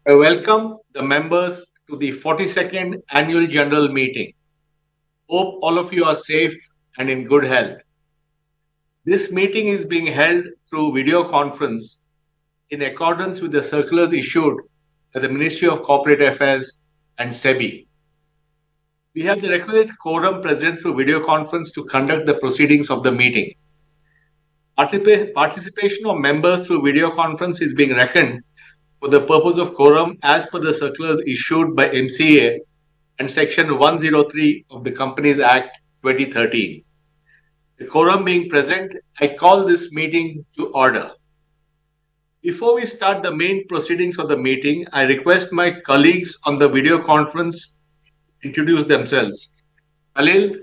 I welcome the members to the 42nd Annual General Meeting. Hope all of you are safe and in good health. This meeting is being held through video conference in accordance with the circulars issued by the Ministry of Corporate Affairs and SEBI. We have the requisite quorum present through video conference to conduct the proceedings of the meeting. Participation of members through video conference is being reckoned for the purpose of quorum as per the circulars issued by MCA and Section 103 of the Companies Act 2013. The quorum being present, I call this meeting to order. Before we start the main proceedings of the meeting, I request my colleagues on the video conference introduce themselves. Khalil.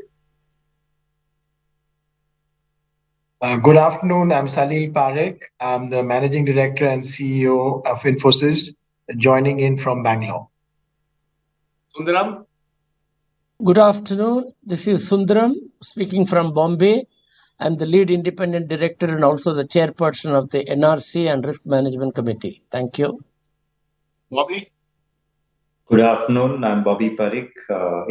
Good afternoon. I'm Salil Parekh. I'm the Managing Director and CEO of Infosys, joining in from Bangalore. Sundaram. Good afternoon. This is Sundaram speaking from Bombay. I'm the Lead Independent Director and also the Chairperson of the NRC and Risk Management Committee. Thank you. Bobby. Good afternoon. I'm Bobby Parikh,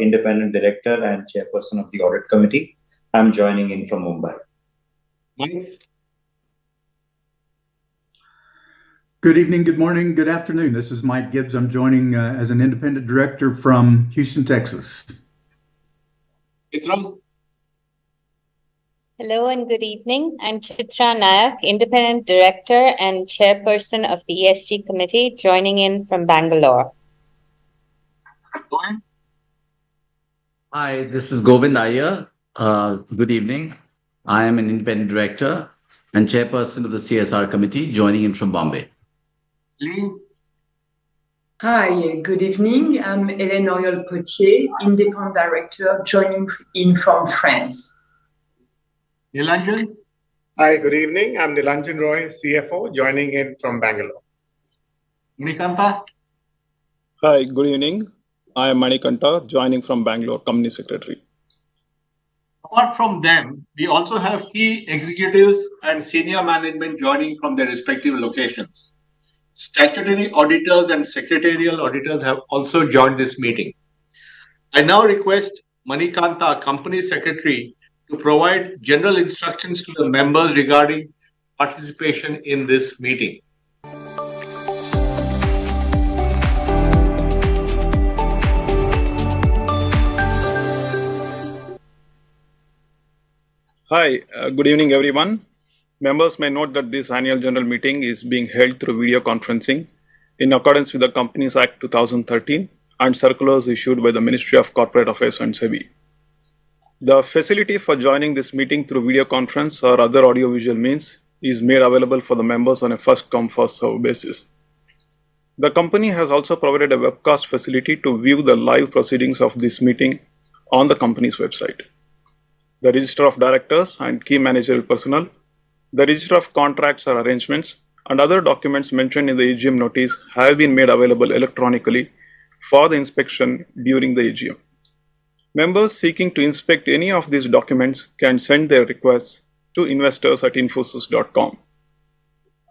Independent Director and Chairperson of the Audit Committee. I'm joining in from Mumbai. Mike. Good evening, good morning, good afternoon. This is Mike Gibbs. I'm joining as an Independent Director from Houston, Texas. Chitra. Hello and good evening. I'm Chitra Nayak, Independent Director and Chairperson of the ESG Committee, joining in from Bangalore. Hi, this is Govind Iyer. Good evening. I am an Independent Director and Chairperson of the CSR Committee, joining in from Bombay. Lee. Hi, good evening. I'm Hélène Oriol-Potier, Independent Director, joining in from France. Nilanjan. Hi, good evening. I'm Nilanjan Roy, CFO, joining in from Bangalore. Manikanta. Hi, good evening. I am Manikanta, joining from Bangalore, Company Secretary. Apart from them, we also have key executives and senior management joining from their respective locations. Statutory auditors and secretarial auditors have also joined this meeting. I now request Manikanta, Company Secretary, to provide general instructions to the members regarding participation in this meeting. Hi, good evening, everyone. Members may note that this annual general meeting is being held through video conferencing in accordance with the Companies Act 2013 and circulars issued by the Ministry of Corporate Affairs and SEBI. The facility for joining this meeting through video conference or other audiovisual means is made available for the members on a first-come, first-served basis. The company has also provided a webcast facility to view the live proceedings of this meeting on the company's website. The Register of Directors and key managerial personnel, the Register of Contracts or Arrangements, and other documents mentioned in the AGM notice have been made available electronically for the inspection during the AGM. Members seeking to inspect any of these documents can send their requests to investors@infosys.com.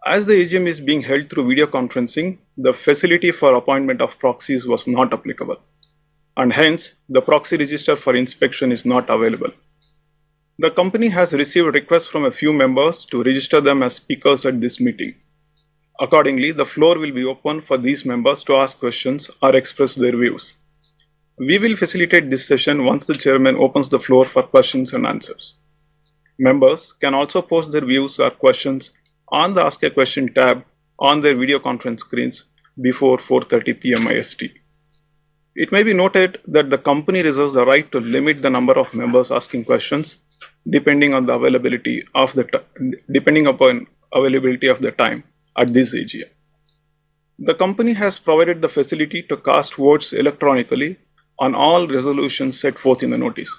As the AGM is being held through video conferencing, the facility for appointment of proxies was not applicable, and hence the proxy register for inspection is not available. The company has received requests from a few members to register them as speakers at this meeting. Accordingly, the floor will be open for these members to ask questions or express their views. We will facilitate this session once the chairman opens the floor for questions and answers. Members can also post their views or questions on the Ask a Question tab on their video conference screens before 4:30 p.m. IST. It may be noted that the company reserves the right to limit the number of members asking questions depending upon availability of the time at this AGM. The company has provided the facility to cast votes electronically on all resolutions set forth in the notice.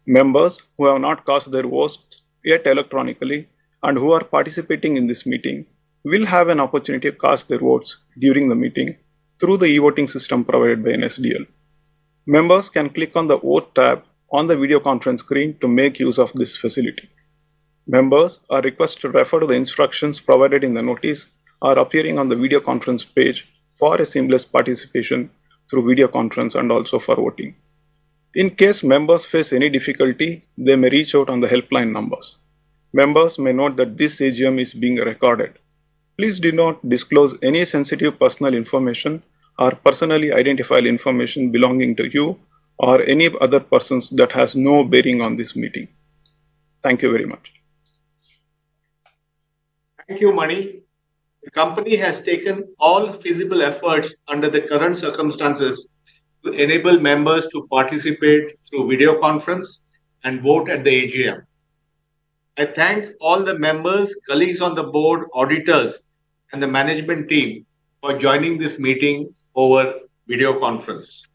Members who have not cast their votes yet electronically and who are participating in this meeting will have an opportunity to cast their votes during the meeting through the e-voting system provided by NSDL. Members can click on the Vote tab on the video conference screen to make use of this facility. Members are requested to refer to the instructions provided in the notice or appearing on the video conference page for a seamless participation through video conference and also for voting. In case members face any difficulty, they may reach out on the helpline numbers. Members may note that this AGM is being recorded. Please do not disclose any sensitive personal information or personally identifiable information belonging to you or any other persons that has no bearing on this meeting. Thank you very much. Thank you, Mani. The company has taken all feasible efforts under the current circumstances to enable members to participate through video conference and vote at the AGM. I thank all the members, colleagues on the board, auditors, and the management team for joining this meeting over video conference.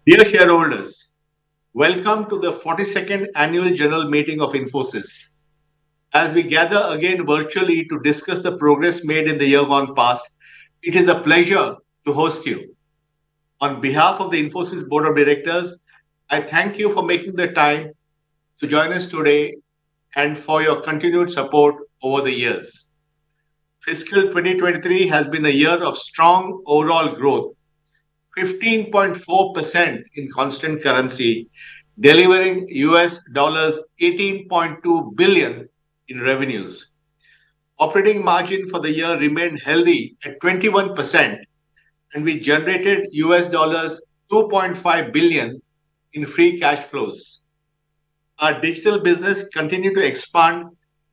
Dear shareholders, welcome to the 42nd Annual General Meeting of Infosys. As we gather again virtually to discuss the progress made in the year gone past, it is a pleasure to host you. On behalf of the Infosys Board of Directors, I thank you for making the time to join us today and for your continued support over the years. Fiscal 2023 has been a year of strong overall growth, 15.4% in constant currency, delivering US dollars 18.2 billion in revenues. Operating margin for the year remained healthy at 21%, and we generated US dollars 2.5 billion in free cash flows. Our digital business continued to expand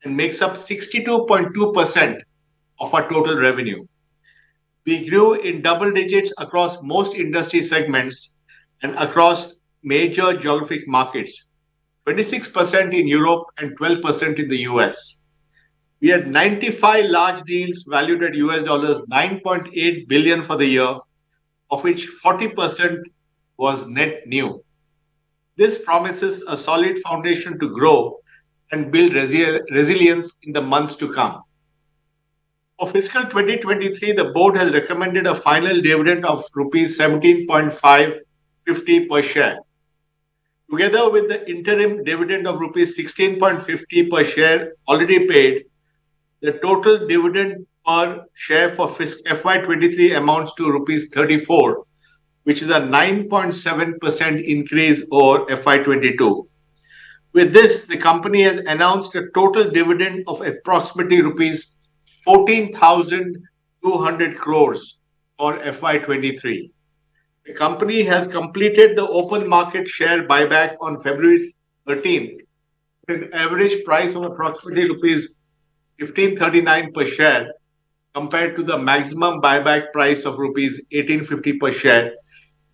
and makes up 62.2% of our total revenue. We grew in double digits across most industry segments and across major geographic markets, 26% in Europe and 12% in the US. We had 95 large deals valued at US dollars 9.8 billion for the year, of which 40% was net new. This promises a solid foundation to grow and build resilience in the months to come. For fiscal 2023, the board has recommended a final dividend of rupees 17.550 per share. Together with the interim dividend of rupees 16.50 per share already paid, the total dividend per share for FY23 amounts to rupees 34, which is a 9.7% increase over FY22. With this, the company has announced a total dividend of approximately rupees 14,200 crores for FY23. The company has completed the open market share buyback on February 13th with an average price of approximately rupees 1539 per share compared to the maximum buyback price of rupees 1850 per share,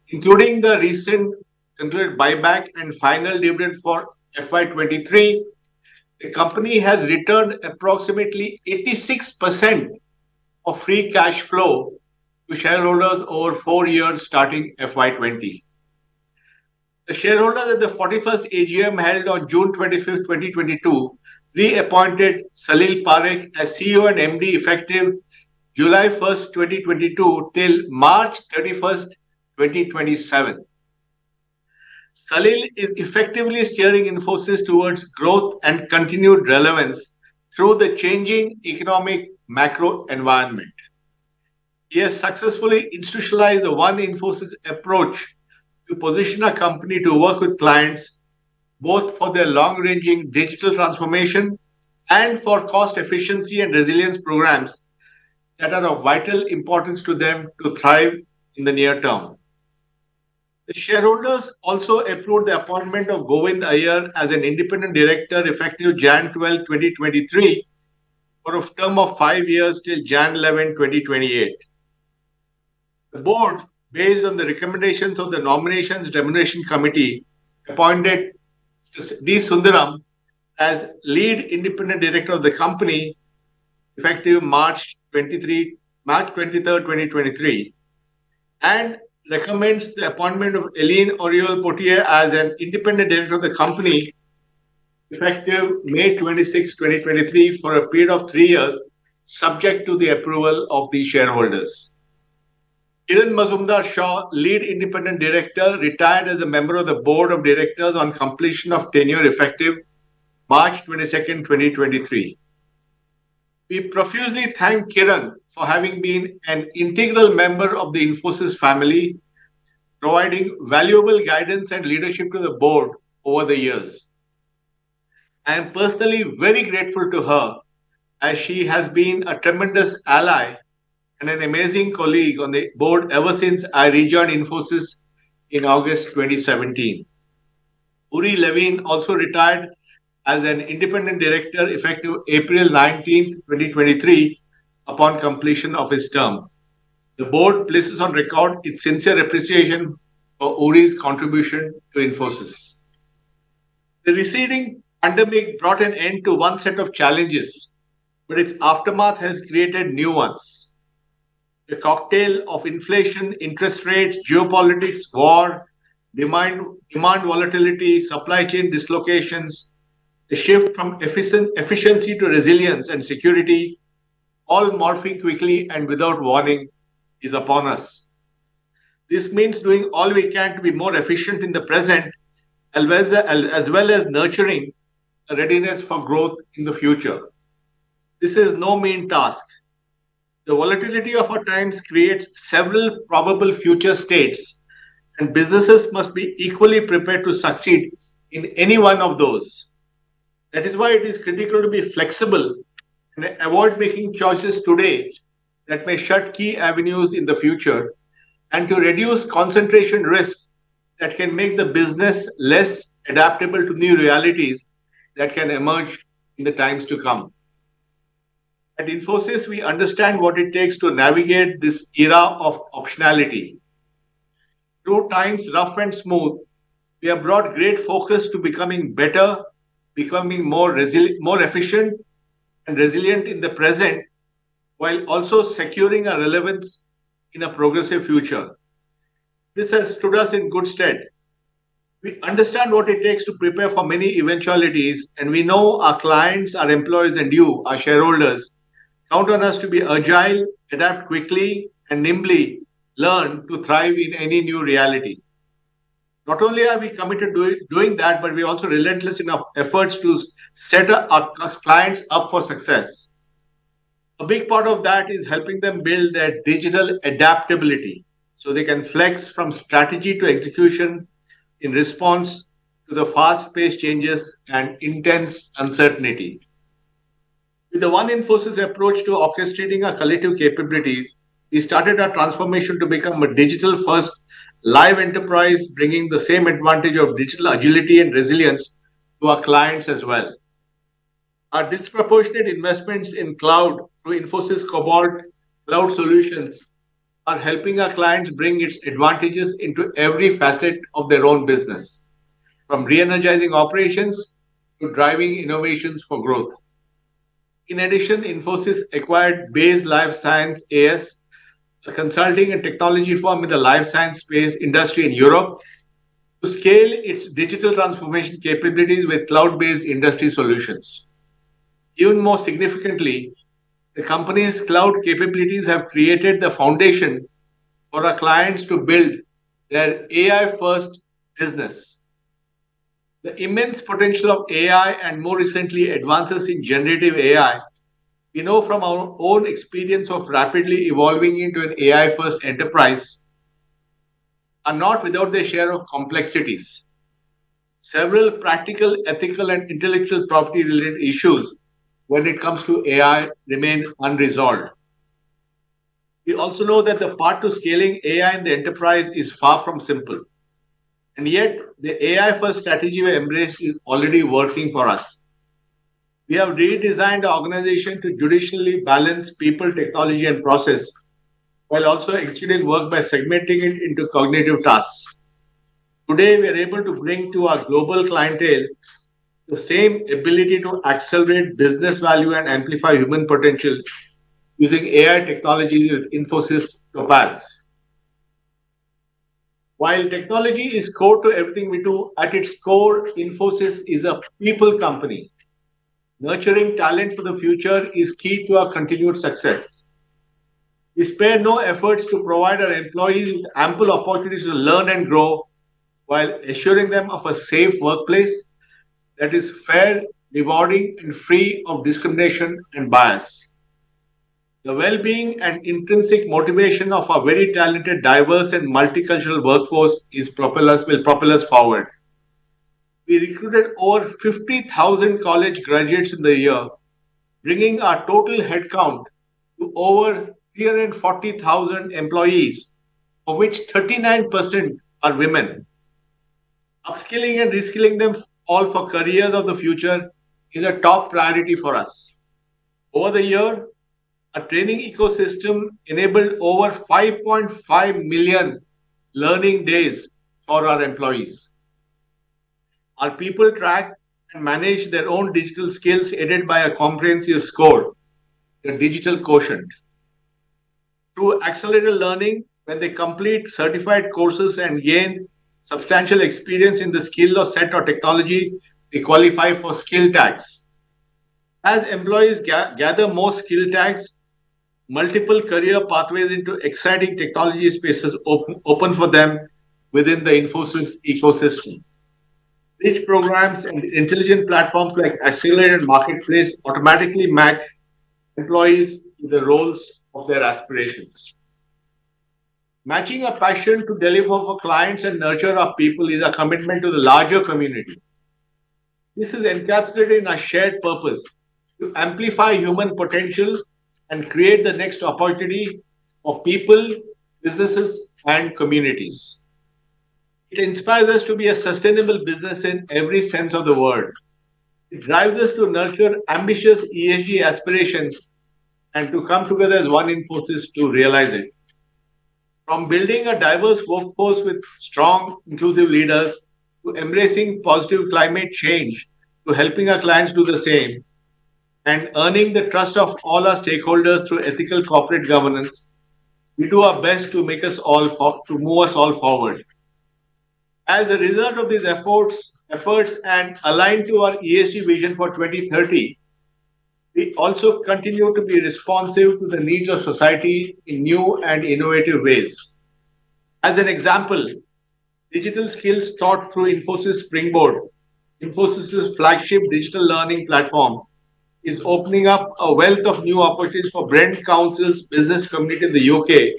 including the recent concluded buyback and final dividend for FY23. The company has returned approximately 86% of free cash flow to shareholders over 4 years starting FY20. The shareholders at the 41st AGM held on June 25th, 2022 reappointed Salil Parekh as CEO and MD effective July 1st, 2022 till March 31st, 2027. Salil is effectively steering Infosys towards growth and continued relevance through the changing economic macro environment. He has successfully institutionalized the One Infosys approach to position a company to work with clients both for their long-ranging digital transformation and for cost efficiency and resilience programs that are of vital importance to them to thrive in the near term. The shareholders also approved the appointment of Govind Iyer as an independent director effective Jan 12, 2023 for a term of 5 years till Jan 11, 2028. The board, based on the recommendations of the Nominations Remuneration Committee, appointed D. Sundaram as lead independent director of the company effective March 23rd, 2023, and recommends the appointment of Eileen Oriol Potier as an independent director of the company effective May 26, 2023 for a period of 3 years, subject to the approval of the shareholders. Kiran Mazumdar Shaw, Lead Independent Director, retired as a member of the Board of Directors on completion of tenure effective March 22nd, 2023. We profusely thank Kiran for having been an integral member of the Infosys family, providing valuable guidance and leadership to the board over the years. I am personally very grateful to her as she has been a tremendous ally and an amazing colleague on the board ever since I rejoined Infosys in August 2017. Uri Levine also retired as an independent director effective April 19, 2023, upon completion of his term. The board places on record its sincere appreciation for Uri's contribution to Infosys. The receding pandemic brought an end to one set of challenges, but its aftermath has created new ones. The cocktail of inflation, interest rates, geopolitics, war, demand volatility, supply chain dislocations, the shift from efficiency to resilience and security, all morphing quickly and without warning, is upon us. This means doing all we can to be more efficient in the present, as well as nurturing a readiness for growth in the future. This is no mean task. The volatility of our times creates several probable future states, and businesses must be equally prepared to succeed in any one of those. That is why it is critical to be flexible and avoid making choices today that may shut key avenues in the future, and to reduce concentration risk that can make the business less adaptable to new realities that can emerge in the times to come. At Infosys, we understand what it takes to navigate this era of optionality. Through times rough and smooth, we have brought great focus to becoming better, becoming more efficient and resilient in the present, while also securing our relevance in a progressive future. This has stood us in good stead. We understand what it takes to prepare for many eventualities, and we know our clients, our employees, and you, our shareholders, count on us to be agile, adapt quickly, and nimbly learn to thrive in any new reality. Not only are we committed to doing that, but we're also relentless in our efforts to set our clients up for success. A big part of that is helping them build their digital adaptability so they can flex from strategy to execution in response to the fast-paced changes and intense uncertainty. With the One Infosys approach to orchestrating our collective capabilities, we started our transformation to become a digital-first live enterprise, bringing the same advantage of digital agility and resilience to our clients as well. Our disproportionate investments in cloud through Infosys Cobalt Cloud Solutions are helping our clients bring its advantages into every facet of their own business, from re-energizing operations to driving innovations for growth. In addition, Infosys acquired Bayes Life Science AS, a consulting and technology firm in the life science space industry in Europe, to scale its digital transformation capabilities with cloud-based industry solutions. Even more significantly, the company's cloud capabilities have created the foundation for our clients to build their AI-first business. The immense potential of AI and more recently advances in generative AI, we know from our own experience of rapidly evolving into an AI-first enterprise, are not without their share of complexities. Several practical, ethical, and intellectual property-related issues when it comes to AI remain unresolved. We also know that the path to scaling AI in the enterprise is far from simple. And yet, the AI-first strategy we embrace is already working for us. We have redesigned our organization to judiciously balance people, technology, and process, while also executing work by segmenting it into cognitive tasks. Today, we are able to bring to our global clientele the same ability to accelerate business value and amplify human potential using AI technology with Infosys Topaz. While technology is core to everything we do, at its core, Infosys is a people company. Nurturing talent for the future is key to our continued success. We spare no efforts to provide our employees with ample opportunities to learn and grow while assuring them of a safe workplace that is fair, rewarding, and free of discrimination and bias. The well being and intrinsic motivation of our very talented, diverse, and multicultural workforce will propel us forward. We recruited over 50,000 college graduates in the year, bringing our total headcount to over 340,000 employees, of which 39% are women. Upskilling and reskilling them all for careers of the future is a top priority for us. Over the year, a training ecosystem enabled over 5.5 million learning days for our employees. Our people track and manage their own digital skills aided by a comprehensive score, the digital quotient. Through accelerated learning, when they complete certified courses and gain substantial experience in the skill or set or technology, they qualify for skill tags. As employees gather more skill tags, multiple career pathways into exciting technology spaces open for them within the Infosys ecosystem. Rich programs and intelligent platforms like Accelerated Marketplace automatically match employees to the roles of their aspirations. Matching a passion to deliver for clients and nurture our people is a commitment to the larger community. This is encapsulated in our shared purpose to amplify human potential and create the next opportunity for people, businesses, and communities. It inspires us to be a sustainable business in every sense of the word. It drives us to nurture ambitious ESG aspirations and to come together as one Infosys to realize it. From building a diverse workforce with strong, inclusive leaders to embracing positive climate change to helping our clients do the same and earning the trust of all our stakeholders through ethical corporate governance, we do our best to move us all forward. As a result of these efforts and aligned to our ESG vision for 2030, we also continue to be responsive to the needs of society in new and innovative ways. As an example, digital skills taught through Infosys Springboard, Infosys' flagship digital learning platform, is opening up a wealth of new opportunities for Brent Council's business community in the UK,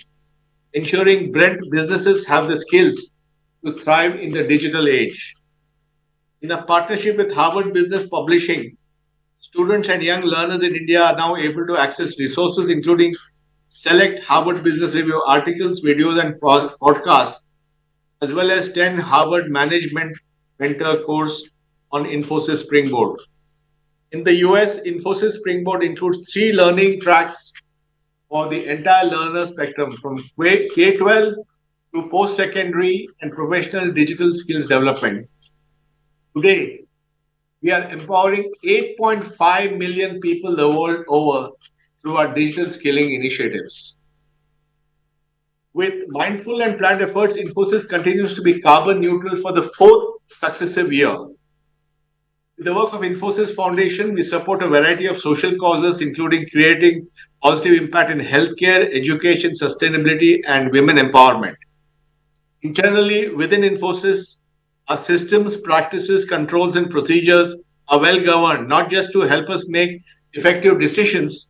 ensuring Brent businesses have the skills to thrive in the digital age. In a partnership with Harvard Business Publishing, students and young learners in India are now able to access resources including select Harvard Business Review articles, videos, and podcasts, as well as 10 Harvard Management Mentor course on Infosys Springboard. In the US, Infosys Springboard includes 3 learning tracks for the entire learner spectrum from K-12 to post-secondary and professional digital skills development. Today, we are empowering 8.5 million people the world over through our digital skilling initiatives. With mindful and planned efforts, Infosys continues to be carbon neutral for the 4th successive year. With the work of Infosys Foundation, we support a variety of social causes, including creating positive impact in healthcare, education, sustainability, and women empowerment. Internally, within Infosys, our systems, practices, controls, and procedures are well governed, not just to help us make effective decisions,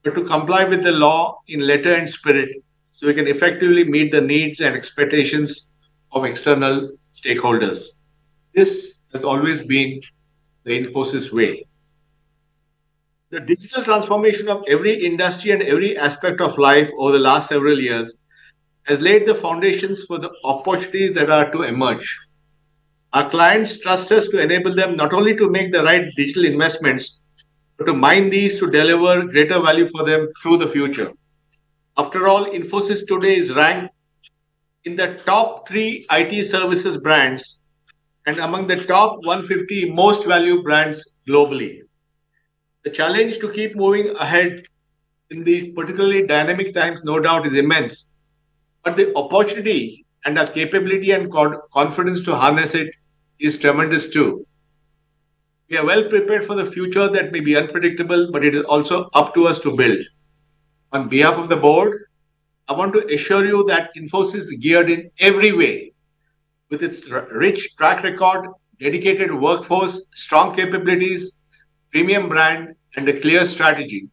but to comply with the law in letter and spirit so we can effectively meet the needs and expectations of external stakeholders. This has always been the Infosys way. The digital transformation of every industry and every aspect of life over the last several years has laid the foundations for the opportunities that are to emerge. Our clients trust us to enable them not only to make the right digital investments, but to mine these to deliver greater value for them through the future. After all, Infosys today is ranked in the top 3 IT services brands and among the top 150 most valued brands globally. The challenge to keep moving ahead in these particularly dynamic times, no doubt, is immense. But the opportunity and our capability and confidence to harness it is tremendous too. We are well prepared for the future that may be unpredictable, but it is also up to us to build. On behalf of the board, I want to assure you that Infosys is geared in every way with its rich track record, dedicated workforce, strong capabilities, premium brand, and a clear strategy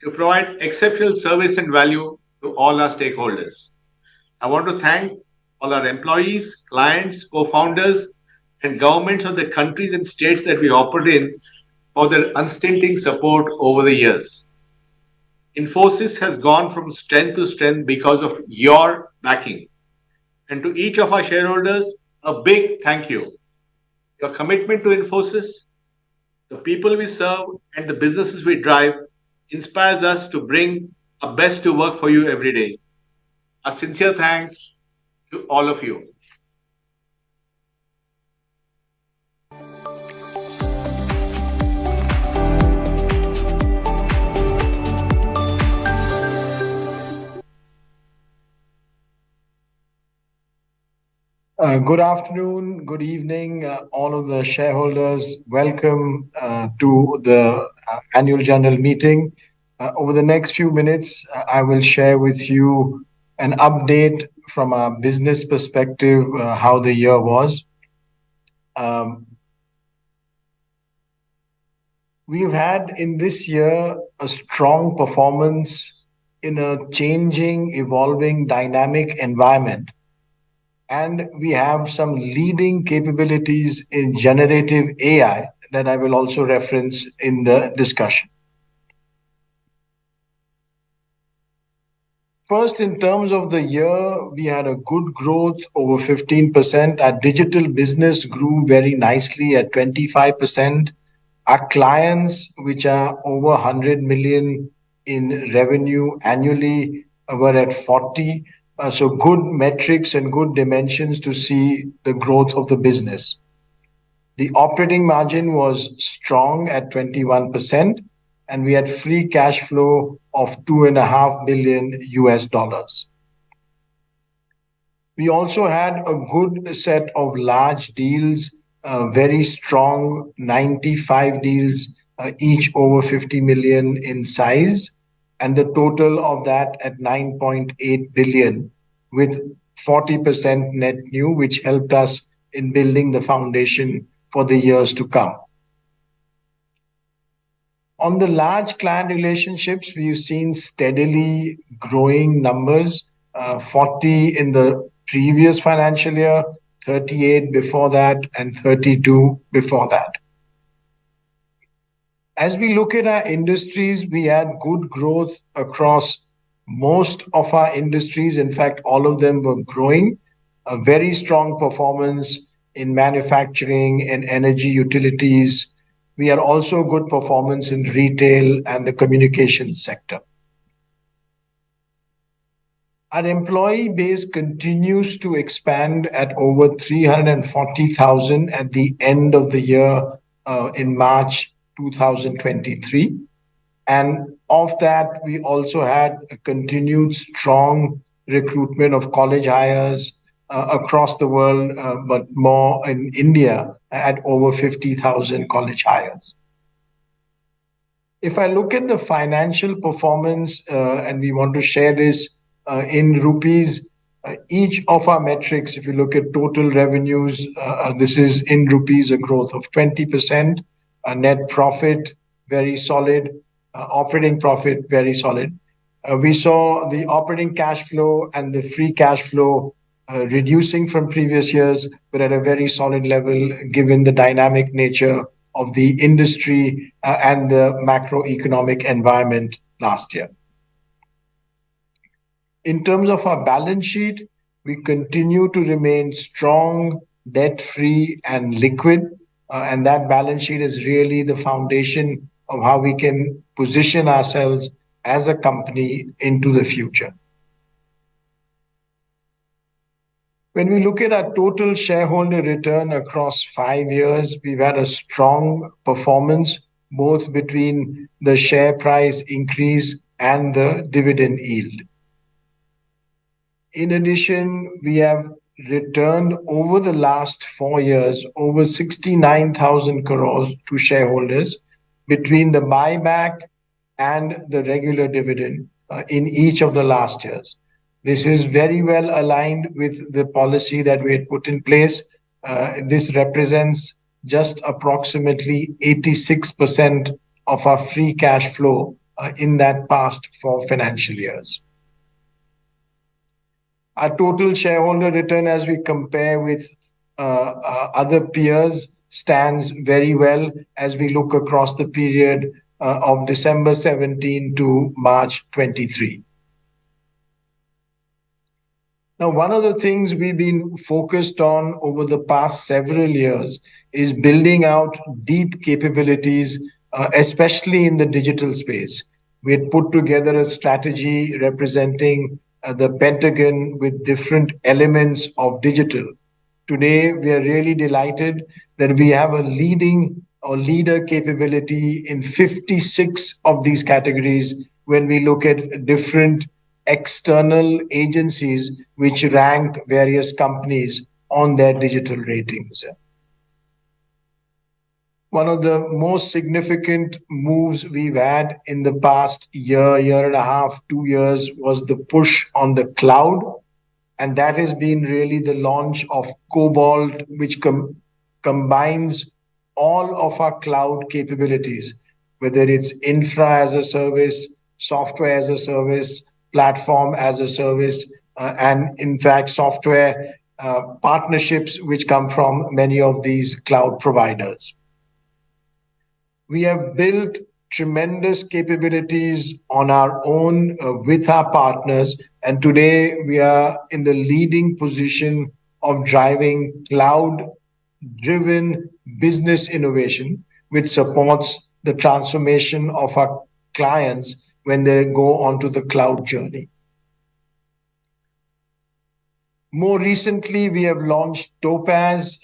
to provide exceptional service and value to all our stakeholders. I want to thank all our employees, clients, co-founders, and governments of the countries and states that we operate in for their unstinting support over the years. Infosys has gone from strength to strength because of your backing. And to each of our shareholders, a big thank you. Your commitment to Infosys, the people we serve, and the businesses we drive inspires us to bring our best to work for you every day. A sincere thanks to all of you. Good afternoon, good evening, all of the shareholders. Welcome to the annual general meeting. Over the next few minutes, I will share with you an update from a business perspective, how the year was. We've had in this year a strong performance in a changing, evolving, dynamic environment. And we have some leading capabilities in generative AI that I will also reference in the discussion. First, in terms of the year, we had a good growth over 15%. Our digital business grew very nicely at 25%. Our clients, which are over 100 million in revenue annually, were at 40. So good metrics and good dimensions to see the growth of the business. The operating margin was strong at 21%, and we had free cash flow of $2.5 billion US. We also had a good set of large deals, very strong 95 deals, each over 50 million in size, and the total of that at 9.8 billion, with 40% net new, which helped us in building the foundation for the years to come. On the large client relationships, we've seen steadily growing numbers, 40 in the previous financial year, 38 before that, and 32 before that. As we look at our industries, we had good growth across most of our industries. In fact, all of them were growing. A very strong performance in manufacturing and energy utilities. We had also good performance in retail and the communications sector. Our employee base continues to expand at over 340,000 at the end of the year in March 2023. And of that, we also had a continued strong recruitment of college hires across the world, but more in India at over 50,000 college hires. If I look at the financial performance, and we want to share this in rupees, each of our metrics, if you look at total revenues, this is in rupees, a growth of 20%, a net profit, very solid, operating profit, very solid. We saw the operating cash flow and the free cash flow reducing from previous years, but at a very solid level, given the dynamic nature of the industry and the macroeconomic environment last year. In terms of our balance sheet, we continue to remain strong, debt-free, and liquid. And that balance sheet is really the foundation of how we can position ourselves as a company into the future. When we look at our total shareholder return across 5 years, we've had a strong performance, both between the share price increase and the dividend yield. In addition, we have returned over the last 4 years over 69,000 crores to shareholders between the buyback and the regular dividend in each of the last years. This is very well aligned with the policy that we had put in place. This represents just approximately 86% of our free cash flow in that past 4 financial years. Our total shareholder return, as we compare with other peers, stands very well as we look across the period of December 17 to March 23. Now, one of the things we've been focused on over the past several years is building out deep capabilities, especially in the digital space. We had put together a strategy representing the Pentagon with different elements of digital. Today, we are really delighted that we have a leader capability in 56 of these categories when we look at different external agencies which rank various companies on their digital ratings. One of the most significant moves we've had in the past year and a half, 2 years was the push on the cloud. And that has been really the launch of Cobalt, which combines all of our cloud capabilities, whether it's infra as a service, software as a service, platform as a service, and in fact, software partnerships which come from many of these cloud providers. We have built tremendous capabilities on our own with our partners. And today we are in the leading position of driving cloud-driven business innovation, which supports the transformation of our clients when they go onto the cloud journey. More recently, we have launched Topaz.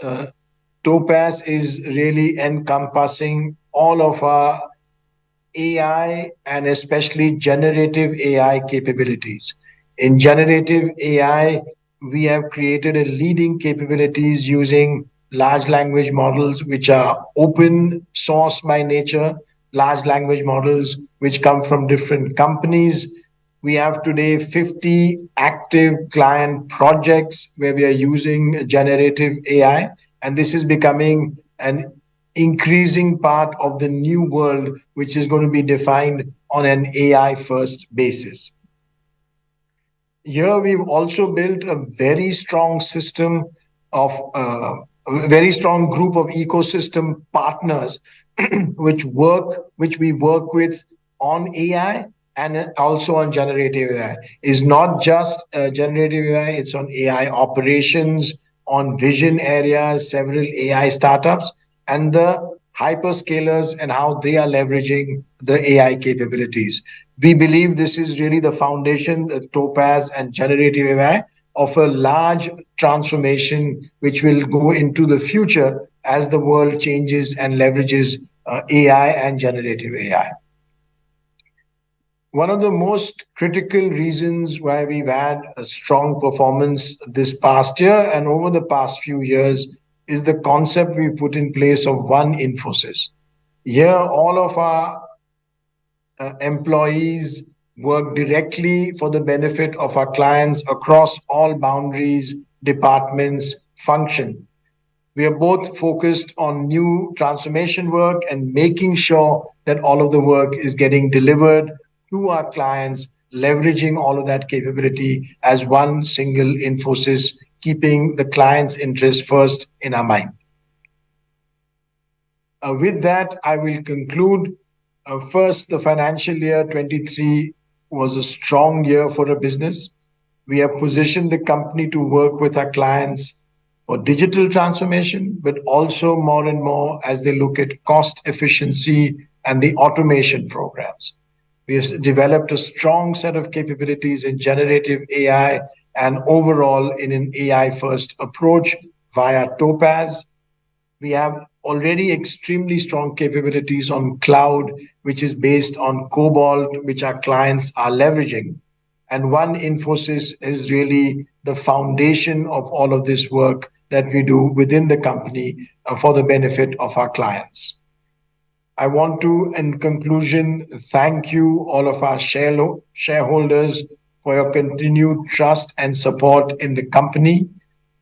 Topaz is really encompassing all of our AI and especially generative AI capabilities. In generative AI, we have created a leading capabilities using large language models, which are open source by nature, large language models which come from different companies. We have today 50 active client projects where we are using generative AI, and this is becoming an increasing part of the new world, which is going to be defined on an AI first basis. Here, we've also built a very strong system of a very strong group of ecosystem partners which we work with on AI and also on generative AI. It's not just generative AI, it's on AI operations, on vision areas, several AI startups, and the hyperscalers and how they are leveraging the AI capabilities. We believe this is really the foundation, the Topaz and generative AI, of a large transformation which will go into the future as the world changes and leverages AI and generative AI. One of the most critical reasons why we've had a strong performance this past year and over the past few years is the concept we put in place of One Infosys. Here, all of our employees work directly for the benefit of our clients across all boundaries, departments, function. We are both focused on new transformation work and making sure that all of the work is getting delivered to our clients, leveraging all of that capability as one single Infosys, keeping the client's interest first in our mind. With that, I will conclude. First, the financial year 23 was a strong year for a business. We have positioned the company to work with our clients for digital transformation, but also more and more as they look at cost efficiency and the automation programs. We have developed a strong set of capabilities in generative AI and overall in an AI-first approach via Topaz. We have already extremely strong capabilities on cloud, which is based on Cobalt, which our clients are leveraging. And One Infosys is really the foundation of all of this work that we do within the company for the benefit of our clients. I want to, in conclusion, thank you, all of our shareholders, for your continued trust and support in the company.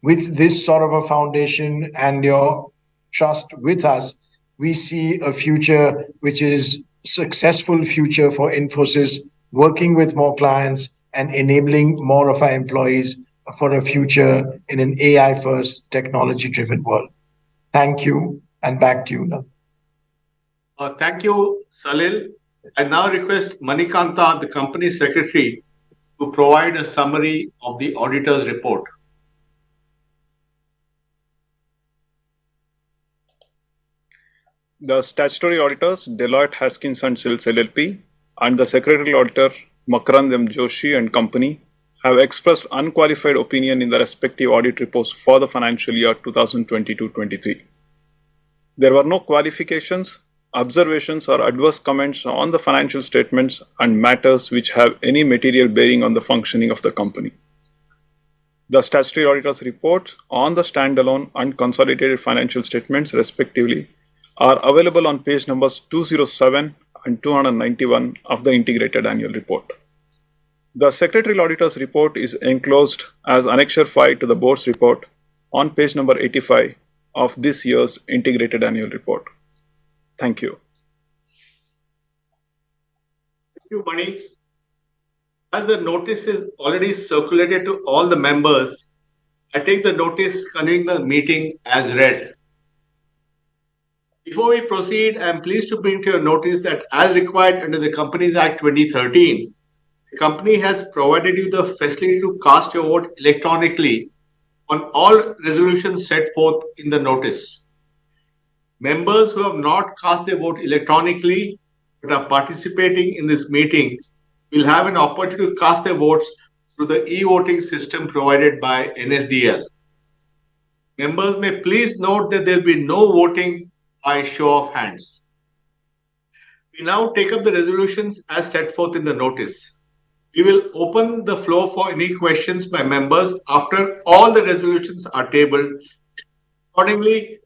With this sort of a foundation and your trust with us, we see a future which is successful future for Infosys, working with more clients and enabling more of our employees for a future in an AI-first, technology-driven world. Thank you, and back to you now. Thank you, Salil. I now request Manikanta, the company secretary, to provide a summary of the auditor's report. The statutory auditors, Deloitte Haskins and Sells LLP, and the secretarial auditor, Makarand M. Joshi and Company, have expressed unqualified opinion in the respective audit reports for the financial year 2022-23. There were no qualifications, observations, or adverse comments on the financial statements and matters which have any material bearing on the functioning of the company. The statutory auditor's report on the standalone and consolidated financial statements, respectively, are available on page numbers 207 and 291 of the integrated annual report. The secretarial auditor's report is enclosed as Annexure 5 to the board's report on page number 85 of this year's integrated annual report. Thank you. Thank you, Mani. As the notice is already circulated to all the members, I take the notice convening the meeting as read. Before we proceed, I am pleased to bring to your notice that as required under the Companies Act 2013, the company has provided you the facility to cast your vote electronically on all resolutions set forth in the notice. Members who have not cast their vote electronically but are participating in this meeting will have an opportunity to cast their votes through the e-voting system provided by NSDL. Members may please note that there will be no voting by show of hands. We now take up the resolutions as set forth in the notice. We will open the floor for any questions by members after all the resolutions are tabled. Accordingly,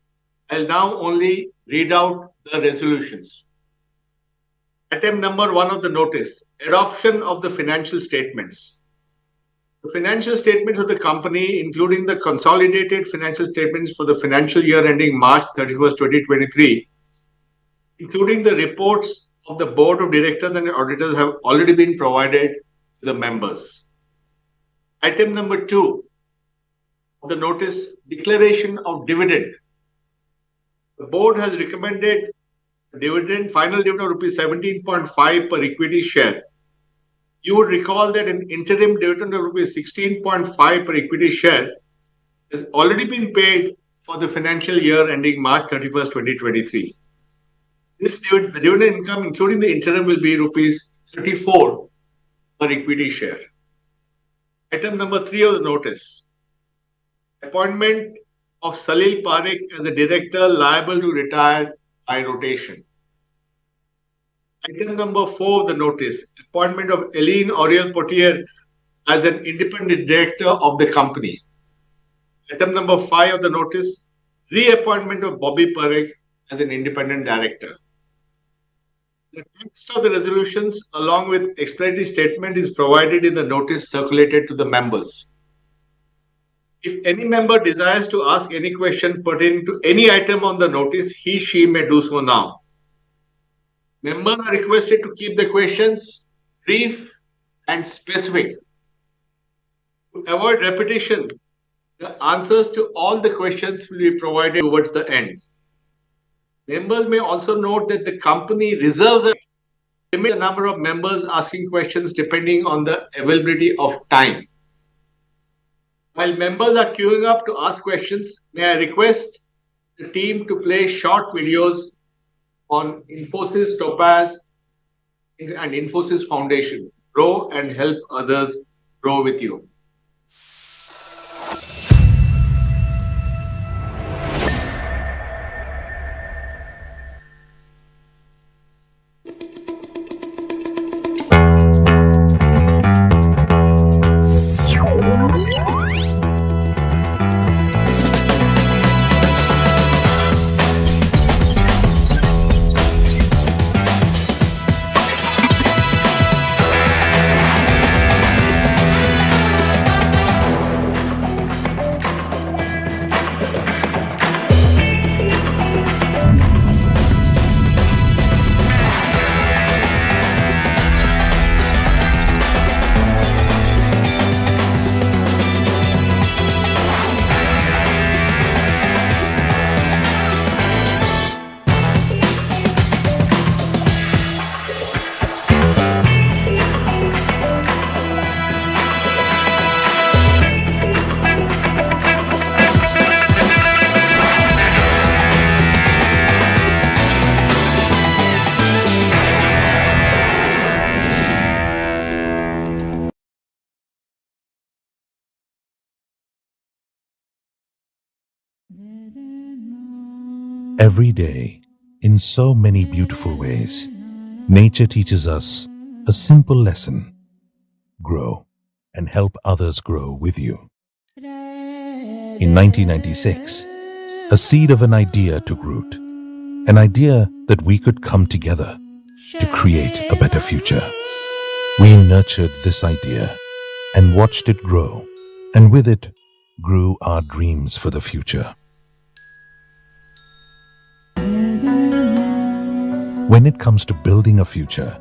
I'll now only read out the resolutions. Item number 1 of the notice, adoption of the financial statements. The financial statements of the company, including the consolidated financial statements for the financial year ending March 31st, 2023, including the reports of the Board of Directors and Auditors, have already been provided to the members. Item number 2 of the notice, declaration of dividend. The board has recommended dividend, final dividend of rupees 17.5 per equity share. You would recall that an interim dividend of rupees 16.5 per equity share has already been paid for the financial year ending March 31st, 2023. The dividend income, including the interim, will be rupees 34 per equity share. Item number 3 of the notice, appointment of Salil Parekh as a director liable to retire by rotation. Item number 4 of the notice, appointment of Eileen Auriel-Potier as an independent director of the company. Item number 5 of the notice, reappointment of Bobby Parekh as an independent director. The text of the resolutions along with explanatory statement is provided in the notice circulated to the members. If any member desires to ask any question pertaining to any item on the notice, she may do so now. Members are requested to keep the questions brief and specific. To avoid repetition, the answers to all the questions will be provided towards the end. Members may also note that the company reserves a limit the number of members asking questions depending on the availability of time. While members are queuing up to ask questions, may I request the team to play short videos on Infosys, Topaz, and Infosys Foundation. Grow and help others grow with you. Every day, in so many beautiful ways, nature teaches us a simple lesson: grow and help others grow with you. In 1996, a seed of an idea took root, an idea that we could come together to create a better future. We nurtured this idea and watched it grow, and with it grew our dreams for the future. When it comes to building a future,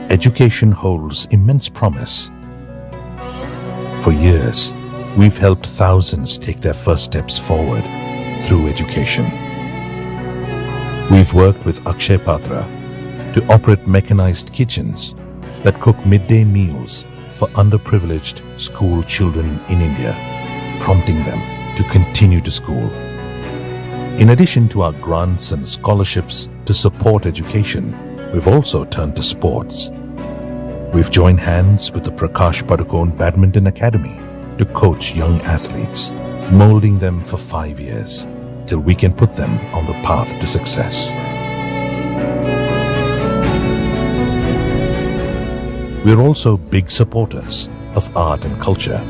education holds immense promise. For years, we've helped thousands take their first steps forward through education. We've worked with Akshay Patra to operate mechanized kitchens that cook midday meals for underprivileged school children in India, prompting them to continue to school. In addition to our grants and scholarships to support education, we've also turned to sports. We've joined hands with the Prakash Padukone Badminton Academy to coach young athletes, molding them for 5 years till we can put them on the path to success. We're also big supporters of art and culture,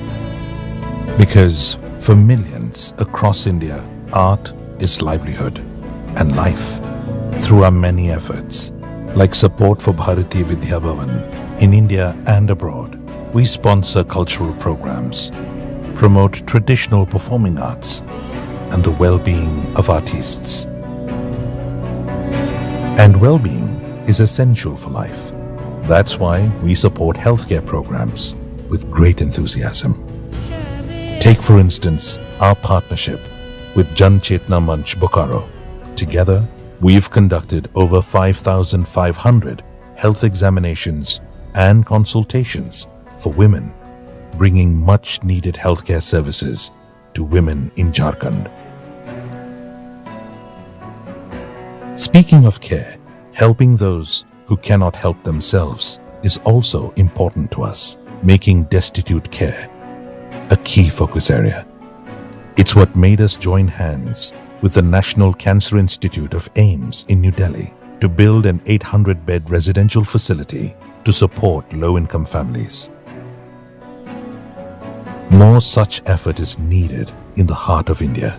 because for millions across India, art is livelihood and life. Through our many efforts, like support for Bharatiya Vidya Bhavan in India and abroad, we sponsor cultural programs, promote traditional performing arts, and the well-being of artists. And well-being is essential for life. That's why we support healthcare programs with great enthusiasm. Take, for instance, our partnership with Jan Chetna Manch Bokaro. Together, we've conducted over 5,500 health examinations and consultations for women, bringing much-needed healthcare services to women in Jharkhand. Speaking of care, helping those who cannot help themselves is also important to us, making destitute care a key focus area. It's what made us join hands with the National Cancer Institute of AIIMS in New Delhi to build an 800-bed residential facility to support low-income families. More such effort is needed in the heart of India,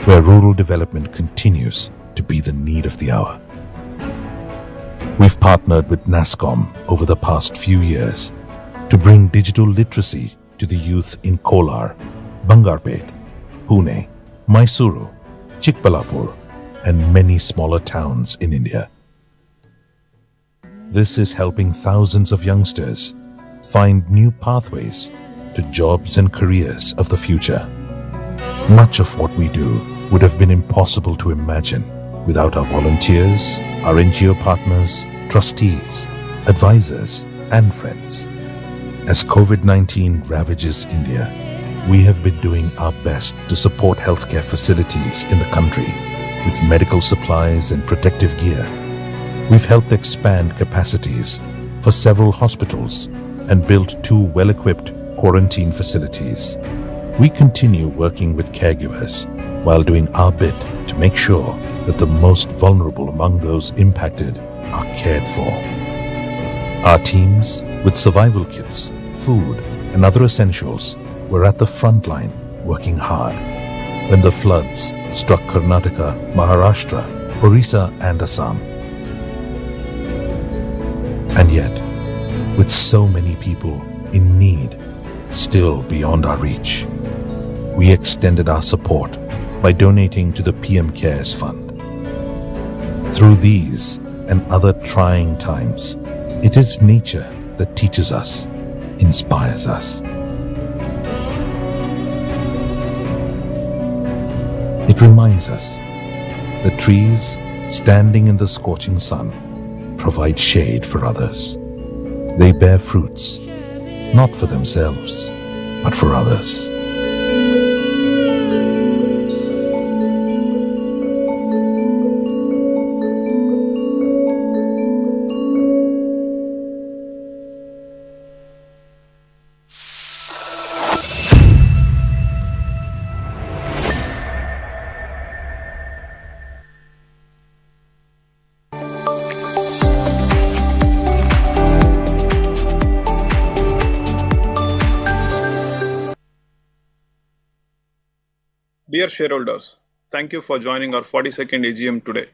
where rural development continues to be the need of the hour. We've partnered with NASSCOM over the past few years to bring digital literacy to the youth in Kolar, Bangarpet, Pune, Mysuru, Chikbalapur, and many smaller towns in India. This is helping thousands of youngsters find new pathways to jobs and careers of the future. Much of what we do would have been impossible to imagine without our volunteers, our NGO partners, trustees, advisors, and friends. As COVID-19 ravages India, we have been doing our best to support healthcare facilities in the country with medical supplies and protective gear. We've helped expand capacities for several hospitals and built 2 well-equipped quarantine facilities. We continue working with caregivers while doing our bit to make sure that the most vulnerable among those impacted are cared for. Our teams, with survival kits, food, and other essentials, were at the front line working hard when the floods struck Karnataka, Maharashtra, Orissa, and Assam. And yet, with so many people in need still beyond our reach, we extended our support by donating to the PM Cares Fund. Through these and other trying times, it is nature that teaches us, inspires us. It reminds us that trees standing in the scorching sun provide shade for others. They bear fruits, not for themselves, but for others. Dear shareholders, thank you for joining our 42nd AGM today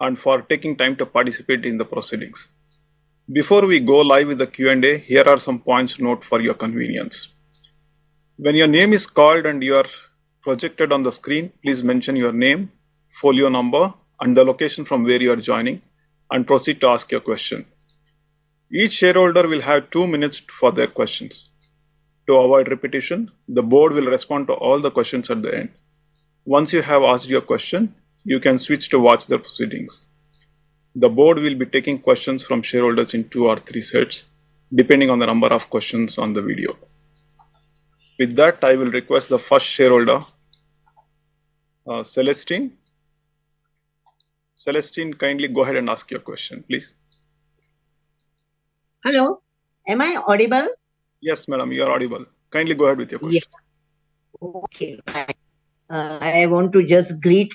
and for taking time to participate in the proceedings. Before we go live with the Q&A, here are some points to note for your convenience. When your name is called and you are projected on the screen, please mention your name, folio number, and the location from where you are joining, and proceed to ask your question. Each shareholder will have 2 minutes for their questions. To avoid repetition, the board will respond to all the questions at the end. Once you have asked your question, you can switch to watch the proceedings. The board will be taking questions from shareholders in 2 or 3 sets, depending on the number of questions on the video. With that, I will request the first shareholder, Celestine. Celestine, kindly go ahead and ask your question, please. Hello, am I audible? Yes, madam, you are audible. Kindly go ahead with your question. Yeah. Okay. I want to just greet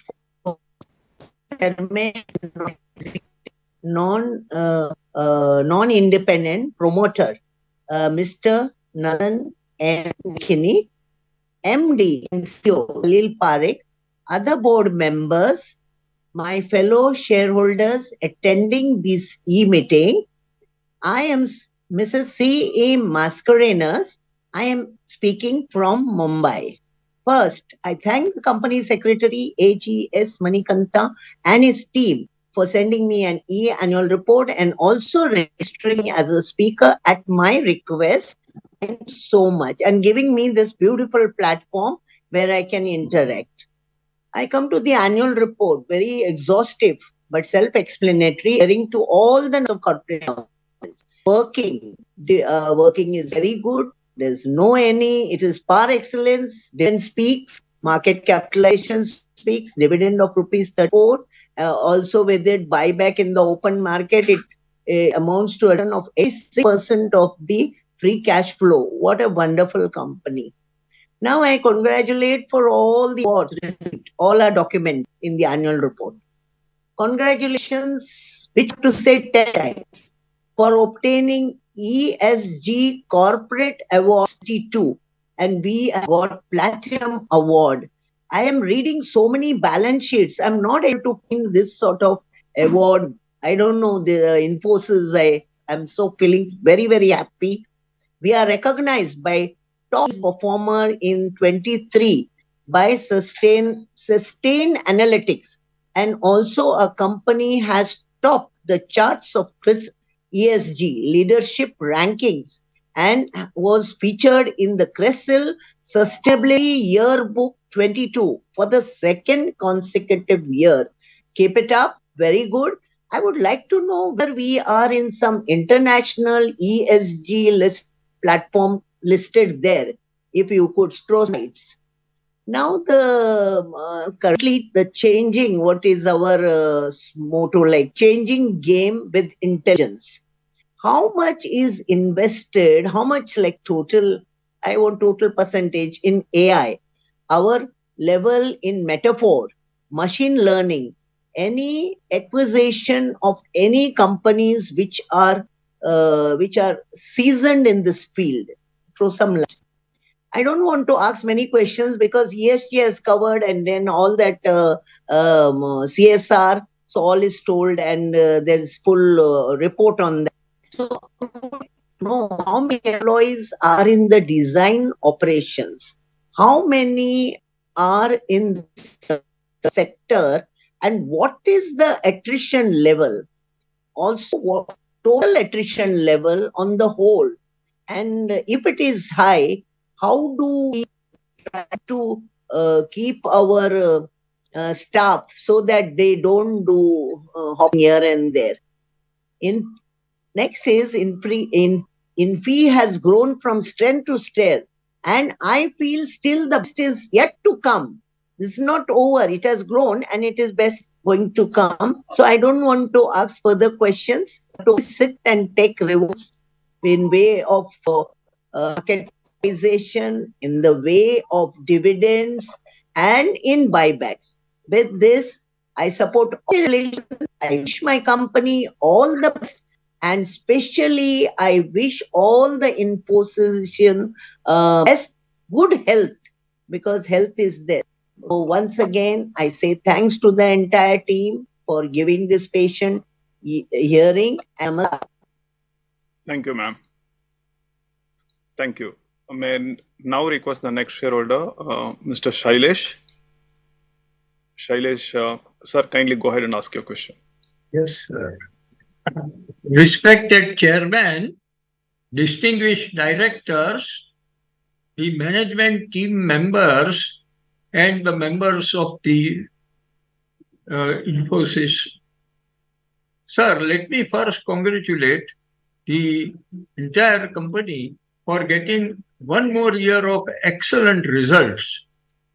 non-independent promoter, Mr. Nadan M. Kinney, MD and CEO Khalil Parekh, other board members, my fellow shareholders attending this e-meeting. I am Mrs. C.A. Mascarenas. I am speaking from Mumbai. First, I thank the company secretary AGS Manikanta and his team for sending me an e-annual report and also registering me as a speaker at my request. Thank you so much and giving me this beautiful platform where I can interact. I come to the annual report, very exhaustive but self-explanatory, referring to all the of corporate working is very good. There's no any. It is par excellence. Dividend speaks. Market capitalization speaks. Dividend of rupees 34. Also with it buyback in the open market, it amounts to a return of 86% of the free cash flow. What a wonderful company. Now I congratulate for all the awards received. All are documented in the annual report. Congratulations, which to say 10 times, for obtaining ESG Corporate Award 2, and we have got Platinum Award. I am reading so many balance sheets. I'm not able to find this sort of award. I don't know, the Infosys. I'm so feeling very, very happy. We are recognized by top performer in 23 by Sustain Analytics, and also a company has topped the charts of ESG leadership rankings and was featured in the CRISIL Sustainability Yearbook 22 for the second consecutive year. Keep it up. Very good. I would like to know where we are in some international ESG list platform listed there. If you could throw slides. Now currently the changing, what is our motto, like changing game with intelligence. How much is invested, how much like total, I want total percentage in AI, our level in metaphor, machine learning, any acquisition of any companies which are seasoned in this field. Throw some light. I don't want to ask many questions because ESG has covered, and then all that CSR, so all is told, and there is full report on that. So, know how many employees are in the design operations, how many are in the sector, and what is the attrition level? Also, what total attrition level on the whole? And if it is high, how do we try to keep our staff so that they don't do hopping here and there? Next is Infy has grown from strength to strength, and I feel still the best is yet to come. This is not over. It has grown and it is best going to come. So I don't want to ask further questions. To sit and take rewards in way of capitalization, in the way of dividends, and in buybacks. With this, I support all relations. I wish my company all the best, and especially I wish all the Infosys best good health, because health is there. So once again, I say thanks to the entire team for giving this patient hearing. Thank you, ma'am. Thank you. May I now request the next shareholder, Mr. Shailesh. Shailesh, sir, kindly go ahead and ask your question. Yes, sir. Respected Chairman, distinguished directors, the management team members, and the members of the Infosys. Sir, let me first congratulate the entire company for getting one more year of excellent results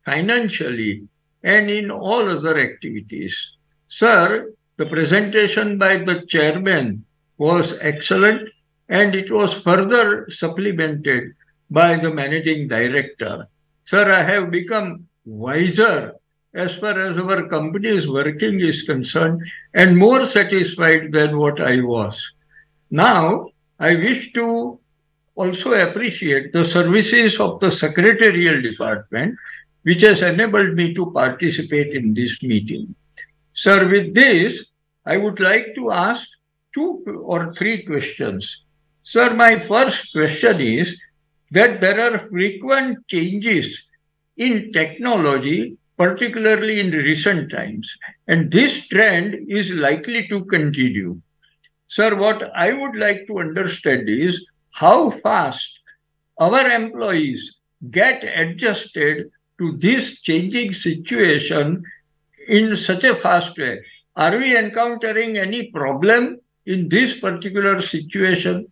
financially and in all other activities. Sir, the presentation by the chairman was excellent and it was further supplemented by the managing director. Sir, I have become wiser as far as our company's working is concerned and more satisfied than what I was. Now, I wish to also appreciate the services of the secretarial department, which has enabled me to participate in this meeting. Sir, with this, I would like to ask 2 or 3 questions. Sir, my first question is that there are frequent changes in technology, particularly in recent times, and this trend is likely to continue. Sir, what I would like to understand is how fast our employees get adjusted to this changing situation in such a fast way. Are we encountering any problem in this particular situation?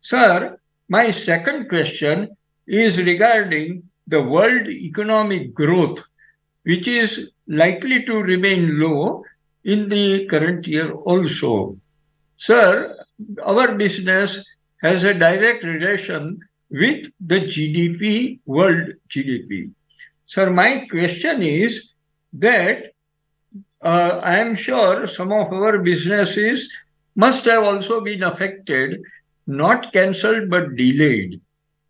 Sir, my second question is regarding the world economic growth, which is likely to remain low in the current year also. Sir, our business has a direct relation with the GDP, world GDP. Sir, my question is that I am sure some of our businesses must have also been affected, not cancelled but delayed.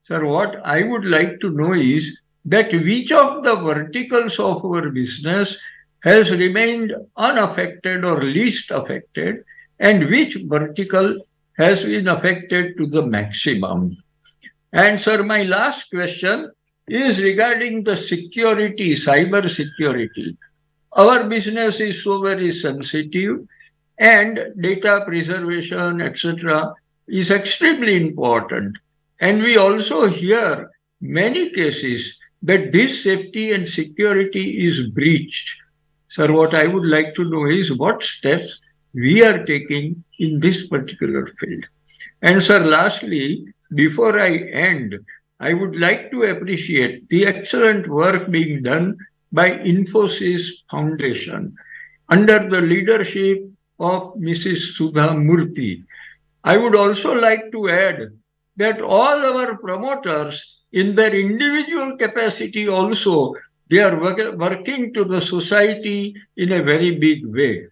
Sir, what I would like to know is that which of the verticals of our business has remained unaffected or least affected, and which vertical has been affected to the maximum. And sir, my last question is regarding the security, cyber security. Our business is so very sensitive and data preservation, etc., is extremely important. And we also hear many cases that this safety and security is breached. Sir, what I would like to know is what steps we are taking in this particular field. And sir, lastly, before I end, I would like to appreciate the excellent work being done by Infosys Foundation under the leadership of Mrs. Sudha Murthy. I would also like to add that all our promoters in their individual capacity also, they are working to the society in a very big way.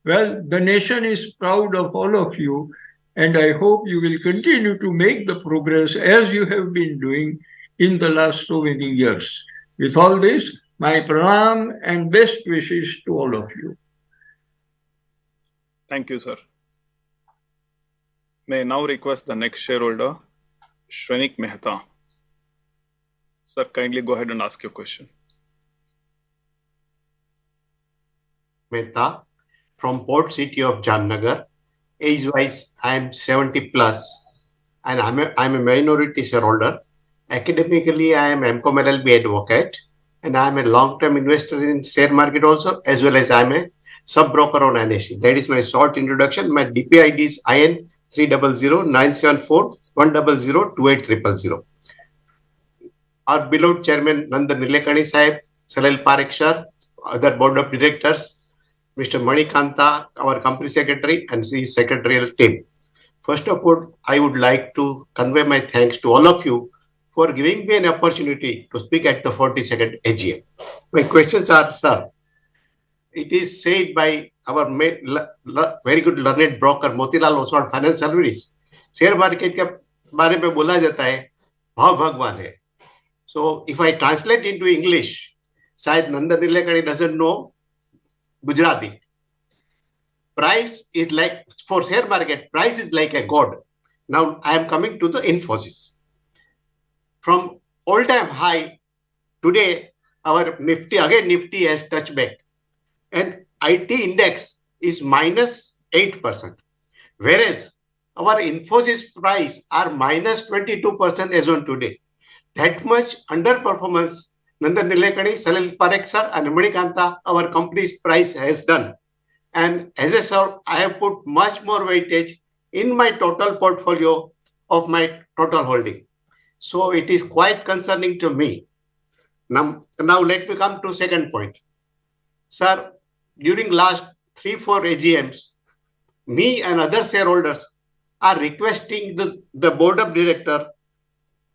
Well, the nation is proud of all of you, and I hope you will continue to make the progress as you have been doing in the last so many years. With all this, my pranam and best wishes to all of you. Thank you, sir. May I now request the next shareholder, Shrenik Mehta. Sir, kindly go ahead and ask your question. Mehta from Port City of Jamnagar. Age-wise, I am 70 plus and I'm a minority shareholder. Academically, I am MCOM LLB advocate and I am a long-term investor in share market also, as well as I am a sub-broker on NSE. That is my short introduction. My DPID is IN 300-974-100-2800. Our beloved Chairman Nandan Nilekani Sahib, Salil Parekh sir, other board of directors, Mr. Manikanta, our company secretary, and his secretarial team. First of all, I would like to convey my thanks to all of you for giving me an opportunity to speak at the 42nd AGM. My questions are, sir, it is said by our very good learned broker Motilal Oswal Finance Service, share market के बारे में बोला जाता है भाव भगवान है. So if I translate into English, शायद Nandan Nilekani doesn't know Gujarati. Price is like, for share market, price is like a god. Now I am coming to the Infosys. From all-time high, today our Nifty has touched back, and IT index is minus 8%, whereas our Infosys price are minus 22% as on today. That much underperformance Nandan Nilekani, Salil Parekh sir and Manikanta, our company's price has done. And as a sir, I have put much more weightage in my total portfolio of my total holding. So it is quite concerning to me. Now let me come to second point. Sir, during last 3-4 AGMs, me and other shareholders are requesting the board of director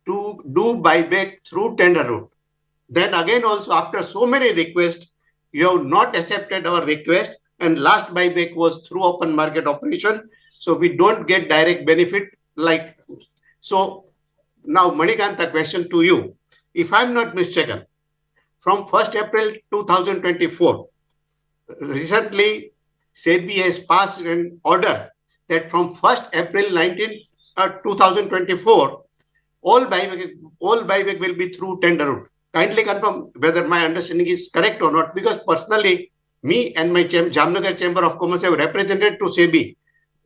to do buyback through tender route. Then again also after so many requests, you have not accepted our request, and last buyback was through open market operation. So we don't get direct benefit like so. Now Manikanta, question to you. If I'm not mistaken, from 1st April 2024, recently SEBI has passed an order that from 1st April 2024, all buyback will be through tender route. Kindly confirm whether my understanding is correct or not, because personally, me and my Jamnagar Chamber of Commerce have represented to SEBI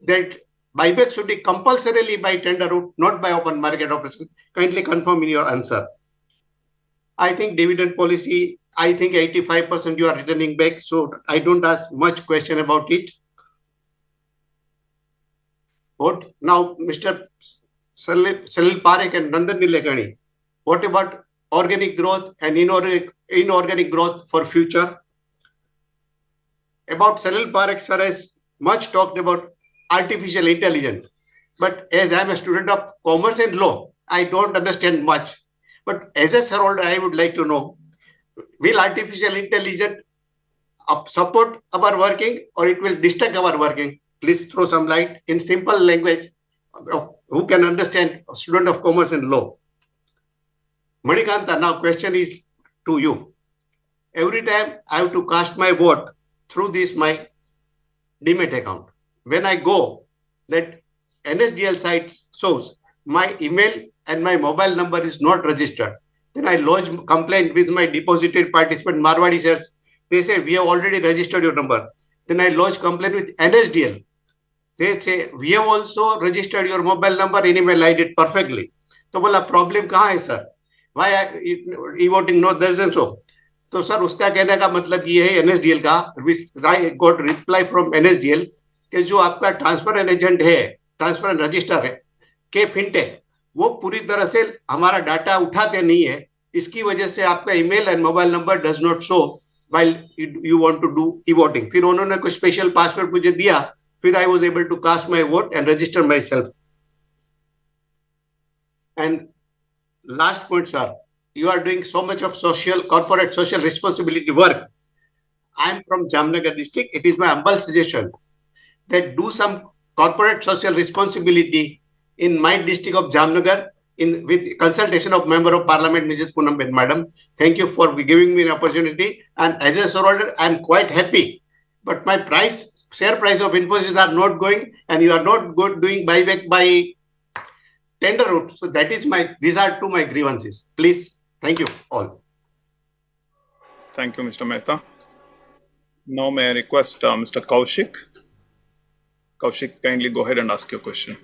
that buyback should be compulsorily by tender route, not by open market operation. Kindly confirm in your answer. I think dividend policy, I think 85% you are returning back, so I don't ask much question about it. What now, Mr. Salil Parekh and Nandan Nilekani, what about organic growth and inorganic growth for future? About Salil Parekh sir has much talked about artificial intelligence, but as I am a student of commerce and law, I don't understand much. But as a shareholder, I would like to know, will artificial intelligence support our working or it will distract our working? Please throw some light in simple language who can understand a student of commerce and law. Manikanta, now question is to you. Every time I have to cast my vote through this my Demat account. When I go, that NSDL site shows my email and my mobile number is not registered. Then I lodge complaint with my deposited participant Marwadi shares. They say we have already registered your number. Then I lodge complaint with NSDL. They say we have also registered your mobile number and email ID perfectly. तो बोला problem कहाँ है sir? Why e-voting no doesn't so? तो sir उसका कहने का मतलब ये है NSDL का, I got reply from NSDL कि जो आपका ट्रांसफर एजेंट है, ट्रांसफर रजिस्टर है के फिनटेक, वो पूरी तरह से हमारा डाटा उठाते नहीं है. इसकी वजह से आपका email and mobile number does not show while you want to do e-voting. फिर उन्होंने कुछ स्पेशल पासवर्ड मुझे दिया, फिर I was able to cast my vote and register myself. And last point, sir, you are doing so much of corporate social responsibility work. I am from Jamnagar district. It is my humble suggestion that do some corporate social responsibility in my district of Jamnagar with consultation of Member of Parliament, Mrs. Poonam Ben Madam. Thank you for giving me an opportunity. And as a shareholder, I am quite happy. But my share price of Infosys are not going, and you are not doing buyback by tender route. So that is these are two my grievances. Please, thank you all. Thank you, Mr. Mehta. Now may I request Mr. Kaushik. Kaushik, kindly go ahead and ask your question.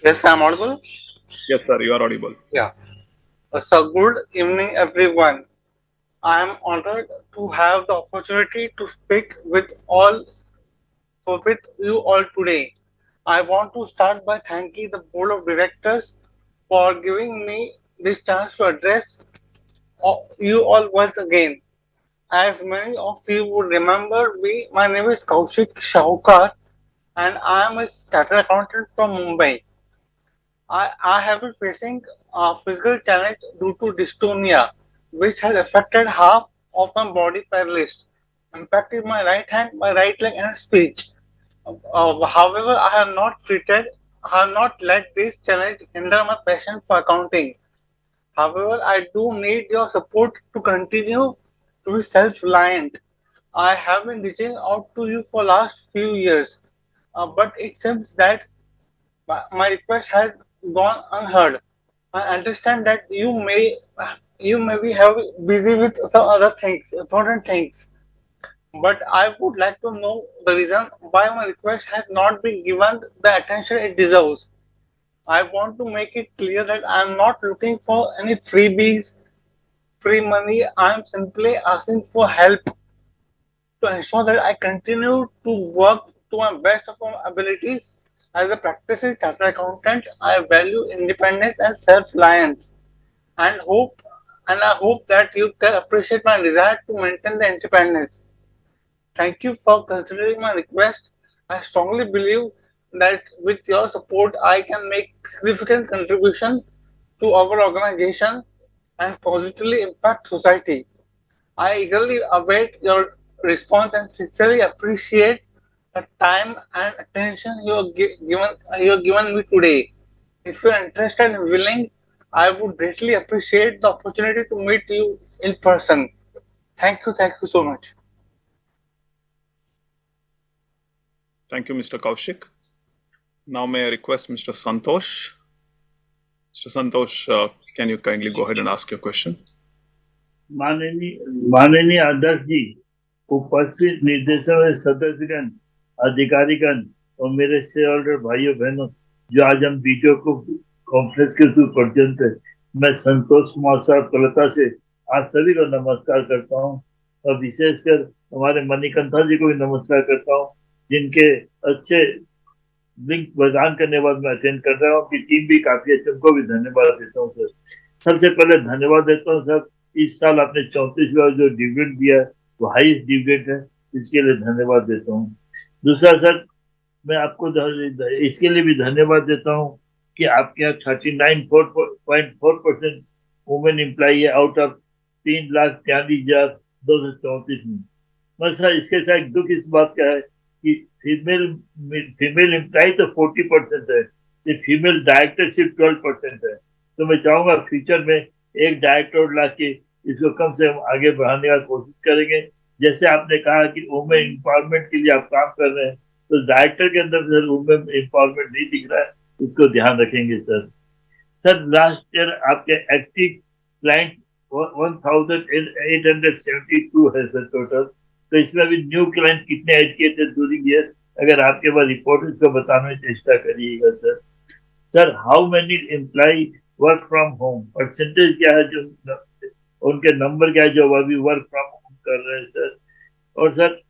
Yes, I am audible. Yes, sir, you are audible. Yeah. So good evening, everyone. I am honored to have the opportunity to speak with you all today. I want to start by thanking the board of directors for giving me this chance to address you all once again. As many of you would remember me, my name is Kaushik Shahukar and I am a chartered accountant from Mumbai. I have been facing a physical challenge due to dystonia, which has affected half of my body paralyzed, impacting my right hand, my right leg, and speech. However, I have not let this challenge hinder my passion for accounting. However, I do need your support to continue to be self-reliant. I have been reaching out to you for last few years, but it seems that my request has gone unheard. I understand that you may be busy with some other things, important things, but I would like to know the reason why my request has not been given the attention it deserves. I want to make it clear that I am not looking for any freebies, free money. I am simply asking for help to ensure that I continue to work to my best of my abilities. As a practicing chartered accountant, I value independence and self-reliance, and I hope that you can appreciate my desire to maintain the independence. Thank you for considering my request. I strongly believe that with your support, I can make significant contribution to our organization and positively impact society. I eagerly await your response and sincerely appreciate the time and attention you have given me today. If you are interested and willing, I would greatly appreciate the opportunity to meet you in person. Thank you so much. Thank you, Mr. Kaushik. Now may I request Mr. Santosh. Mr. Santosh, can you kindly go ahead and ask your question? माननीय अध्यक्ष जी, उपस्थित निर्देशक सदस्यगण, अधिकारीगण और मेरे share holder भाइयों बहनों, जो आज हम वीडियो को कॉन्फ्रेंस के थ्रू पर्यंत है, मैं संतोष कुमार साहब कोलकाता से आप सभी को नमस्कार करता हूं और विशेषकर हमारे मणिकंठा जी को भी नमस्कार करता हूं, जिनके अच्छे लिंक प्रदान करने बाद मैं अटेंड कर रहा हूँ। आपकी टीम भी काफी अच्छी, उनको भी धन्यवाद देता हूँ सर। सबसे पहले धन्यवाद देता हूँ सर, इस साल आपने 34वां जो डिविडेंड दिया वो हाईएस्ट डिविडेंड है, इसके लिए धन्यवाद देता हूँ। दूसरा सर, मैं आपको इसके लिए भी धन्यवाद देता हूँ कि आपके यहाँ 39.4% वुमेन एम्प्लॉई है आउट ऑफ 3,43,234 में। मगर सर इसके साथ दुख इस बात का है कि फीमेल एम्प्लॉय तो 40% है, फीमेल डायरेक्टरशिप 12% है। तो मैं चाहूंगा फ्यूचर में एक डायरेक्टर ला के इसको कम से कम आगे बढ़ाने का कोशिश करेंगे। जैसे आपने कहा कि वुमेन एम्पावरमेंट के लिए आप काम कर रहे हैं, तो डायरेक्टर के अंदर सर वुमेन एम्पावरमेंट नहीं दिख रहा है, उसको ध्यान रखेंगे सर। सर लास्ट ईयर आपके एक्टिव क्लाइंट 1872 है सर टोटल, तो इसमें अभी न्यू क्लाइंट कितने ऐड किए थे ड्यूरिंग ईयर, अगर आपके पास रिपोर्ट इसको बताने की चेष्टा करिएगा sir. Sir how many employ work from home, percentage क्या है, जो उनके नंबर क्या है जो अभी वर्क फ्रॉम होम कर रहे हैं सर। और सर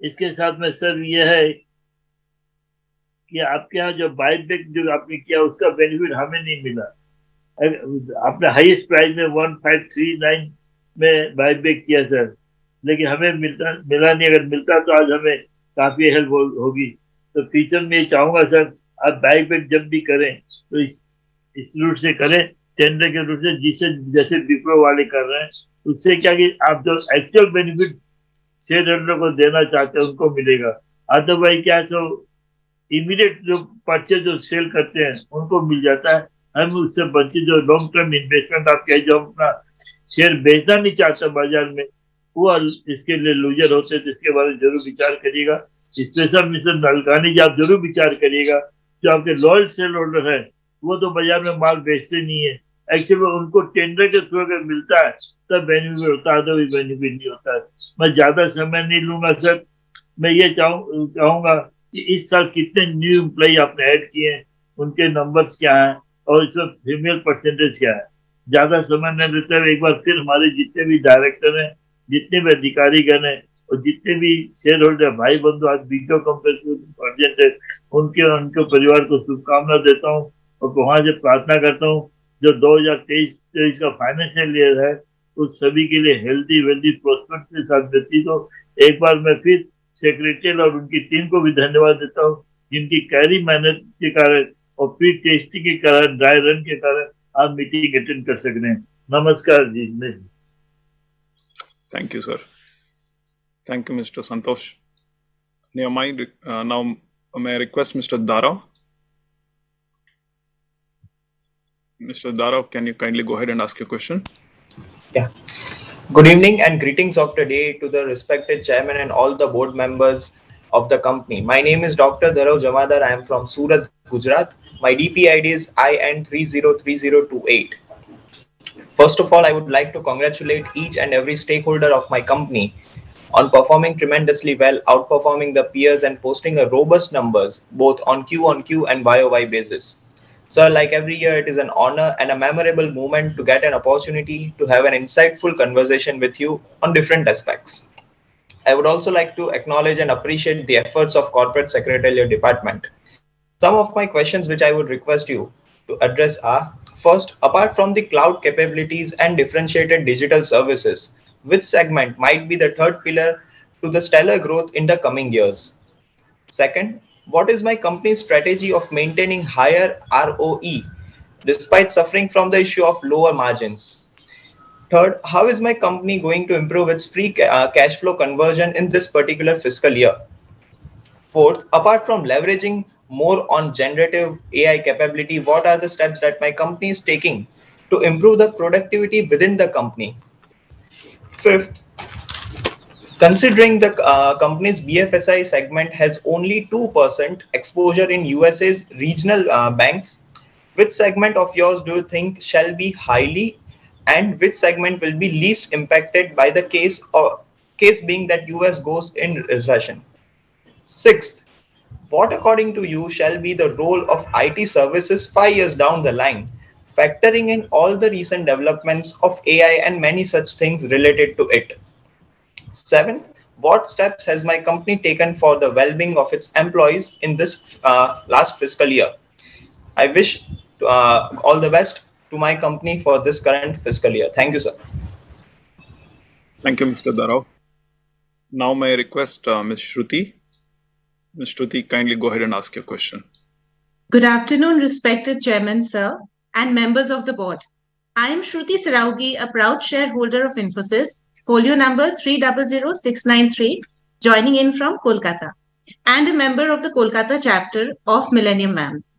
इसके साथ में सर ये है कि आपके यहाँ जो बायबैक जो आपने किया उसका बेनिफिट हमें नहीं मिला। आपने हाईएस्ट प्राइस में 1539 में बायबैक किया सर, लेकिन हमें मिला नहीं। अगर मिलता तो आज हमें काफी हेल्प होगी। तो फ्यूचर में ये चाहूंगा सर, आप बायबैक जब भी करें तो इस रूट से करें, टेंडर के रूट से, जिससे जैसे विप्रो वाले कर रहे हैं, उससे क्या कि आप जो एक्चुअल बेनिफिट शेयर होल्डर को देना चाहते हैं उनको मिलेगा। अदरवाइज क्या तो इमीडिएट जो परचेज जो सेल करते हैं उनको मिल जाता है, हम उससे बच्चे जो लॉन्ग टर्म इन्वेस्टमेंट आप कहे जो अपना शेयर बेचना नहीं चाहते बाजार में, वो इसके लिए लूजर होते हैं। तो इसके बारे में जरूर विचार करिएगा। स्पेशल मिस्टर नलकानी जी, आप जरूर विचार करिएगा, जो आपके लॉयल शेयर होल्डर है वो तो बाजार में माल बेचते नहीं है, एक्चुअली उनको टेंडर के थ्रू अगर मिलता है तब बेनिफिट होता है, तो भी बेनिफिट नहीं होता है। मैं ज्यादा समय नहीं लूंगा सर, मैं ये चाहूंगा कि इस साल कितने न्यू एम्प्लॉय आपने ऐड किए हैं, उनके नंबर्स क्या है और इसमें फीमेल परसेंटेज क्या है। ज्यादा समय नहीं लेते हुए एक बार फिर हमारे जितने भी डायरेक्टर हैं, जितने भी अधिकारीगण हैं और जितने भी शेयर होल्डर भाई बंधु आज वीडियो कॉन्फ्रेंस है, उनके परिवार को शुभकामना देता हूँ और वहां से प्रार्थना करता हूँ जो 2023 का फाइनेंशियल ईयर है उस सभी के लिए हेल्दी वेल्दी प्रोस्पेक्ट के साथ व्यतीत हो। एक बार मैं फिर सेक्रेटरी और उनकी टीम को भी धन्यवाद देता हूँ, जिनकी कैरी मेहनत के कारण और प्री टेस्टिंग के कारण, ड्राई रन के कारण आप मीटिंग अटेंड कर सकते हैं। नमस्कार जी। Thank you, sir. Thank you, Mr. Santosh. Now may I request Mr. Dara? Mr. Dara, can you kindly go ahead and ask your question? Yeah. Good evening and greetings of the day to the respected chairman and all the board members of the company. My name is Dr. Dharav Jamadar. I am from Surat, Gujarat. My DP ID is IN303028. First of all, I would like to congratulate each and every stakeholder of my company on performing tremendously well, outperforming the peers and posting a robust numbers both on Q and YOY basis. Sir, like every year, it is an honor and a memorable moment to get an opportunity to have an insightful conversation with you on different aspects. I would also like to acknowledge and appreciate the efforts of Corporate Secretariat Department. Some of my questions which I would request you to address are: first, apart from the cloud capabilities and differentiated digital services, which segment might be the third pillar to the stellar growth in the coming years? Second, what is my company's strategy of maintaining higher ROE despite suffering from the issue of lower margins? Third, how is my company going to improve its free cash flow conversion in this particular fiscal year? Fourth, apart from leveraging more on generative AI capability, what are the steps that my company is taking to improve the productivity within the company? Fifth, considering the company's BFSI segment has only 2% exposure in USA's regional banks, which segment of yours do you think shall be highly, and which segment will be least impacted by the case being that US goes in recession? Sixth, what according to you shall be the role of IT services 5 years down the line, factoring in all the recent developments of AI and many such things related to it? Seventh, what steps has my company taken for the well-being of its employees in this last fiscal year? I wish all the best to my company for this current fiscal year. Thank you, sir. Thank you, Mr. Dharav. Now may I request Ms. Shruti. Ms. Shruti, kindly go ahead and ask your question. Good afternoon, respected Chairman, sir, and members of the board. I am Shruti Saraugi, a proud shareholder of Infosys, folio number 300693, joining in from Kolkata, and a member of the Kolkata chapter of Millennium Mams.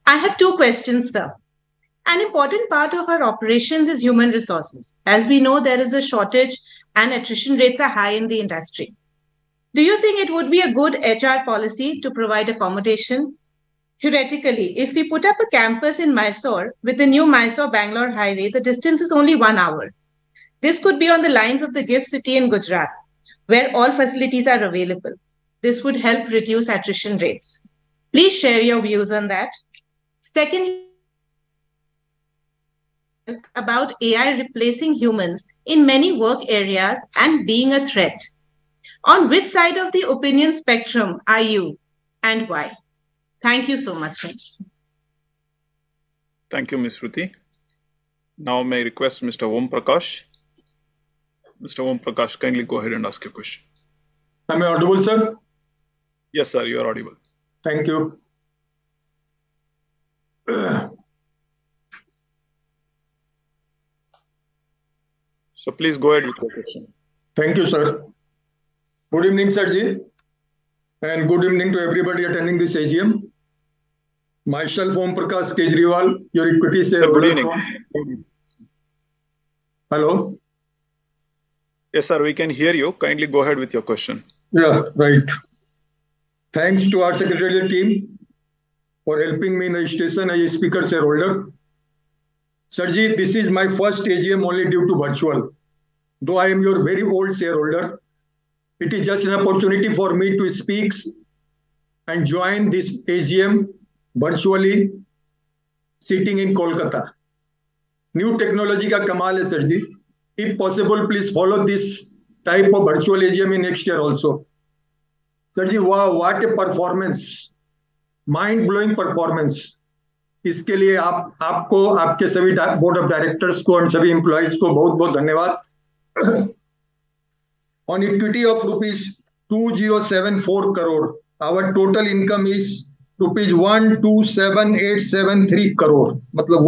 I have two questions, sir. An important part of our operations is human resources. As we know, there is a shortage and attrition rates are high in the industry. Do you think it would be a good HR policy to provide accommodation? Theoretically, if we put up a campus in Mysore with the new Mysore-Bangalore highway, the distance is only 1 hour. This could be on the lines of the GIFT city in Gujarat, where all facilities are available. This would help reduce attrition rates. Please share your views on that. Secondly, about AI replacing humans in many work areas and being a threat. On which side of the opinion spectrum are you and why? Thank you so much, sir. Thank you, Ms. Shruti. Now may I request Mr. Om Prakash. Mr. Om Prakash, kindly go ahead and ask your question. Am I audible, sir? Yes, sir, you are audible. Thank you. So please go ahead with your question. Thank you, sir. Good evening, sir ji, and good evening to everybody attending this AGM. Myself, Om Prakash Kejriwal, your equity shareholder. Sir, good evening. Hello? Yes, sir, we can hear you. Kindly go ahead with your question. Yeah, right. Thanks to our secretarial team for helping me in registration as a speaker shareholder. Sirji, this is my first AGM only due to virtual. Though I am your very old shareholder, it is just an opportunity for me to speak and join this AGM virtually sitting in Kolkata. New technology ka kamal hai, sir ji. If possible, please follow this type of virtual AGM in next year also. Sir ji, wow, what a performance. Mind-blowing performance. इसके लिए आपको आपके सभी board of directors को और सभी employees को बहुत बहुत धन्यवाद. On equity of rupees 2074 crore, our total income is rupees 127873 crore. मतलब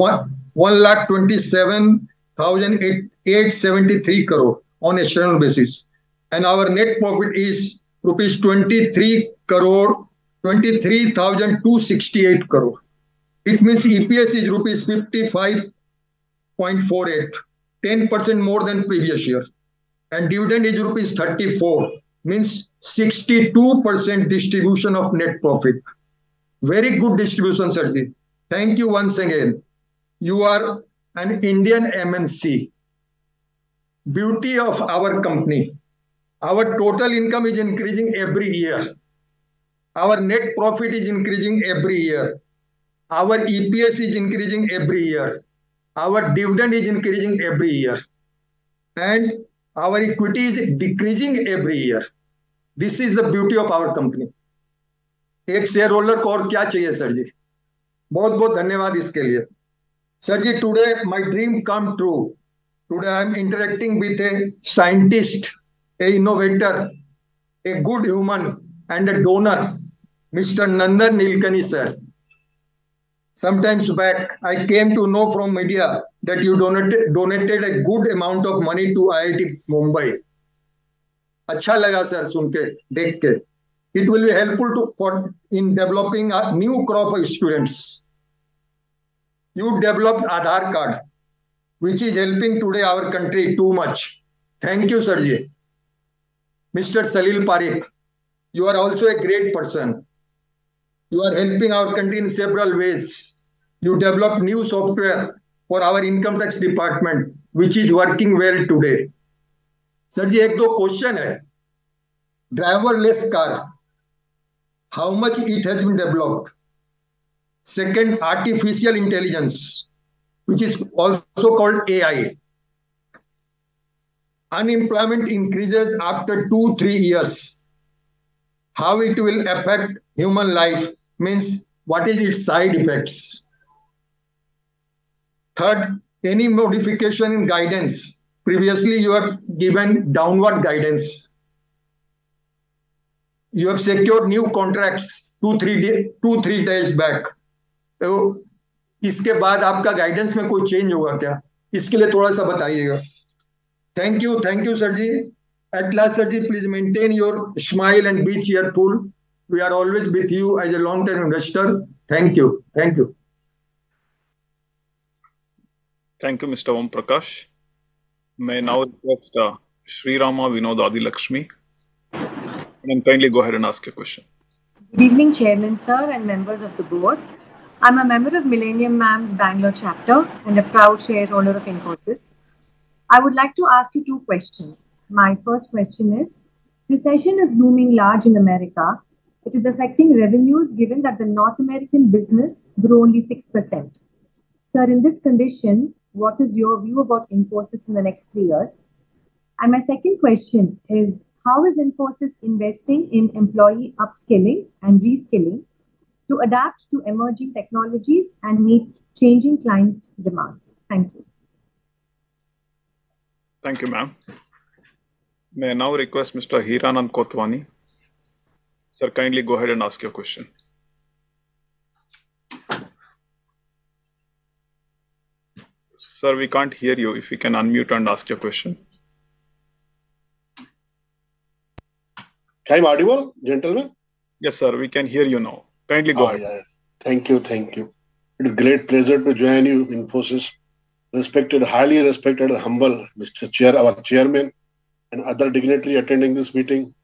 1,27,873 crore on external basis, and our net profit is rupees 23,268 crore. It means EPS is rupees 55.48, 10% more than previous year. and dividend is rupees 34, means 62% distribution of net profit. Very good distribution, Sirji. Thank you once again. You are an Indian MNC. Beauty of our company. Our total income is increasing every year. Our net profit is increasing every year. Our EPS is increasing every year. Our dividend is increasing every year. And our equity is decreasing every year. This is the beauty of our company. एक share holder को और क्या चाहिए sir जी? बहुत बहुत धन्यवाद इसके लिए. Sir ji, today my dream come true. Today I am interacting with a scientist, a innovator, a good human and a donor, Mr. Nandan Nilekani sir. Sometimes back, I came to know from media that you donated a good amount of money to IIT Mumbai. अच्छा लगा sir सुन के देख के. It will be helpful in developing a new crop of students. You developed Aadhaar card, which is helping today our country too much. Thank you, sir ji. Mr. Salil Parekh, you are also a great person. You are helping our country in several ways. You developed new software for our income tax department, which is working well today. Sir ji, एक दो question है. Driverless car, how much it has been developed? Second, artificial intelligence, which is also called AI. Unemployment increases after 2-3 years. How it will affect human life means what is its side effects. Third, any modification in guidance. Previously, you have given downward guidance. You have secured new contracts 2-3 days back. तो इसके बाद आपका guidance में कोई change होगा क्या? इसके लिए थोड़ा सा बताइएगा. Thank you, sir ji. At last, sir ji, please maintain your smile and be cheerful. We are always with you as a long-term investor. Thank you. Thank you, Mr. Om Prakash. May I now request Sri Rama Vinod Adilakshmi. And kindly go ahead and ask your question. Good evening, Chairman, sir, and members of the board. I'm a member of Millennium Ma'am's Bangalore chapter and a proud shareholder of Infosys. I would like to ask you 2 questions. My first question is, recession is looming large in America. It is affecting revenues given that the North American business grew only 6%. Sir, in this condition, what is your view about Infosys in the next 3 years? And my second question is, how is Infosys investing in employee upskilling and reskilling to adapt to emerging technologies and meet changing client demands? Thank you. Thank you, ma'am. May I now request Mr. Hiranand Kotwani. Sir, kindly go ahead and ask your question. Sir, we can't hear you. If you can unmute and ask your question. I'm audible, gentlemen? Yes, sir. We can hear you now. Kindly go ahead. Yes. Thank you. It is a great pleasure to join you, Infosys. Highly respected and humble Mr. Chair, our chairman, and other dignitary attending this meeting.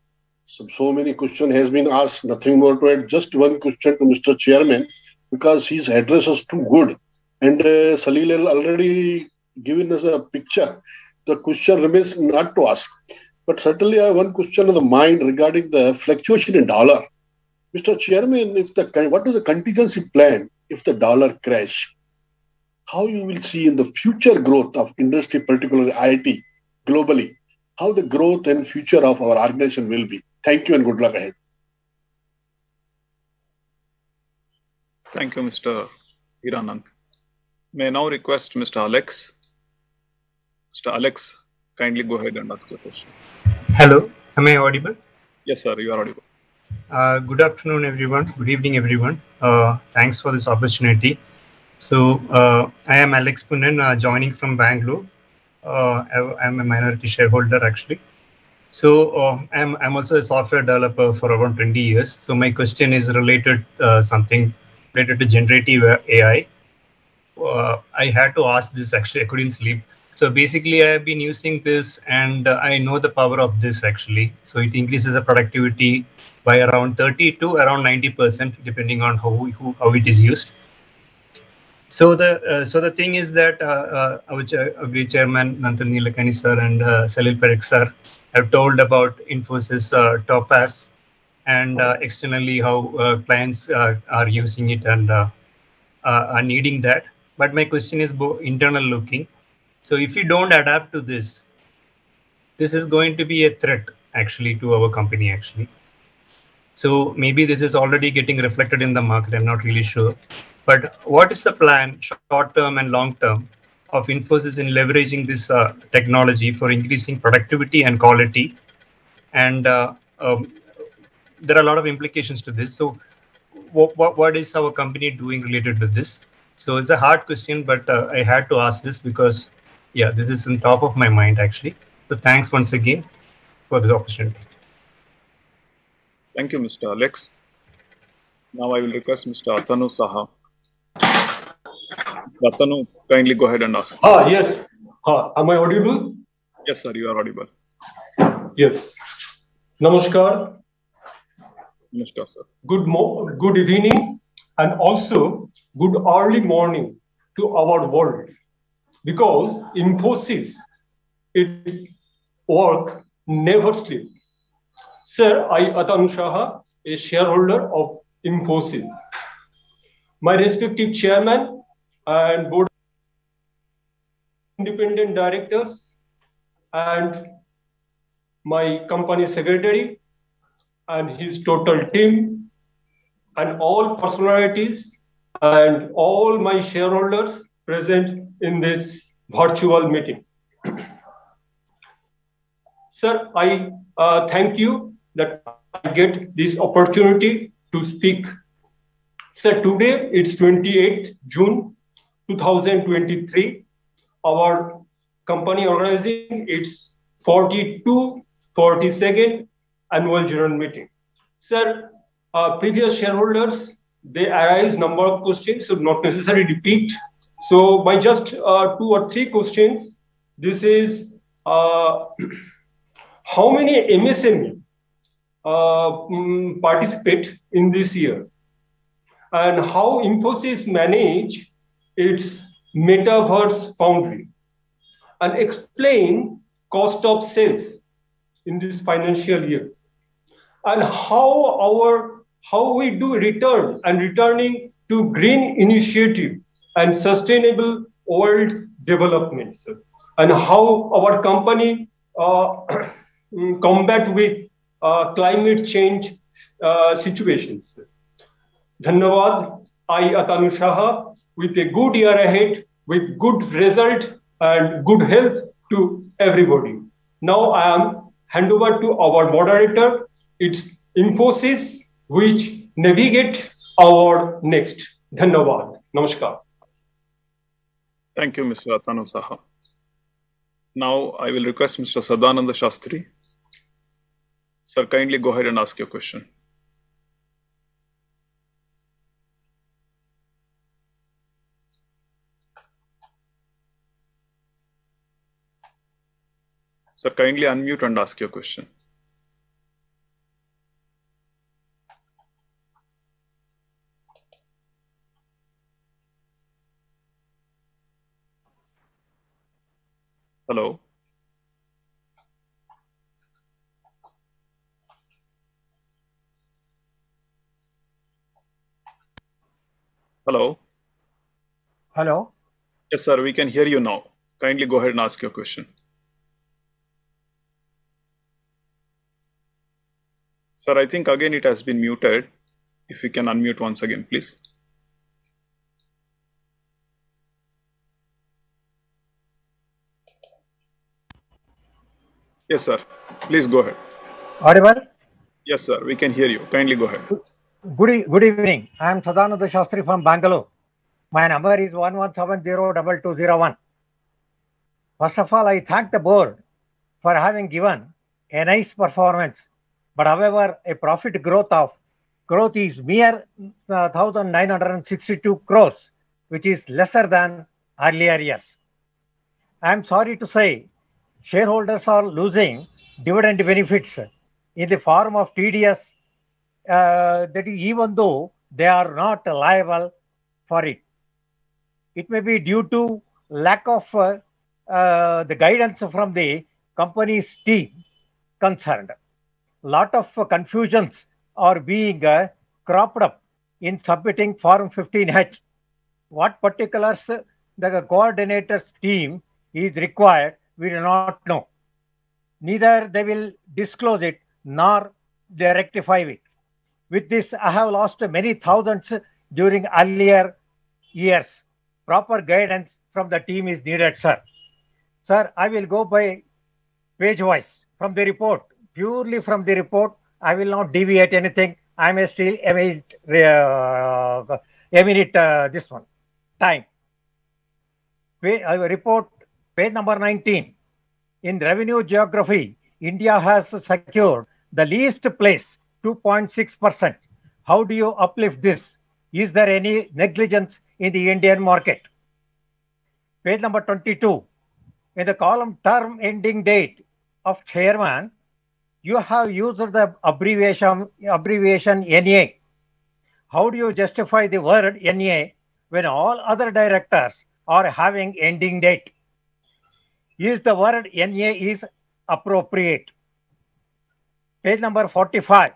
So many questions has been asked, nothing more to add. Just one question to Mr. Chairman, because his address was too good. And Salil has already given us a picture. The question remains not to ask. But certainly I have one question on the mind regarding the fluctuation in dollar. Mr. Chairman, what is the contingency plan if the dollar crash? How you will see in the future growth of industry, particularly IT, globally, how the growth and future of our organization will be. Thank you and good luck ahead. Thank you, Mr. Hiranand. May I now request Mr. Alex. Mr. Alex, kindly go ahead and ask your question. Hello, am I audible? Yes, sir, you are audible. Good afternoon, everyone. Good evening, everyone. Thanks for this opportunity. So, I am Alex Punan, joining from Bangalore. I'm a minority shareholder, actually. So, I'm also a software developer for around 20 years. So, my question is related something related to generative AI. I had to ask this, actually, I couldn't sleep. So basically, I have been using this, and I know the power of this actually. So it increases the productivity by around 30 to around 90%, depending on how it is used. So the thing is that our chairman Nandan Nilekani sir and Salil Parekh sir have told about Infosys Topaz, and externally how clients are using it and are needing that. But my question is internal looking. So if you don't adapt to this is going to be a threat actually to our company actually. So maybe this is already getting reflected in the market. I'm not really sure. But what is the plan, short term and long term, of Infosys in leveraging this technology for increasing productivity and quality? And there are a lot of implications to this. So what is our company doing related to this? So it's a hard question, but I had to ask this because, yeah, this is on top of my mind actually. So thanks once again for this opportunity. Thank you, Mr. Alex. Now I will request Mr. Atanu Saha. Atanu, kindly go ahead and ask. Yes. Am I audible? Yes, sir, you are audible. Yes. Namaskar. Namaskar, sir. Good evening, and also good early morning to our world, because Infosys, its work never sleep. Sir, I Atanu Saha, a shareholder of Infosys. My respective chairman and board independent directors and my company secretary and his total team and all personalities and all my shareholders present in this virtual meeting. Sir, I thank you that I get this opportunity to speak. Sir, today it's 28th June 2023. Our company organizing its 42nd annual general meeting. Sir, previous shareholders, they arise number of questions, so not necessarily repeat. So by just 2 or 3 questions, this is how many MSME participate in this year, and how Infosys manage its metaverse foundry, and explain cost of sales in this financial year, and how we do returning to green initiative and sustainable world development, and how our company combat with climate change situations. Dhanyavad, I Atanu Saha, with a good year ahead, with good result and good health to everybody. Now I am hand over to our moderator. It's Infosys which navigate our next. Dhanyavad. Namaskar. Thank you, Mr. Atanu Saha. Now I will request Mr. Sadananda Shastri. Sir, kindly go ahead and ask your question. Sir, kindly unmute and ask your question. Hello. Hello. Hello. Yes, sir, we can hear you now. Kindly go ahead and ask your question. Sir, I think again it has been muted. If you can unmute once again, please. Yes, sir. Please go ahead. Audible? Yes, sir. We can hear you. Kindly go ahead. Good evening. I am Sadananda Shastri from Bangalore. My number is 11702201. First of all, I thank the board for having given a nice performance. But however, a profit growth is mere 1,962 crores, which is lesser than earlier years. I'm sorry to say, shareholders are losing dividend benefits in the form of TDS, that is, even though they are not liable for it. It may be due to lack of the guidance from the company's team concerned. Lot of confusions are being cropped up in submitting Form 15H. What particulars the coordinator's team is required, we do not know. Neither they will disclose it nor they rectify it. With this, I have lost many thousands during earlier years. Proper guidance from the team is needed, sir. Sir, I will go by page wise from the report, purely from the report. I will not deviate anything. I may still eminent this one time. Report page number 19. In revenue geography, India has secured the least place, 2.6%. How do you uplift this? Is there any negligence in the Indian market? Page number 22. In the column term ending date of chairman, you have used the abbreviation NA. How do you justify the word NA when all other directors are having ending date? Is the word NA is appropriate? Page number 45.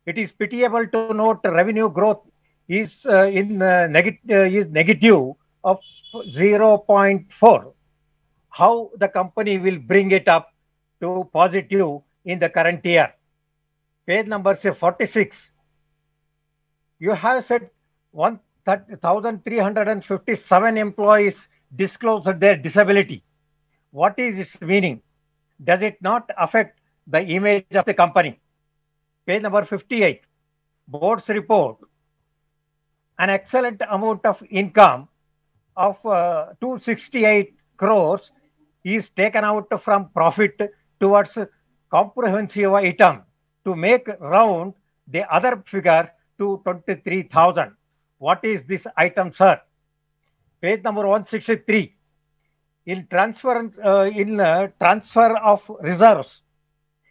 It is pitiable to note revenue growth is negative of 0.4. How the company will bring it up to positive in the current year? Page number 46. You have said 1,357 employees disclosed their disability. What is its meaning? Does it not affect the image of the company? Page number 58. Board's report. An excellent amount of income of 268 crores is taken out from profit towards comprehensive item to make round the other figure to 23,000. What is this item, sir? Page number 163. In transfer of reserves,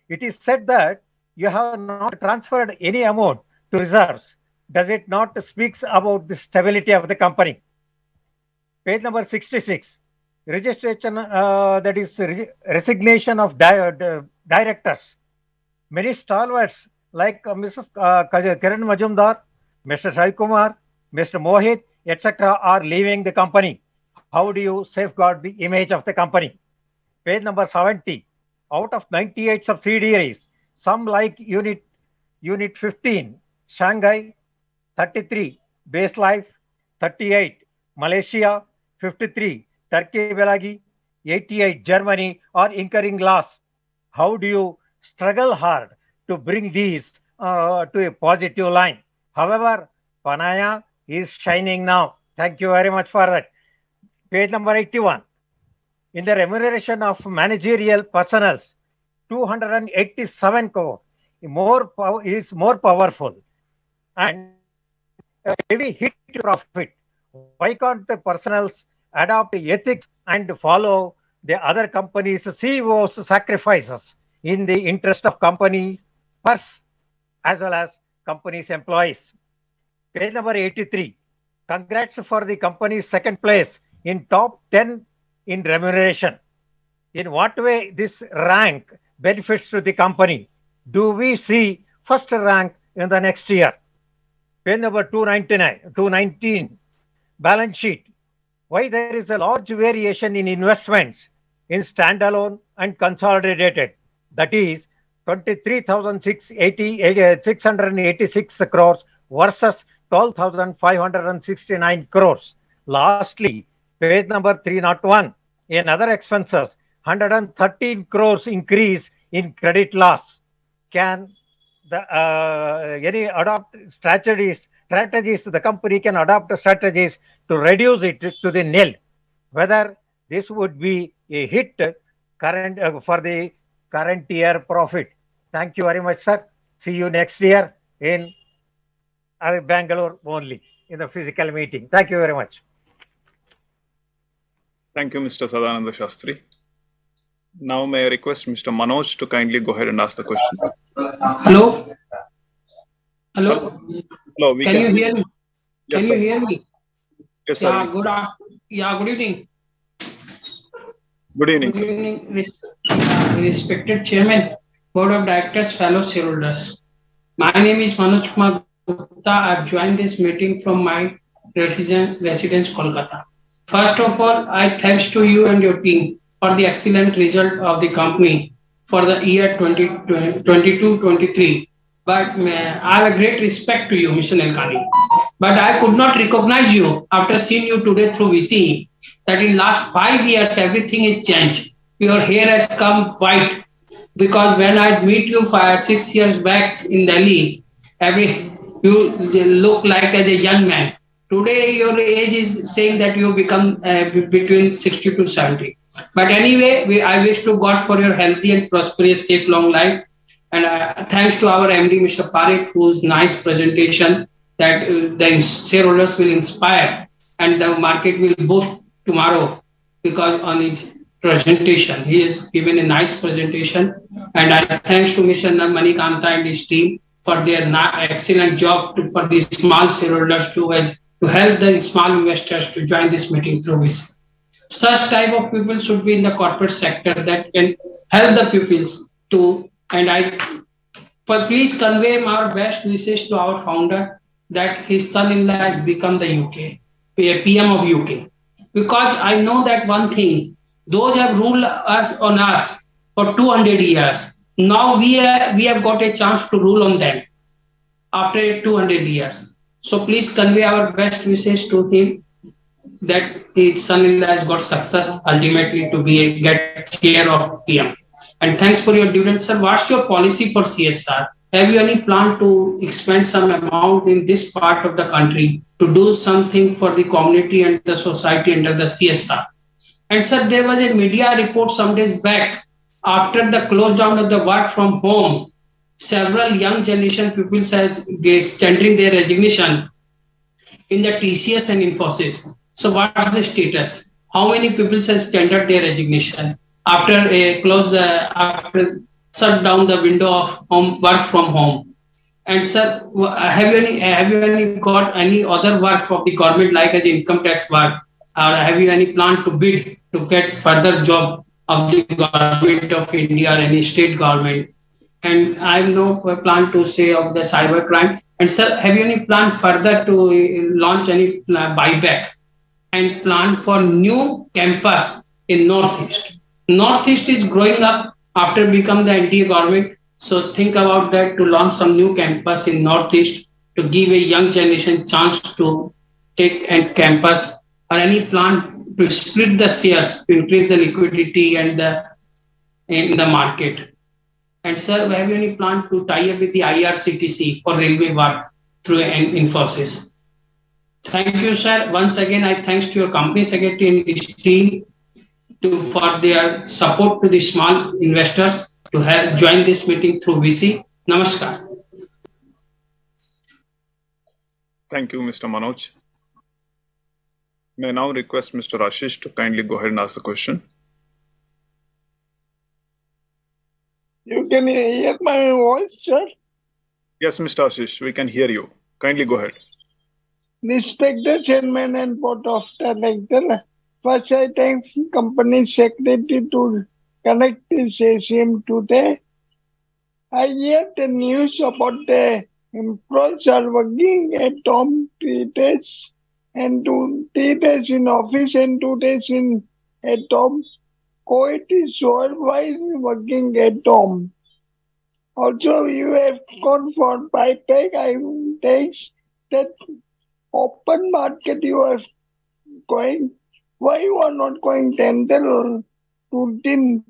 it is said that you have not transferred any amount to reserves. Does it not speaks about the stability of the company? Page number 66. Registration, that is resignation of directors. Many stalwarts like Mrs. Kiran Majumdar, Mr. Sai Kumar, Mr. Mohit, etc. are leaving the company. How do you safeguard the image of the company? Page number 70. Out of 98 subsidiaries, some like Unit 15, Shanghai, 33, Base Life, 38, Malaysia, 53, Turkey Belagi, 88, Germany are incurring loss. How do you struggle hard to bring these to a positive line? However, Panaya is shining now. Thank you very much for that. Page number 81. In the remuneration of managerial personnel, 287 crore is more powerful and heavy hit to profit. Why can't the personnel adopt ethics and follow the other companies' CEOs' sacrifices in the interest of company purse as well as company's employees? Page number 83. Congrats for the company's second place in top 10 in remuneration. In what way this rank benefits to the company? Do we see first rank in the next year? Page number 219, balance sheet. Why there is a large variation in investments in standalone and consolidated? That is 23,686 crores versus 12,569 crores. Lastly, page number 301. In other expenses, 113 crores increase in credit loss. Can the any adopt strategies the company can adopt strategies to reduce it to the nil? Whether this would be a hit current for the current year profit. Thank you very much, sir. See you next year in Bangalore only in the physical meeting. Thank you very much. Thank you, Mr. Sadananda Shastri. Now may I request Mr. Manoj to kindly go ahead and ask the question. Hello? Hello? Hello, we Can you hear me? Yes, Can sir. you hear me? Yes, sir. Good evening. Good evening, Good sir. evening, respected Chairman, Board of Directors, fellow shareholders. My name is Manoj Kumar Gupta. I've joined this meeting from my residence, Kolkata. First of all, I thanks to you and your team for the excellent result of the company for the year 2022-23. But I have a great respect to you, Mr. Nelkani. But I could not recognize you after seeing you today through VC. That in last 5 years, everything is changed. Your hair has come white because when I meet you 5-6 years back in Delhi, you look like as a young man. Today, your age is saying that you become between 60 to 70. But anyway, I wish to God for your healthy and prosperous, safe, long life. And thanks to our MD, Mr. Parekh, whose nice presentation that the shareholders will inspire and the market will boost tomorrow because on his presentation. He has given a nice presentation. And I thanks to Mr. Manikanta and his team for their excellent job for the small shareholders to help the small investors to join this meeting through this. Such type of people should be in the corporate sector that can help the pupils to, but please convey our best wishes to our founder that his son-in-law has become the UK, PM of UK. Because I know that one thing, those have ruled on us for 200 years. Now we have got a chance to rule on them after 200 years. So please convey our best wishes to him that his son-in-law has got success ultimately to get chair of PM. And thanks for your dividend, sir. What's your policy for CSR? Have you any plan to expend some amount in this part of the country to do something for the community and the society under the CSR? And sir, there was a media report some days back after the close down of the work from home. Several young generation people says tendering their resignation in the TCS and Infosys. So what's the status? How many people has tendered their resignation after after shut down the window of work from home? And sir, have you any got any other work for the government like as income tax work, or have you any plan to bid to get further job of the government of India or any state government? And I have no plan to say of the cyber crime. And sir, have you any plan further to launch any buyback and plan for new campus in Northeast? Northeast is growing up after become the NDA government. So think about that to launch some new campus in Northeast to give a young generation chance to take a campus, or any plan to split the shares to increase the liquidity and in the market. And sir, have you any plan to tie up with the IRCTC for railway work through Infosys? Thank you, sir. Once again, I thanks to your company secretary and his team for their support to the small investors to help join this meeting through VC. Namaskar. Thank you, Mr. Manoj. May I now request Mr. Ashish to kindly go ahead and ask the question. You can hear my voice, sir? Yes, Mr. Ashish, we can hear you. Kindly go ahead. Respected Chairman and Board of Directors, first I thank Company Secretary to connect this AGM today. I hear the news about the employees are working at home 3 days and 3 days in office and 2 days at home. COVID is over, why working at home? Also, you have gone for buyback. I think that open market you are going. Why you are not going tender or routine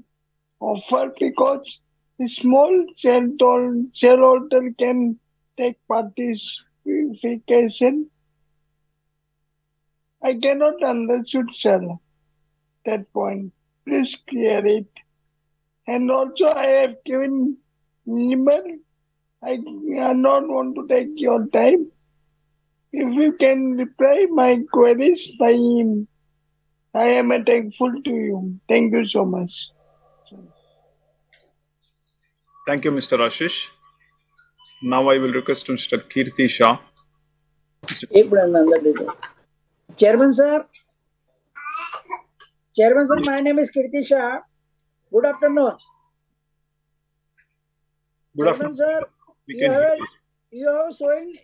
offer? Because the small shareholder can take participation. I cannot understand, sir, that point. Please clear it. And also, I have given email. I not want to take your time. If you can reply my queries by I am thankful to you. Thank you so much. Thank you, Mr. Ashish. Now I will request Mr. Kirti Shah. एक minute में अंदर दे Chairman sir, my name is Kirti Shah. Good afternoon. Good Chairman afternoon. sir, We you can hear have, you. you have showing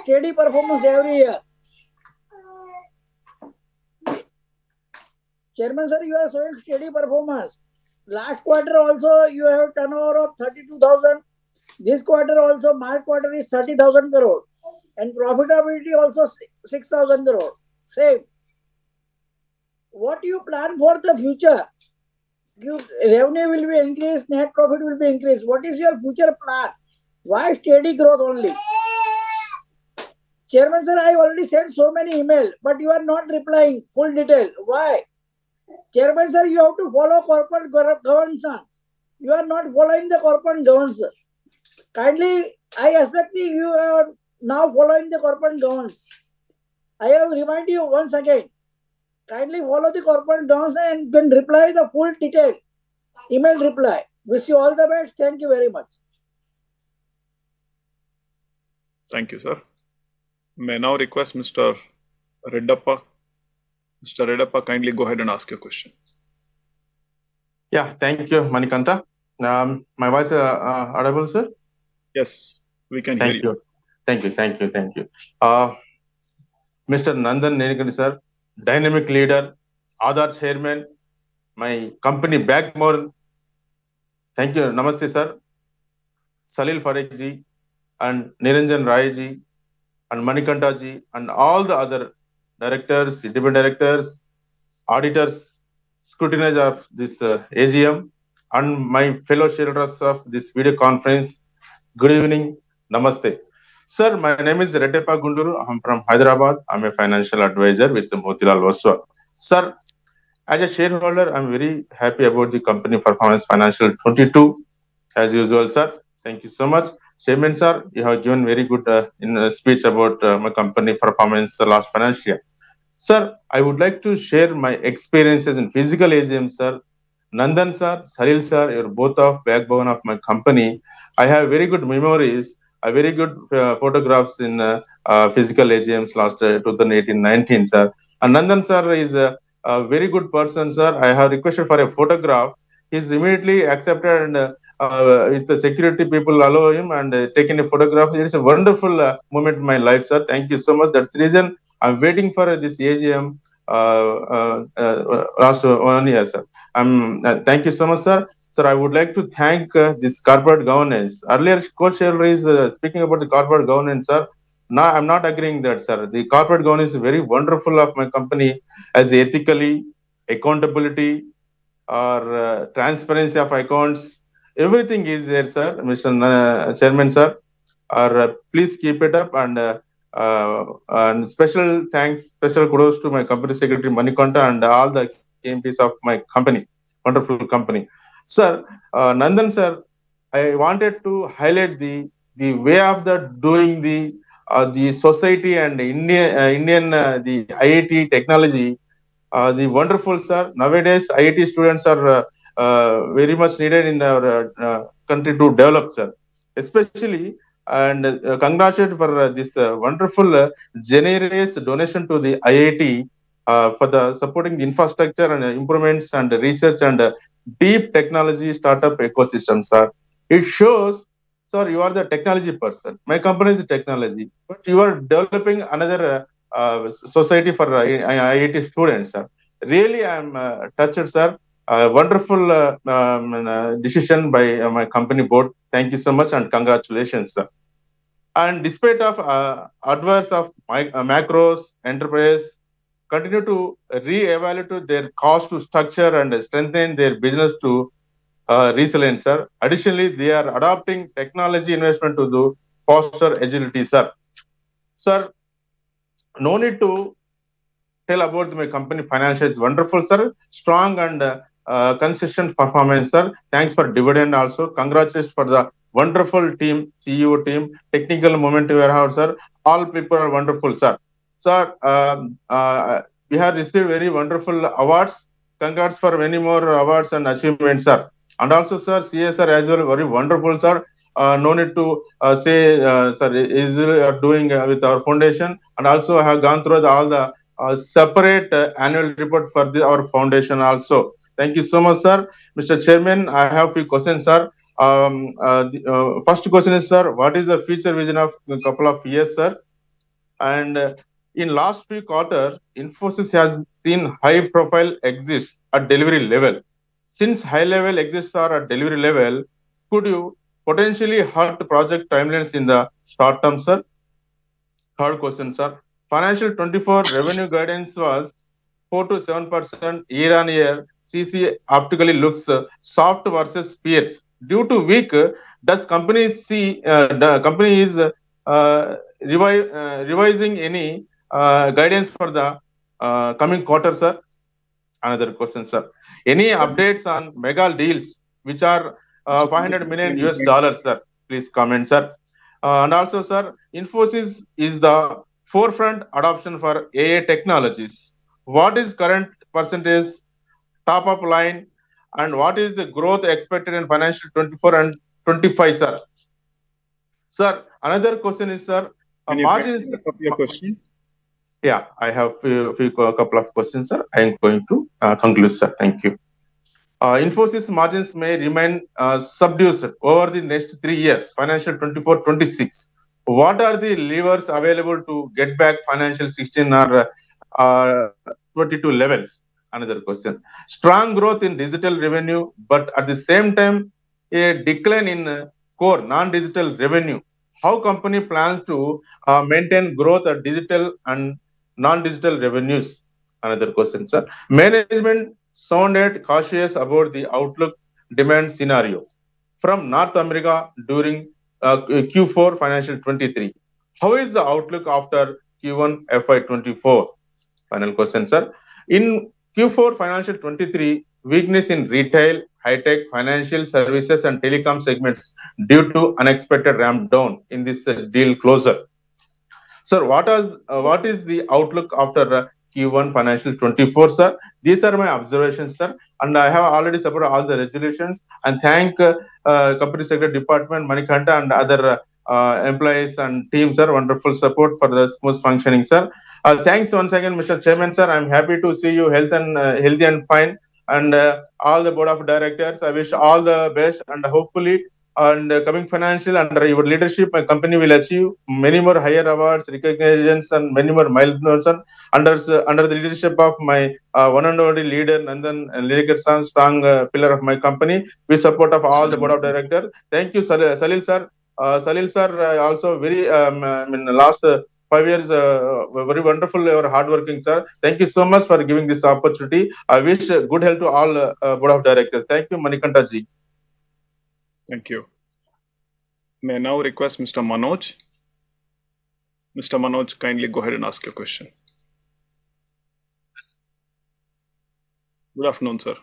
steady performance every year. Chairman sir, you are showing steady performance. Last quarter also you have turnover of 32,000. This quarter also, March quarter is 30,000 crore. And profitability also 6,000 crore. Same. What you plan for the future? Revenue will be increased, net profit will be increased. What is your future plan? Why steady growth only? Chairman sir, I already sent so many emails, but you are not replying full detail. Why? Chairman sir, you have to follow corporate governance. You are not following the corporate governance. Kindly, I expect you are now following the corporate governance. I have reminded you once again. Kindly follow the corporate governance and can reply the full detail. Email reply. Wish you all the best. Thank you very much. Thank you, sir. May I now request Mr. Reddappa. Mr. Reddappa, kindly go ahead and ask your question. Yeah, thank you, Manikanta. My voice audible, sir? Yes, we can hear you. Thank you. Mr. Nandan Nenikani, sir, dynamic leader, Aadhar chairman, my company backbone. Thank you. Namaste, sir. Salil Farek ji and Niranjan Rai ji and Manikanta ji and all the other directors, independent directors, auditors, scrutinize of this AGM and my fellow shareholders of this video conference. Good evening. Namaste. Sir, my name is Reddappa Gunduru. I'm from Hyderabad. I'm a financial advisor with Motilal Oswal. Sir, as a shareholder, I'm very happy about the company performance financial 22. As usual, sir. Thank you so much. Chairman, sir, you have given very good speech about my company performance last financial year. Sir, I would like to share my experiences in physical AGM, sir. Nandan sir, Salil sir, you're both of backbone of my company. I have very good memories, very good photographs in physical AGMs last 2018-19, sir. And Nandan sir is a very good person, sir. I have requested for a photograph. He's immediately accepted and with the security people allow him and taking a photograph. It's a wonderful moment in my life, sir. Thank you so much. That's the reason I'm waiting for this AGM last 1 year, sir. Thank you so much, sir. Sir, I would like to thank this corporate governance. Earlier, co-shareholder is speaking about the corporate governance, sir. Now, I'm not agreeing that, sir. The corporate governance is very wonderful of my company as ethically, accountability, or transparency of accounts. Everything is there, sir. Mr. Chairman, sir. Please keep it up and special thanks, special kudos to my company secretary Manikanta and all the KMPs of my company, wonderful company. Sir, Nandan sir, I wanted to highlight the way of the doing the society and Indian the IIT technology. The wonderful sir. Nowadays, IIT students are very much needed in our country to develop, sir. Especially and congratulate for this wonderful generous donation to the IIT for the supporting the infrastructure and improvements and research and deep technology startup ecosystem, sir. It shows, sir, you are the technology person. My company is technology, but you are developing another society for IIT students, sir. Really, I'm touched, sir. Wonderful decision by my company board. Thank you so much and congratulations, sir. And despite of adverse of macros, enterprise continue to re-evaluate their cost to structure and strengthen their business to resilience, sir. Additionally, they are adopting technology investment to do foster agility, sir. Sir, no need to tell about my company financials. Wonderful, sir. Strong and consistent performance, sir. Thanks for dividend also. Congratulations for the wonderful team, CEO team, technical moment you have, sir. All people are wonderful, sir. Sir, we have received very wonderful awards. Congrats for many more awards and achievements, sir. And also, sir, CSR as well, very wonderful, sir. No need to say, sir, is doing with our foundation. And also, I have gone through all the separate annual report for our foundation also. Thank you so much, sir. Mr. Chairman, I have few questions, sir. First question is, sir, what is the future vision of a couple of years, sir? And in last few quarters, Infosys has seen high-profile exits at delivery level. Since high-level exits are at delivery level, could you potentially hurt project timelines in the short term, sir? Third question, sir. Financial 24 revenue guidance was 4 to 7% year on year. CC optically looks soft versus peers. Due to weak, does companies see the company is revising any guidance for the coming quarter, sir? Another question, sir. Any updates on mega deals which are 500 million US dollars, sir? Please comment, sir. And also, sir, Infosys is the forefront adoption for AI technologies. What is current percentage top of line, and what is the growth expected in financial 24 and 25, sir? Sir, another question is, sir, margins. Your question? Yeah, I have a couple of questions, sir. I am going to conclude, sir. Thank you. Infosys margins may remain subdued over the next 3 years, financial 24-26. What are the levers available to get back financial 16 or 22 levels? Another question. Strong growth in digital revenue, but at the same time, a decline in core non-digital revenue. How company plans to maintain growth at digital and non-digital revenues? Another question, sir. Management sounded cautious about the outlook demand scenario from North America during Q4 financial 23. How is the outlook after Q1 FY24? Final question, sir. In Q4 financial 23, weakness in retail, high-tech, financial services and telecom segments due to unexpected ramp down in this deal closure. Sir, what is the outlook after Q1 financial 24, sir? These are my observations, sir. And I have already supported all the resolutions and thank Company Secretary Department, Manikanta and other employees and teams, sir. Wonderful support for the smooth functioning, sir. Thanks once again, Mr. Chairman, sir. I'm happy to see you healthy and fine. And all the board of directors, I wish all the best and hopefully and coming financial under your leadership, my company will achieve many more higher awards, recognitions, and many more milestones. Under the leadership of my one and only leader, Nandan Lirikar, strong pillar of my company, with support of all the board of directors. Thank you, Salil sir. Salil sir, also very in the last 5 years, very wonderful, hardworking, sir. Thank you so much for giving this opportunity. I wish good health to all board of directors. Thank you, Manikanta ji. Thank you. May I now request Mr. Manoj? Mr. Manoj, kindly go ahead and ask your question. Good afternoon, sir.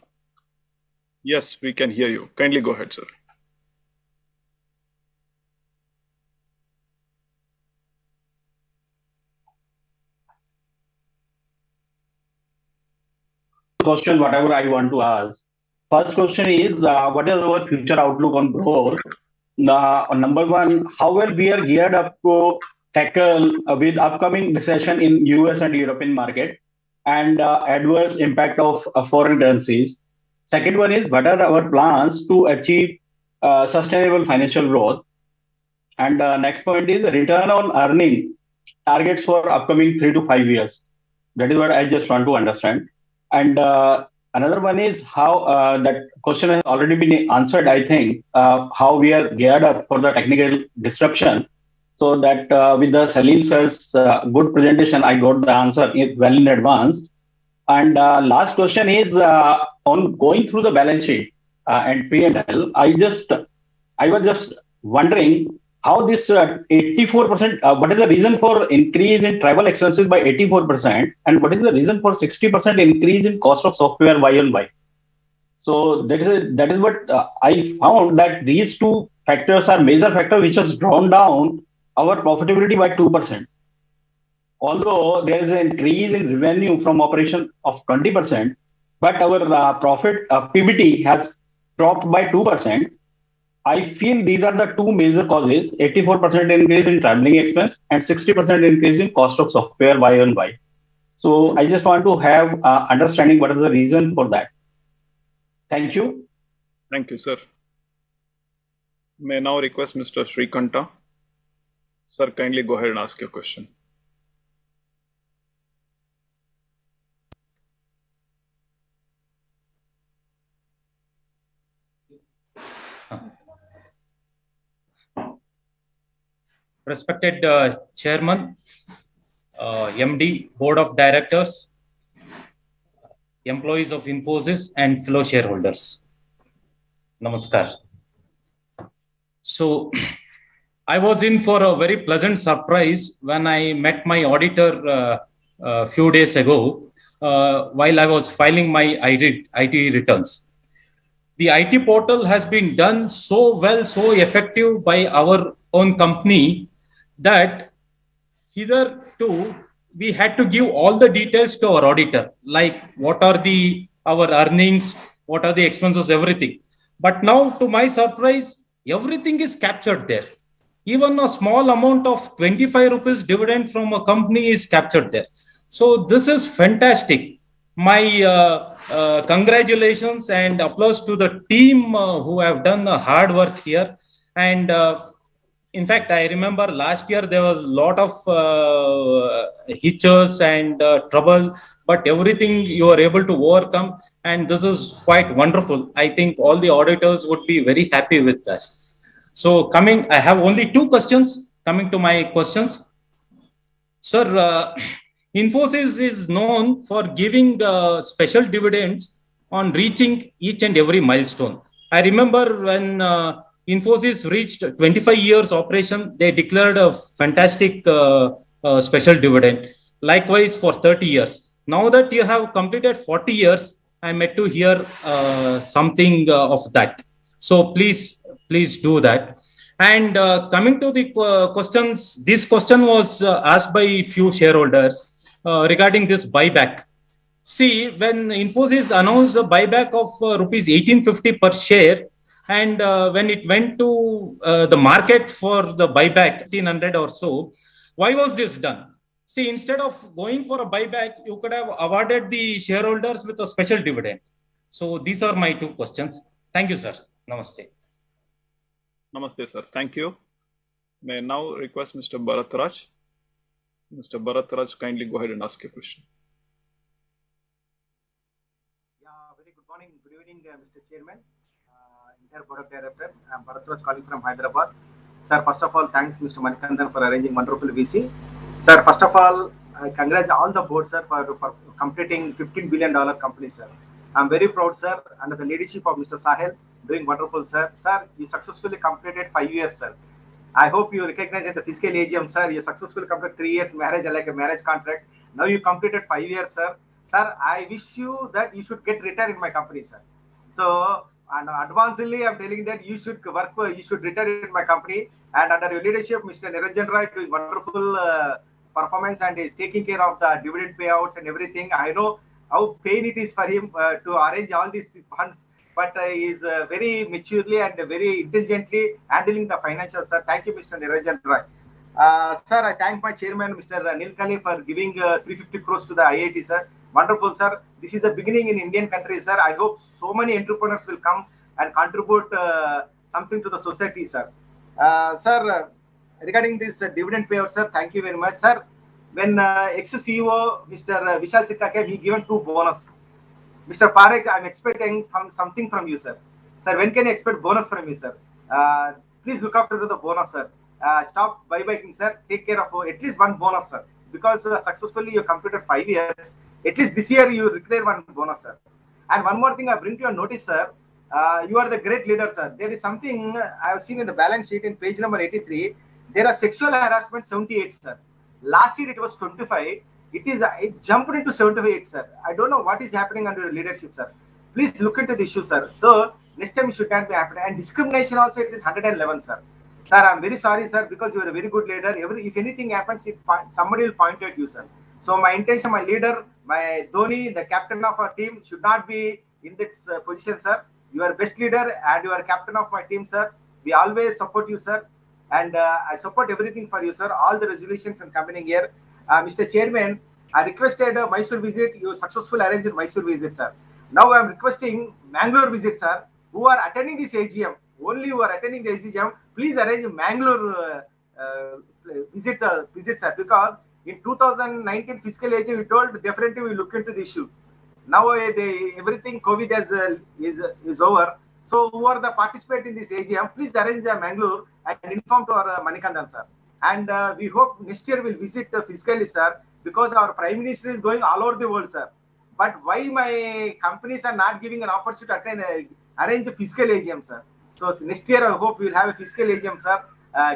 Yes, we can hear you. Kindly go ahead, sir. Question, whatever I want to ask. First question is, what is our future outlook on growth? Number one, how well we are geared up to tackle with upcoming recession in US and European market and adverse impact of foreign currencies. Second one is, what are our plans to achieve sustainable financial growth? And next point is return on earning targets for upcoming 3 to 5 years. That is what I just want to understand. And another one is how that question has already been answered, I think, how we are geared up for the technical disruption. So that with the Salil sir's good presentation, I got the answer well in advance. And last question is on going through the balance sheet and P&L. I was just wondering how this 84%, what is the reason for increase in travel expenses by 84%? And what is the reason for 60% increase in cost of software Y on Y? So that is what I found, that these two factors are major factors which has drawn down our profitability by 2%. although there is an increase in revenue from operation of 20%, but our profit PBT has dropped by 2%. I feel these are the two major causes: 84% increase in traveling expense and 60% increase in cost of software Y on Y. So I just want to have understanding what is the reason for that. Thank you. Thank you, sir. May I now request Mr. Srikanta. Sir, kindly go ahead and ask your question. Respected Chairman, MD, Board of Directors, employees of Infosys, and fellow shareholders. Namaskar. So, I was in for a very pleasant surprise when I met my auditor a few days ago while I was filing my IT returns. The IT portal has been done so well, so effective by our own company that hitherto we had to give all the details to our auditor, like what are our earnings, what are the expenses, everything. But now, to my surprise, everything is captured there. Even a small amount of 25 rupees dividend from a company is captured there. So this is fantastic. My congratulations and applause to the team who have done hard work here. And in fact, I remember last year there was a lot of hitches and trouble, but everything you were able to overcome. And this is quite wonderful. I think all the auditors would be very happy with us. So I have only two questions. Coming to my questions. Sir, Infosys is known for giving special dividends on reaching each and every milestone. I remember when Infosys reached 25 years operation, they declared a fantastic special dividend. Likewise for 30 years. Now that you have completed 40 years, I'm yet to hear something of that. So please do that. And coming to the questions, this question was asked by few shareholders regarding this buyback. See, when Infosys announced a buyback of rupees 1850 per share, and when it went to the market for the buyback, 1500 or so, why was this done? See, instead of going for a buyback, you could have awarded the shareholders with a special dividend. So these are my two questions. Thank you, sir. Namaste. Namaste, sir. Thank you. May I now request Mr. Bharatraj. Mr. Bharatraj, kindly go ahead and ask your question. Yeah, very good morning, good evening, Mr. Chairman, entire Board of Directors. I'm Bharatraj calling from Hyderabad. Sir, first of all, thanks Mr. Manikandan for arranging wonderful VC. Sir, first of all, I congratulate all the board, sir, for completing $15 billion company, sir. I'm very proud, sir, under the leadership of Mr. Sahel, doing wonderful, sir. Sir, you successfully completed 5 years, sir. I hope you recognize in the fiscal AGM, sir, you successfully completed 3 years marriage like a marriage contract. Now you completed 5 years, sir. Sir, I wish you that you should get retired in my company, sir. So, and advancedly, I'm telling that you should you should retire in my company. And under your leadership, Mr. Niranjan Roy doing wonderful performance and is taking care of the dividend payouts and everything. I know how pain it is for him to arrange all these funds, but he is very maturely and very intelligently handling the financials, sir. Thank you, Mr. Niranjan Roy. Sir, I thank my chairman, Mr. Nilkali, for giving 350 crores to the IIT, sir. Wonderful, sir. This is a beginning in Indian country, sir. I hope so many entrepreneurs will come and contribute something to the society, sir. Sir, regarding this dividend payout, sir, thank you very much, sir. When ex-CEO, Mr. Vishal Sikka came, he given 2 bonus. Mr. Parekh, I'm expecting something from you, sir. Sir, when can I expect bonus from you, sir? Please look after the bonus, sir. Stop buybacking, sir. Take care of at least 1 bonus, sir. Because successfully you completed 5 years. At least this year you declare 1 bonus, sir. And one more thing I bring to your notice, sir. You are the great leader, sir. There is something I have seen in the balance sheet in page number 83. There are sexual harassment 78, sir. Last year it was 25. It jumped into 78, sir. I don't know what is happening under your leadership, sir. Please look into the issue, sir. So next time it should not be happening. And discrimination also it is 111, sir. Sir, I'm very sorry, sir, because you are a very good leader. If anything happens, somebody will point at you, sir. So my intention, my leader, my Dhoni, the captain of our team, should not be in this position, sir. You are best leader and you are captain of my team, sir. We always support you, sir. And I support everything for you, sir. All the resolutions and coming here. Mr. Chairman, I requested a Mysore visit. You successfully arranged Mysore visit, sir. Now I'm requesting Mangalore visit, sir. Who are attending this AGM? Only who are attending the AGM, please arrange a Mangalore visit, sir. Because in 2019 fiscal AGM, we told definitely we look into the issue. Now everything COVID is over. So who are the participant in this AGM? Please arrange Mangalore and inform to our Manikandan, sir. And we hope next year we'll visit physically, sir, because our Prime Minister is going all over the world, sir. But why my companies are not giving an opportunity to attend, arrange a physical AGM, sir? So next year, I hope we'll have a physical AGM, sir.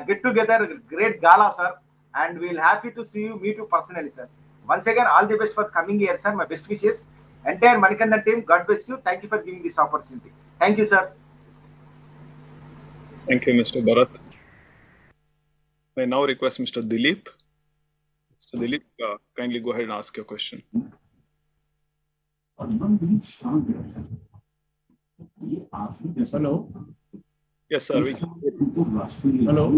Get together, great gala, sir. And we'll happy to see you, meet you personally, sir. Once again, all the best for coming here, sir. My best wishes. Entire Manikandan team, God bless you. Thank you for giving this opportunity. Thank you, sir. Thank you, Mr. Bharat. I now request Mr. Dilip. Mr. Dilip, kindly go ahead and ask your question. Hello. Yes, sir. Hello.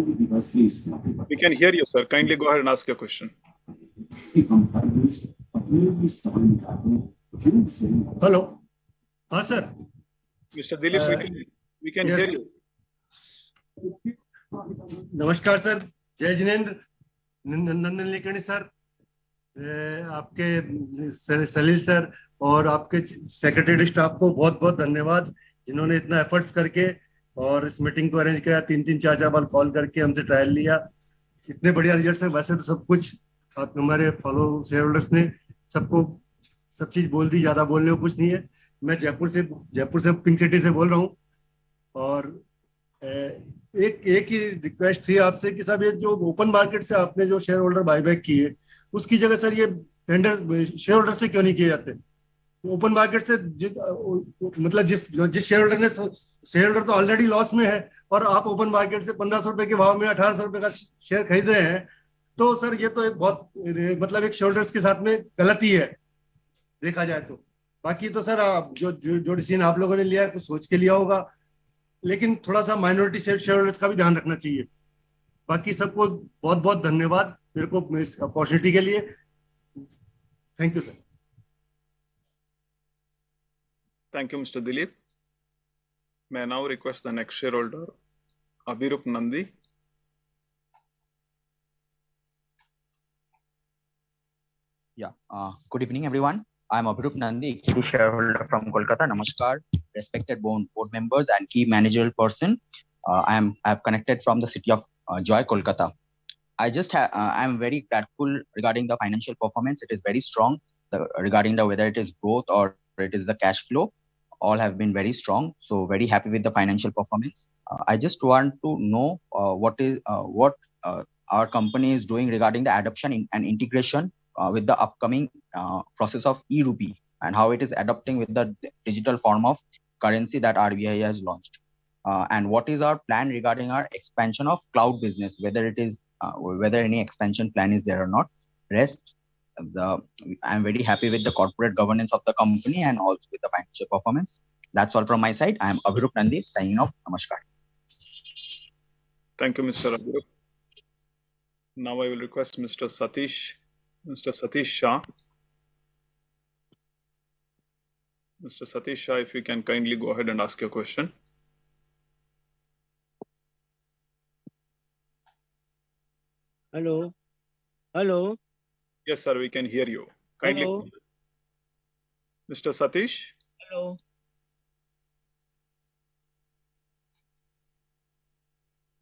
We can hear you, sir. Kindly go ahead and ask your question. Hello. Sir. Mr. Dilip, we can hear you. नमस्कार sir, जय Jinendra, Nandan Nilekani sir, आपके सलील sir और आपके secretary staff को बहुत बहुत धन्यवाद, जिन्होंने इतना एफर्ट्स करके और इस मीटिंग को अरेंज किया, 3-3 4-4 बार कॉल करके हमसे ट्रायल लिया, इतने बढ़िया रिजल्ट है। वैसे तो सब कुछ आप हमारे फॉलो शेयर होल्डर्स ने सबको सब चीज बोल दी, ज्यादा बोलने को कुछ नहीं है। मैं जयपुर से पिंक सिटी से बोल रहा हूँ और एक ही रिक्वेस्ट थी आपसे कि साहब ये जो ओपन मार्केट से आपने जो शेयर होल्डर बायबैक की है उसकी जगह सर ये टेंडर शेयर होल्डर से क्यों नहीं किए जाते? ओपन मार्केट से मतलब जिस शेयर होल्डर ने, शेयर होल्डर तो ऑलरेडी लॉस में है और आप ओपन मार्केट से 1500 रुपए के भाव में 1800 रुपए का शेयर खरीद रहे हैं, तो सर ये तो एक बहुत मतलब एक शेयर होल्डर्स के साथ में गलती है देखा जाए तो। बाकी तो सर आप जो डिसीजन आप लोगों ने लिया है कुछ सोच के लिया होगा, लेकिन थोड़ा सा माइनॉरिटी शेयर होल्डर्स का भी ध्यान रखना चाहिए। बाकी सबको बहुत बहुत धन्यवाद मेरे को इस अपॉर्चुनिटी के लिए। Thank you sir. Thank you, Mr. Dilip. May I now request the next shareholder, Abhirup Nandi. Yeah. Good evening, everyone. I'm Abhirup Nandi, equity shareholder from Kolkata. Namaskar, respected board members and key managerial person. I've connected from the city of Joy, Kolkata. I'm very grateful regarding the financial performance. It is very strong regarding whether it is growth or it is the cash flow. All have been very strong. So very happy with the financial performance. I just want to know what our company is doing regarding the adoption and integration with the upcoming process of e-rupee and how it is adopting with the digital form of currency that RBI has launched. And what is our plan regarding our expansion of cloud business, whether any expansion plan is there or not. I'm very happy with the corporate governance of the company and also with the financial performance. That's all from my side. I am Abhirup Nandi signing off. Namaskar. Thank you, Mr. Abhirup. Now I will request Mr. Satish Shah. Mr. Satish Shah, if you can kindly go ahead and ask your question. Hello. Hello. Yes, sir, we can hear you. Kindly. Hello. Mr. Satish. Hello.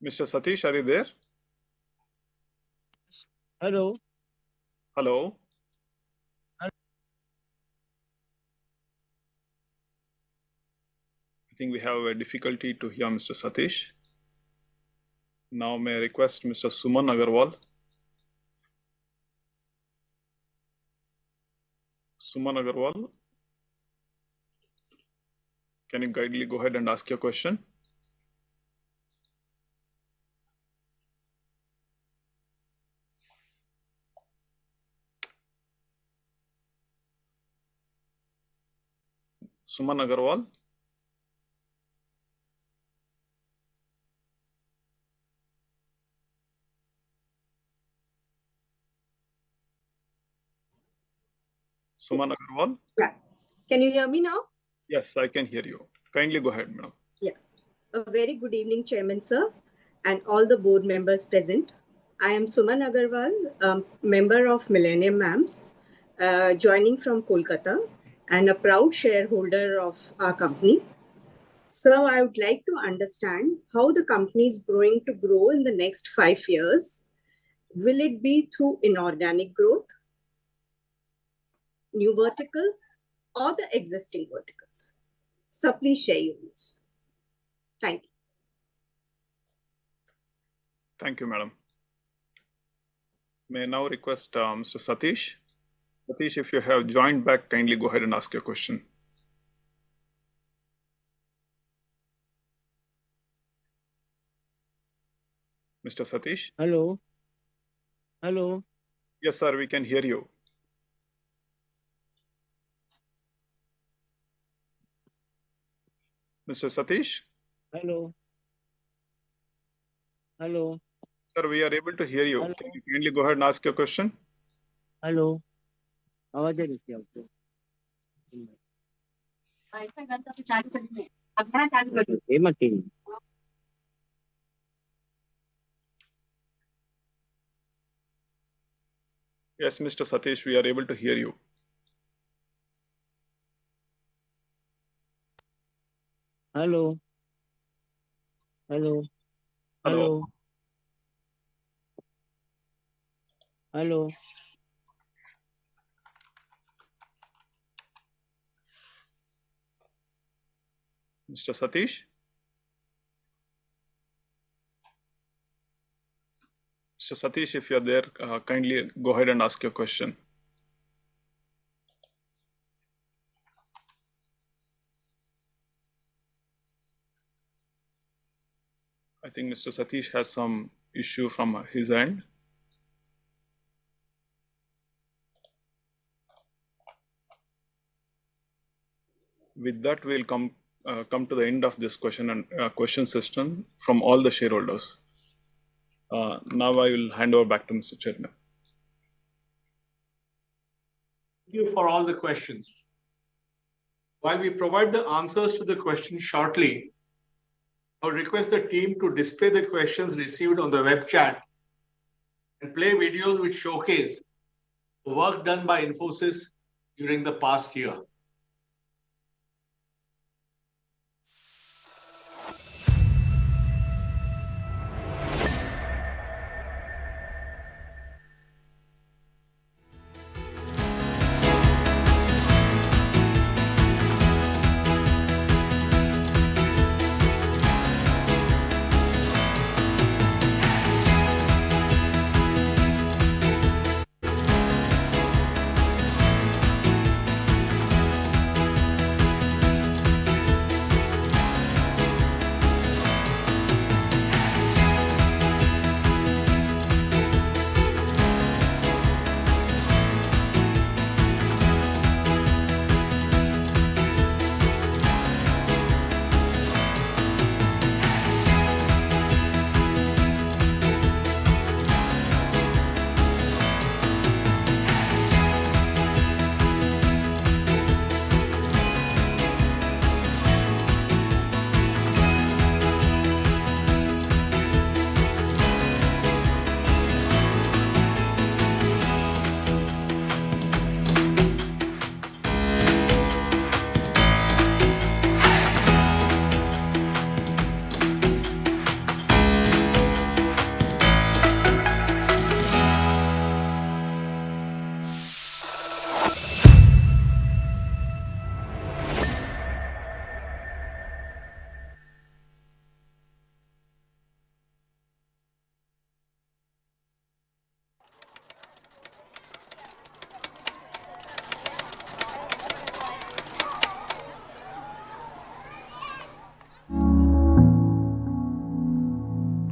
Mr. Satish, are you there? Hello. Hello. I think we have a difficulty to hear Mr. Satish. Now may I request Mr. Suman Agarwal. Suman Agarwal, can you kindly go ahead and ask your question? Suman Agarwal. Suman Agarwal. Yeah. Can you hear me now? Yes, I can hear you. Kindly go ahead, madam. Yeah. A very good evening, Chairman, sir, and all the board members present. I am Suman Agarwal, member of Millennium MAMS, joining from Kolkata and a proud shareholder of our company. Sir, I would like to understand how the company is going to grow in the next 5 years. Will it be through inorganic growth, new verticals, or the existing verticals? So please share your views. Thank you. Thank you, madam. May I now request Mr. Satish. Satish, if you have joined back, kindly go ahead and ask your question. Mr. Satish? Hello. Hello. Yes, sir, we can hear you. Mr. Satish? Hello. Hello. Sir, we are able to hear you. Hello. Can you kindly go ahead and ask your question? Hello आवाज आ रही थी आपको Yes, Mr. Satish, we are able to hear you. Hello hello Hello. Hello hello Mr. Satish? Mr. Satish, if you are there, kindly go ahead and ask your question. I think Mr. Satish has some issue from his end. With that, we'll come to the end of this question and question system from all the shareholders. Now I will hand over back to Mr. Chairman. Thank you for all the questions. While we provide the answers to the questions shortly, I would request the team to display the questions received on the web chat and play videos which showcase the work done by Infosys during the past year.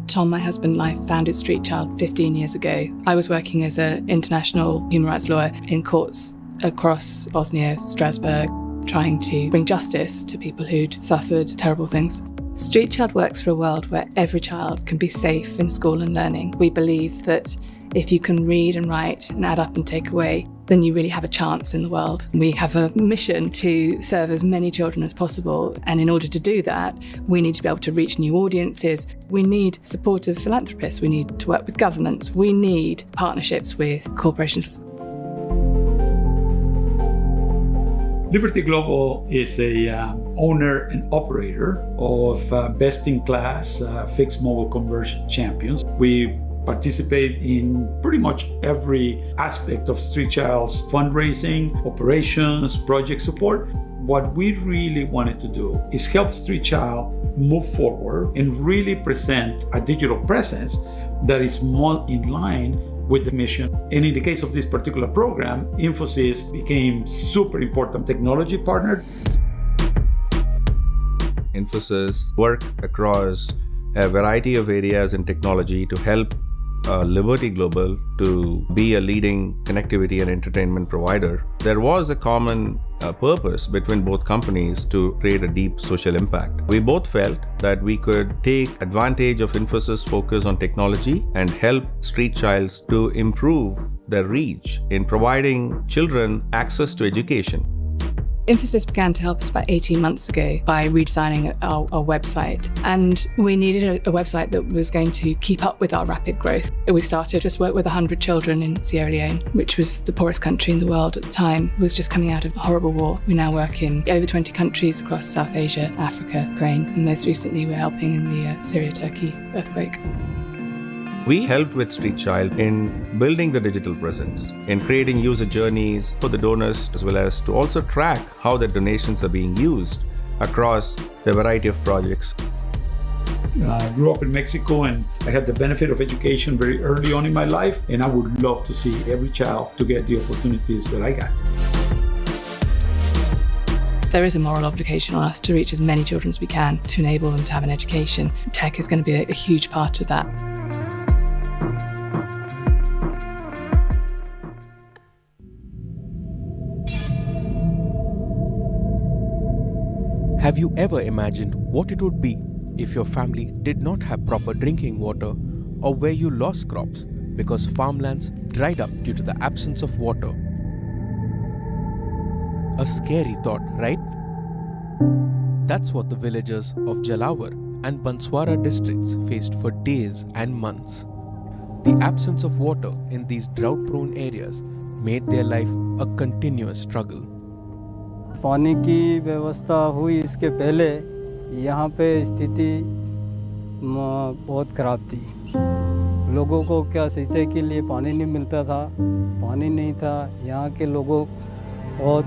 Tom, my husband and I founded Street Child 15 years ago. I was working as an international human rights lawyer in courts across Bosnia, Strasbourg, trying to bring justice to people who'd suffered terrible things. Street Child works for a world where every child can be safe in school and learning. We believe that if you can read and write and add up and take away, then you really have a chance in the world. We have a mission to serve as many children as possible, and in order to do that, we need to be able to reach new audiences. We need supportive philanthropists. We need to work with governments. We need partnerships with corporations. Liberty Global is a owner and operator of best-in-class fixed mobile conversion champions. We participate in pretty much every aspect of Street Child's fundraising, operations, project support. What we really wanted to do is help Street Child move forward and really present a digital presence that is more in line with the mission. And in the case of this particular program, Infosys became super important technology partner. Infosys work across a variety of areas in technology to help Liberty Global to be a leading connectivity and entertainment provider. There was a common purpose between both companies to create a deep social impact. We both felt that we could take advantage of Infosys' focus on technology and help Street Childs to improve their reach in providing children access to education. Infosys began to help us about 18 months ago by redesigning our website, and we needed a website that was going to keep up with our rapid growth. We started just work with 100 children in Sierra Leone, which was the poorest country in the world at the time. It was just coming out of a horrible war. We now work in over 20 countries across South Asia, Africa, Ukraine, and most recently we're helping in the Syria-Turkey earthquake. We helped with Street Child in building the digital presence, in creating user journeys for the donors, as well as to also track how the donations are being used across the variety of projects. I grew up in Mexico and I had the benefit of education very early on in my life, and I would love to see every child to get the opportunities that I got. There is a moral obligation on us to reach as many children as we can to enable them to have an education. Tech is going to be a huge part of that. Have you ever imagined what it would be if your family did not have proper drinking water, or where you lost crops because farmlands dried up due to the absence of water? A scary thought, right? That's what the villagers of Jalawar and Banswara districts faced for days and months. The absence of water in these drought-prone areas made their life a continuous struggle. पानी की व्यवस्था हुई इसके पहले यहाँ पे स्थिति बहुत ख़राब थी। लोगों को क्या सिंचाई के लिए पानी नहीं मिलता था, पानी नहीं था। यहाँ के लोगों बहुत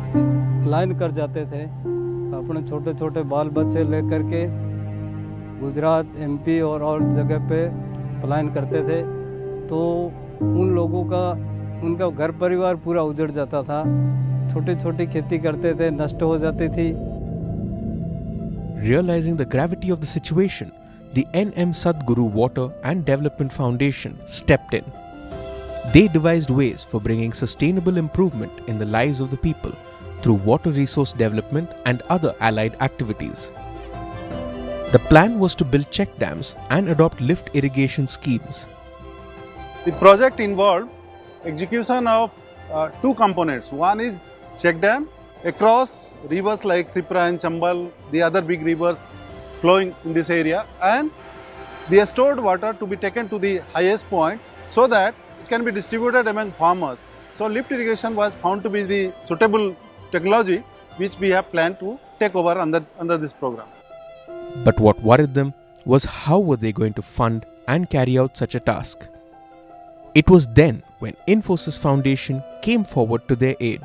पलायन कर जाते थे, अपने छोटे छोटे बाल बच्चे लेकर के गुजरात, एमपी और जगह पे पलायन करते थे। तो उन लोगों का उनका घर परिवार पूरा उजड़ जाता था। छोटी छोटी खेती करते थे, नष्ट हो जाती थी। Realizing the gravity of the situation, the NM Sadguru Water and Development Foundation stepped in. They devised ways for bringing sustainable improvement in the lives of the people through water resource development and other allied activities. The plan was to build check dams and adopt lift irrigation schemes. The project involved execution of two components. One is check dam across rivers like Sipra and Chambal, the other big rivers flowing in this area, and the stored water to be taken to the highest point so that it can be distributed among farmers. So lift irrigation was found to be the suitable technology which we have planned to take over under this program. But what worried them was how were they going to fund and carry out such a task. It was then when Infosys Foundation came forward to their aid.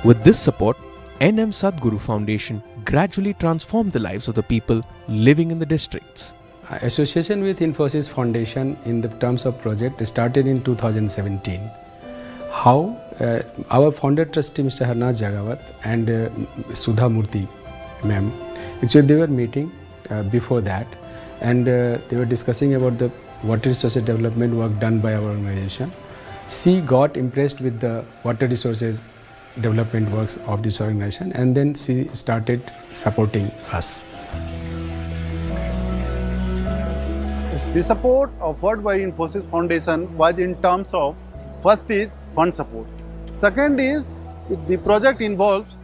With this support, NM Sadguru Foundation gradually transformed the lives of the people living in the districts. Association with Infosys Foundation in the terms of project started in 2017. How our founder trustee Mr. Harnath Jagawat and Sudha Murthy ma'am, actually they were meeting before that, and they were discussing about the water resources development work done by our organization. She got impressed with the water resources development works of this organization, and then she started supporting us. The support offered by Infosys Foundation was in terms of, first is fund support. Second is the project involves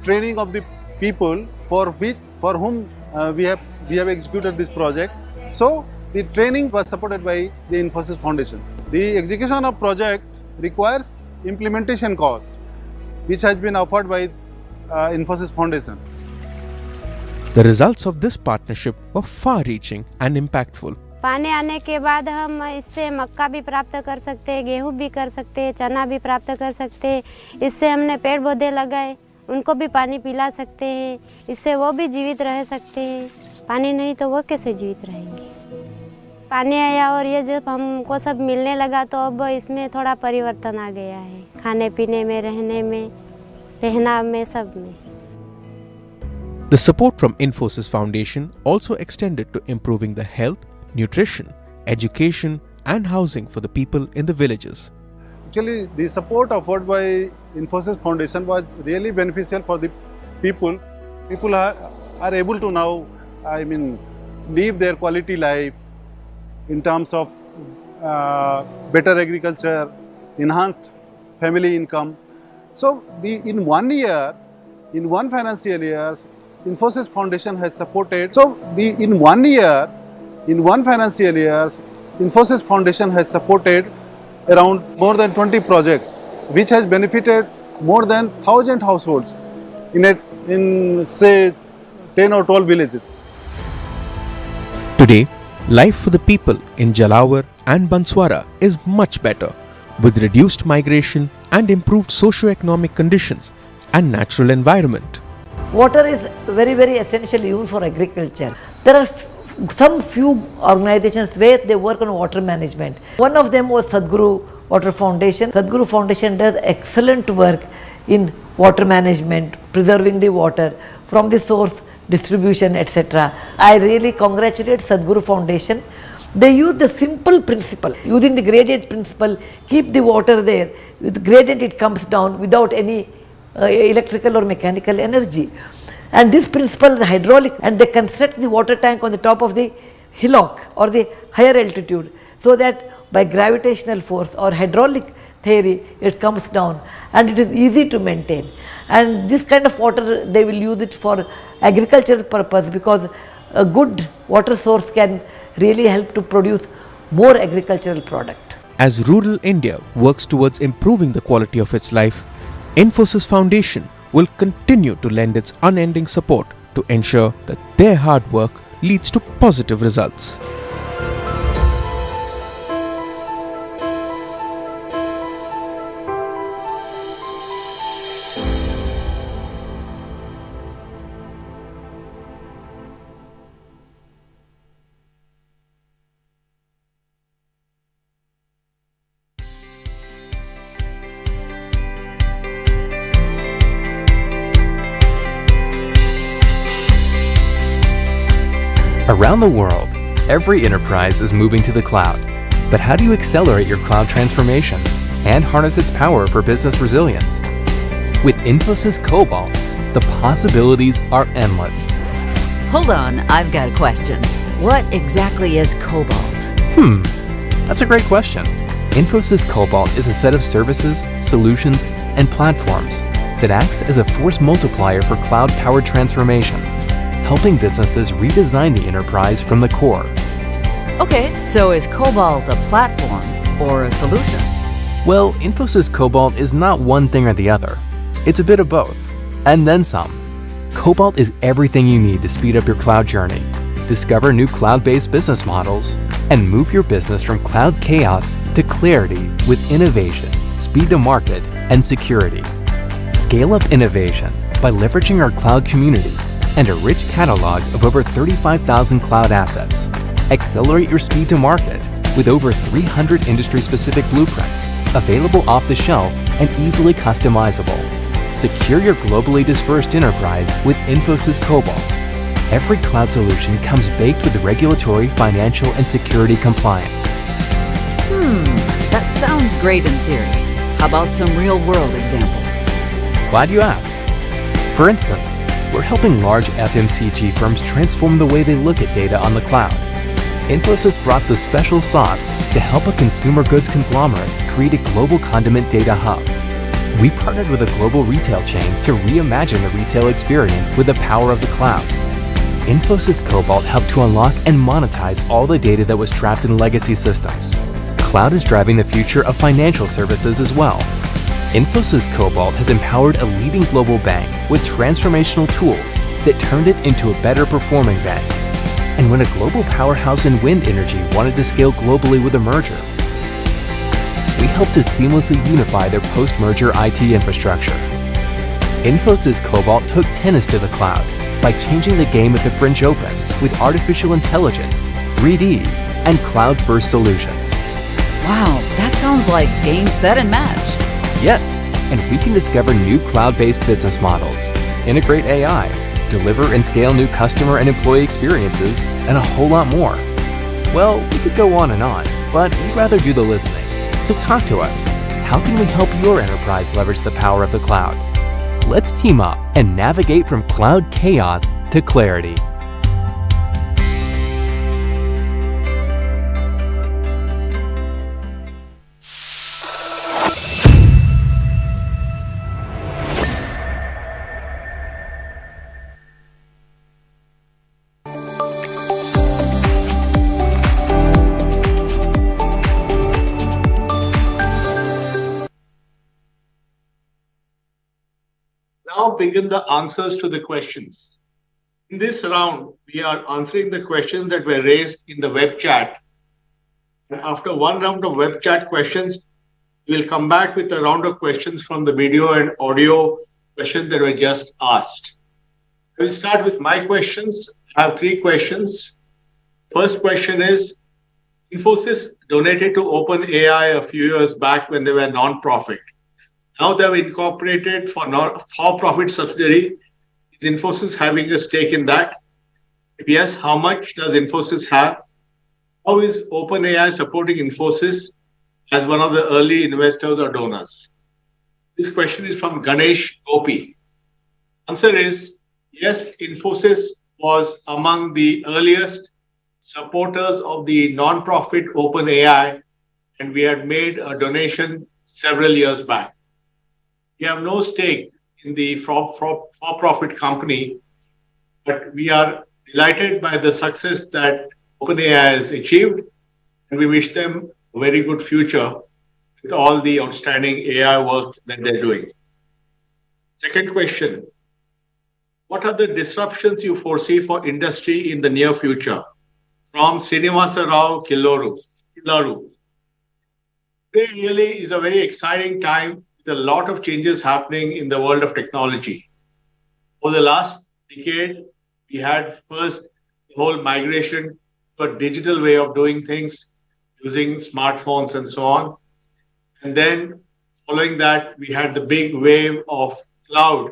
training of the people for whom we have executed this project. So the training was supported by the Infosys Foundation. The execution of project requires implementation cost, which has been offered by Infosys Foundation. The results of this partnership were far-reaching and impactful. पानी आने के बाद हम इससे मक्का भी प्राप्त कर सकते हैं, गेहूं भी कर सकते हैं, चना भी प्राप्त कर सकते हैं। इससे हमने पेड़ पौधे लगाए, उनको भी पानी पिला सकते हैं, इससे वो भी जीवित रह सकते हैं। पानी नहीं तो वो कैसे जीवित रहेंगे। पानी आया और ये जब हमको सब मिलने लगा तो अब इसमें थोड़ा परिवर्तन आ गया है, खाने पीने में, रहने में, रहना में, सब में। The support from Infosys Foundation also extended to improving the health, nutrition, education and housing for the people in the villages. Actually, the support offered by Infosys Foundation was really beneficial for the people. People are able to now, live their quality life in terms of better agriculture, enhanced family income. So, in 1 year, in one financial year, Infosys Foundation has supported. So, in 1 year, in one financial year, Infosys Foundation has supported around more than 20 projects, which has benefited more than 1,000 households in say 10 or 12 villages. Today, life for the people in Jalawar and Banswara is much better, with reduced migration and improved socio-economic conditions and natural environment. Water is very, very essential even for agriculture. There are some few organizations where they work on water management. One of them was Sadhguru Water Foundation. Sadhguru Foundation does excellent work in water management, preserving the water from the source, distribution, etc. I really congratulate Sadhguru Foundation. They use the simple principle, using the gradient principle, keep the water there. With gradient it comes down without any electrical or mechanical energy. And this principle is hydraulic, and they construct the water tank on the top of the hillock or the higher altitude, so that by gravitational force or hydraulic theory it comes down and it is easy to maintain. And this kind of water they will use it for agricultural purpose, because a good water source can really help to produce more agricultural product. As rural India works towards improving the quality of its life, Infosys Foundation will continue to lend its unending support to ensure that their hard work leads to positive results. Around the world, every enterprise is moving to the cloud. But how do you accelerate your cloud transformation and harness its power for business resilience? With Infosys Cobalt, the possibilities are endless. Hold on, I've got a question. What exactly is Cobalt? That's a great question. Infosys Cobalt is a set of services, solutions, and platforms that acts as a force multiplier for cloud-powered transformation, helping businesses redesign the enterprise from the core. Okay, so is Cobalt a platform or a solution? Well, Infosys Cobalt is not one thing or the other. It's a bit of both, and then some. Cobalt is everything you need to speed up your cloud journey, discover new cloud-based business models, and move your business from cloud chaos to clarity with innovation, speed to market, and security. Scale up innovation by leveraging our cloud community and a rich catalog of over 35,000 cloud assets. Accelerate your speed to market with over 300 industry-specific blueprints available off the shelf and easily customizable. Secure your globally dispersed enterprise with Infosys Cobalt. Every cloud solution comes baked with regulatory, financial, and security compliance. That sounds great in theory. How about some real-world examples? Glad you asked. For instance, we're helping large FMCG firms transform the way they look at data on the cloud. Infosys brought the special sauce to help a consumer goods conglomerate create a global condiment data hub. We partnered with a global retail chain to reimagine the retail experience with the power of the cloud. Infosys Cobalt helped to unlock and monetize all the data that was trapped in legacy systems. Cloud is driving the future of financial services as well. Infosys Cobalt has empowered a leading global bank with transformational tools that turned it into a better performing bank. And when a global powerhouse in wind energy wanted to scale globally with a merger, we helped to seamlessly unify their post-merger IT infrastructure. Infosys Cobalt took tennis to the cloud by changing the game at the French Open with artificial intelligence, 3D, and cloud-first solutions. Wow, that sounds like game, set, and match. Yes, and we can discover new cloud-based business models, integrate AI, deliver and scale new customer and employee experiences, and a whole lot more. Well, we could go on, but we'd rather do the listening. So talk to us. How can we help your enterprise leverage the power of the cloud? Let's team up and navigate from cloud chaos to clarity. Now begin the answers to the questions. In this round, we are answering the questions that were raised in the web chat. And after one round of web chat questions, we will come back with a round of questions from the video and audio questions that were just asked. I will start with my questions. I have 3 questions. First question is, Infosys donated to OpenAI a few years back when they were non-profit. Now they've incorporated for-profit subsidiary. Is Infosys having a stake in that? If yes, how much does Infosys have? How is OpenAI supporting Infosys as one of the early investors or donors? This question is from Ganesh Gopi. Answer is, yes, Infosys was among the earliest supporters of the non-profit OpenAI, and we had made a donation several years back. We have no stake in the for-profit company, but we are delighted by the success that OpenAI has achieved, and we wish them a very good future with all the outstanding AI work that they're doing. Second question, what are the disruptions you foresee for industry in the near future? From Srinivasa Rao Killaru. Today really is a very exciting time. There's a lot of changes happening in the world of technology. Over the last decade, we had first the whole migration to a digital way of doing things using smartphones and so on. And then following that, we had the big wave of cloud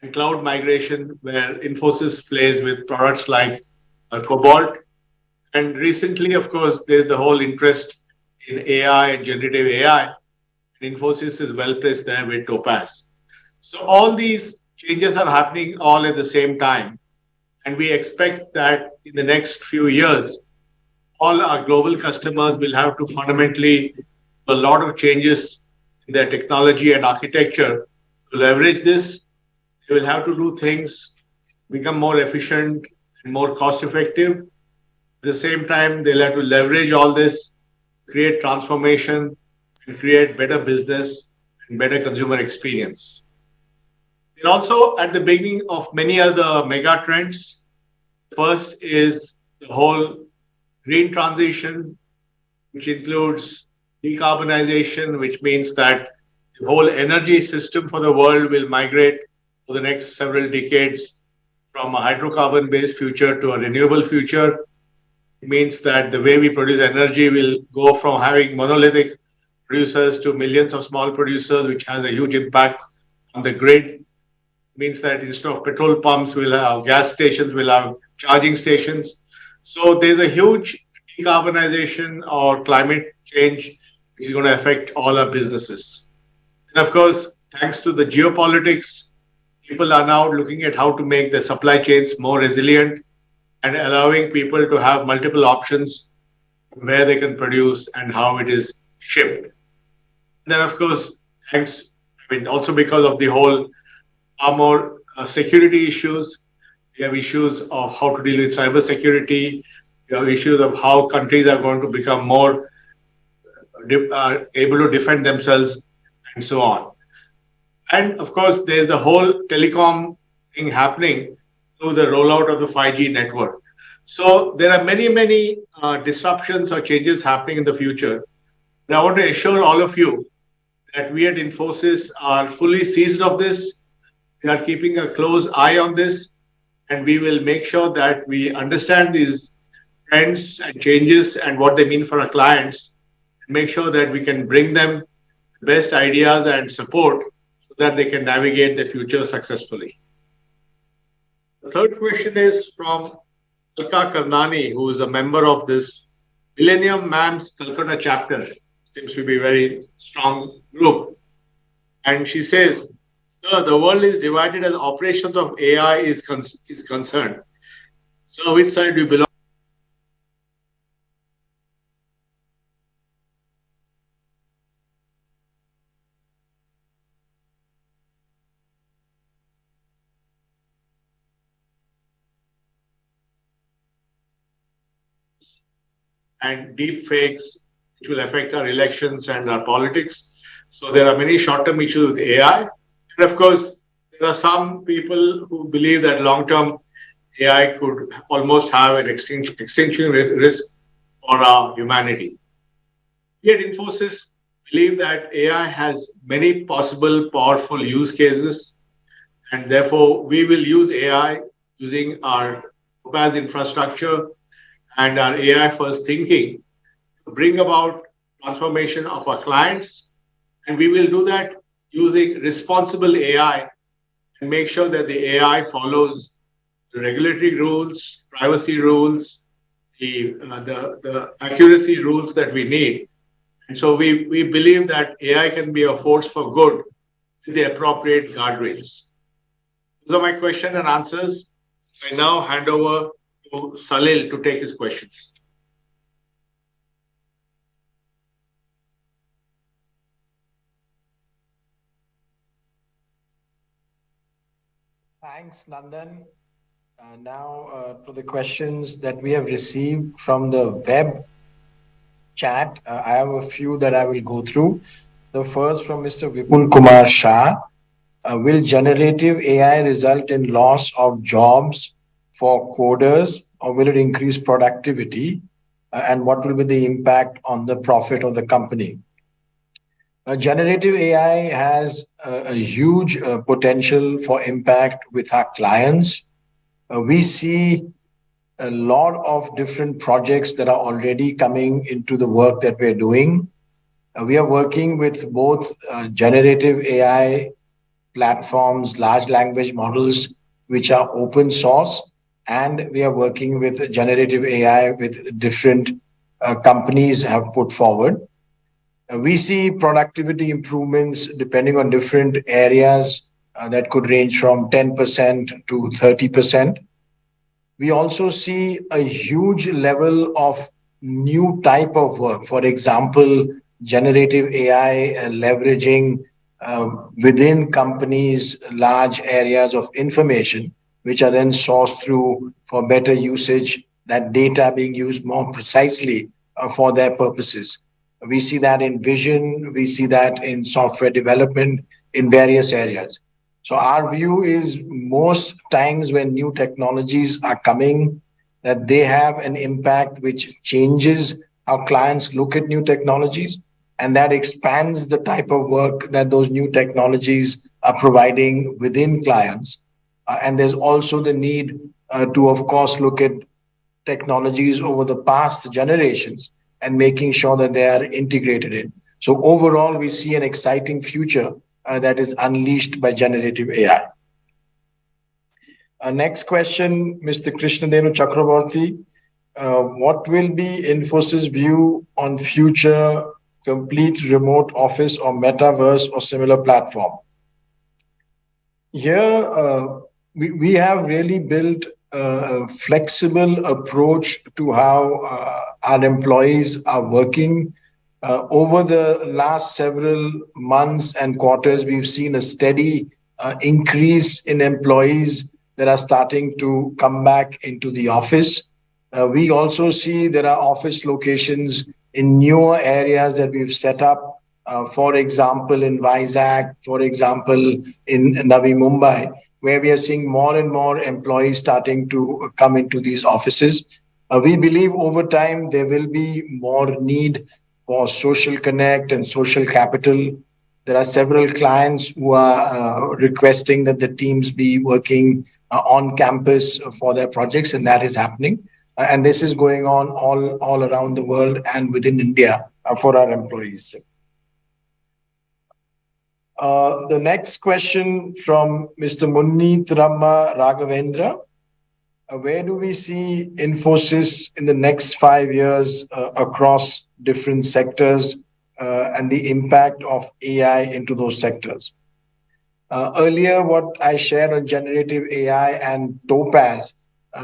and cloud migration where Infosys plays with products like Cobalt. And recently, of course, there's the whole interest in AI and generative AI. Infosys is well placed there with Topaz. So all these changes are happening all at the same time. And we expect that in the next few years, all our global customers will have to fundamentally do a lot of changes in their technology and architecture to leverage this. They will have to do things, become more efficient and more cost effective. At the same time, they'll have to leverage all this, create transformation, and create better business and better consumer experience. We're also at the beginning of many other mega trends. First is the whole green transition, which includes decarbonization, which means that the whole energy system for the world will migrate for the next several decades from a hydrocarbon-based future to a renewable future. It means that the way we produce energy will go from having monolithic producers to millions of small producers, which has a huge impact on the grid. It means that instead of petrol pumps, we'll have gas stations, we'll have charging stations. So there's a huge decarbonization or climate change which is going to affect all our businesses. And of course, thanks to the geopolitics, people are now looking at how to make the supply chains more resilient and allowing people to have multiple options where they can produce and how it is shipped. Then, of course, also because of the whole far more security issues, we have issues of how to deal with cybersecurity, we have issues of how countries are going to become more able to defend themselves, and so on. And of course, there's the whole telecom thing happening through the rollout of the 5G network. So there are many disruptions or changes happening in the future. And I want to assure all of you that we at Infosys are fully seized of this. We are keeping a close eye on this, and we will make sure that we understand these trends and changes and what they mean for our clients, and make sure that we can bring them the best ideas and support so that they can navigate the future successfully. The third question is from Alka Karnani, who is a member of this Millennium MAMS Calcutta chapter. Seems to be a very strong group. And she says, sir, the world is divided as operations of AI is concerned. So which side do you belong? And deep fakes, which will affect our elections and our politics. So there are many short-term issues with AI. And of course, there are some people who believe that long-term AI could almost have an extinction risk for our humanity. We at Infosys believe that AI has many possible powerful use cases, and therefore we will use AI using our Topaz infrastructure and our AI-first thinking to bring about transformation of our clients. And we will do that using responsible AI and make sure that the AI follows the regulatory rules, privacy rules, the accuracy rules that we need. And so we believe that AI can be a force for good with the appropriate guardrails. Those are my questions and answers. I now hand over to Salil to take his questions. Thanks, Nandan. Now to the questions that we have received from the web chat. I have a few that I will go through. The first from Mr. Vipul Kumar Shah. Will generative AI result in loss of jobs for coders, or will it increase productivity? And what will be the impact on the profit of the company? Generative AI has a huge potential for impact with our clients. We see a lot of different projects that are already coming into the work that we're doing. We are working with both generative AI platforms, large language models, which are open source, and we are working with generative AI with different companies have put forward. We see productivity improvements depending on different areas that could range from 10% to 30%. We also see a huge level of new type of work. For example, generative AI leveraging within companies large areas of information, which are then sourced through for better usage, that data being used more precisely for their purposes. We see that in vision, we see that in software development in various areas. So our view is most times when new technologies are coming, that they have an impact which changes how clients look at new technologies, and that expands the type of work that those new technologies are providing within clients. And there's also the need to, of course, look at technologies over the past generations and making sure that they are integrated in. So overall, we see an exciting future that is unleashed by generative AI. Next question, Mr. Krishnadenu Chakraborty. What will be Infosys' view on future complete remote office or metaverse or similar platform? Here, we have really built a flexible approach to how our employees are working. Over the last several months and quarters, we've seen a steady increase in employees that are starting to come back into the office. We also see there are office locations in newer areas that we've set up, for example, in Vizag, for example, in Navi Mumbai, where we are seeing more and more employees starting to come into these offices. We believe over time there will be more need for social connect and social capital. There are several clients who are requesting that the teams be working on campus for their projects, and that is happening. And this is going on all around the world and within India for our employees. The next question from Mr. Munneet Rama Raghavendra. Where do we see Infosys in the next 5 years across different sectors and the impact of AI into those sectors? Earlier, what I shared on generative AI and Topaz,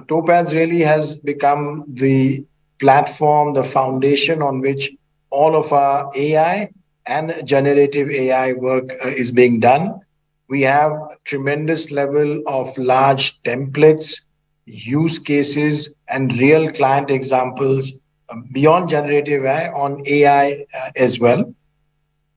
Topaz really has become the platform, the foundation on which all of our AI and generative AI work is being done. We have tremendous level of large templates, use cases, and real client examples beyond generative AI on AI as well.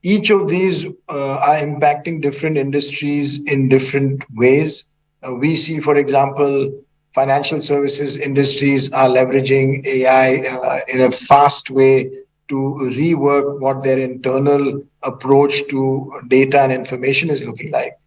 Each of these are impacting different industries in different ways. We see, for example, financial services industries are leveraging AI in a fast way to rework what their internal approach to data and information is looking like.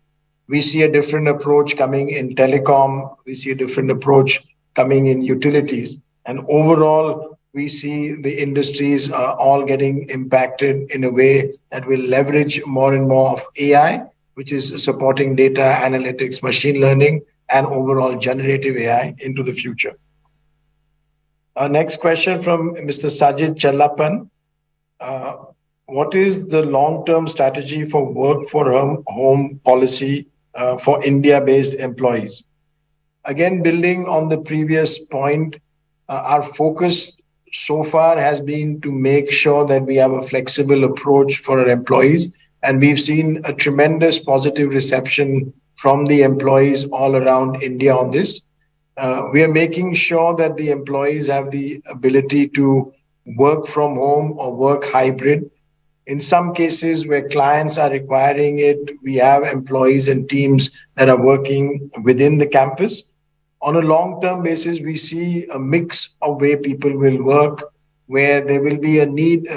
We see a different approach coming in telecom. We see a different approach coming in utilities. And overall, we see the industries are all getting impacted in a way that will leverage more and more of AI, which is supporting data analytics, machine learning, and overall generative AI into the future. Our next question from Mr. Sajid Challapan. What is the long-term strategy for work for home policy for India-based employees? Again, building on the previous point, our focus so far has been to make sure that we have a flexible approach for our employees. And we've seen a tremendous positive reception from the employees all around India on this. We are making sure that the employees have the ability to work from home or work hybrid. In some cases where clients are requiring it, we have employees and teams that are working within the campus. On a long-term basis, we see a mix of way people will work, where there will be a need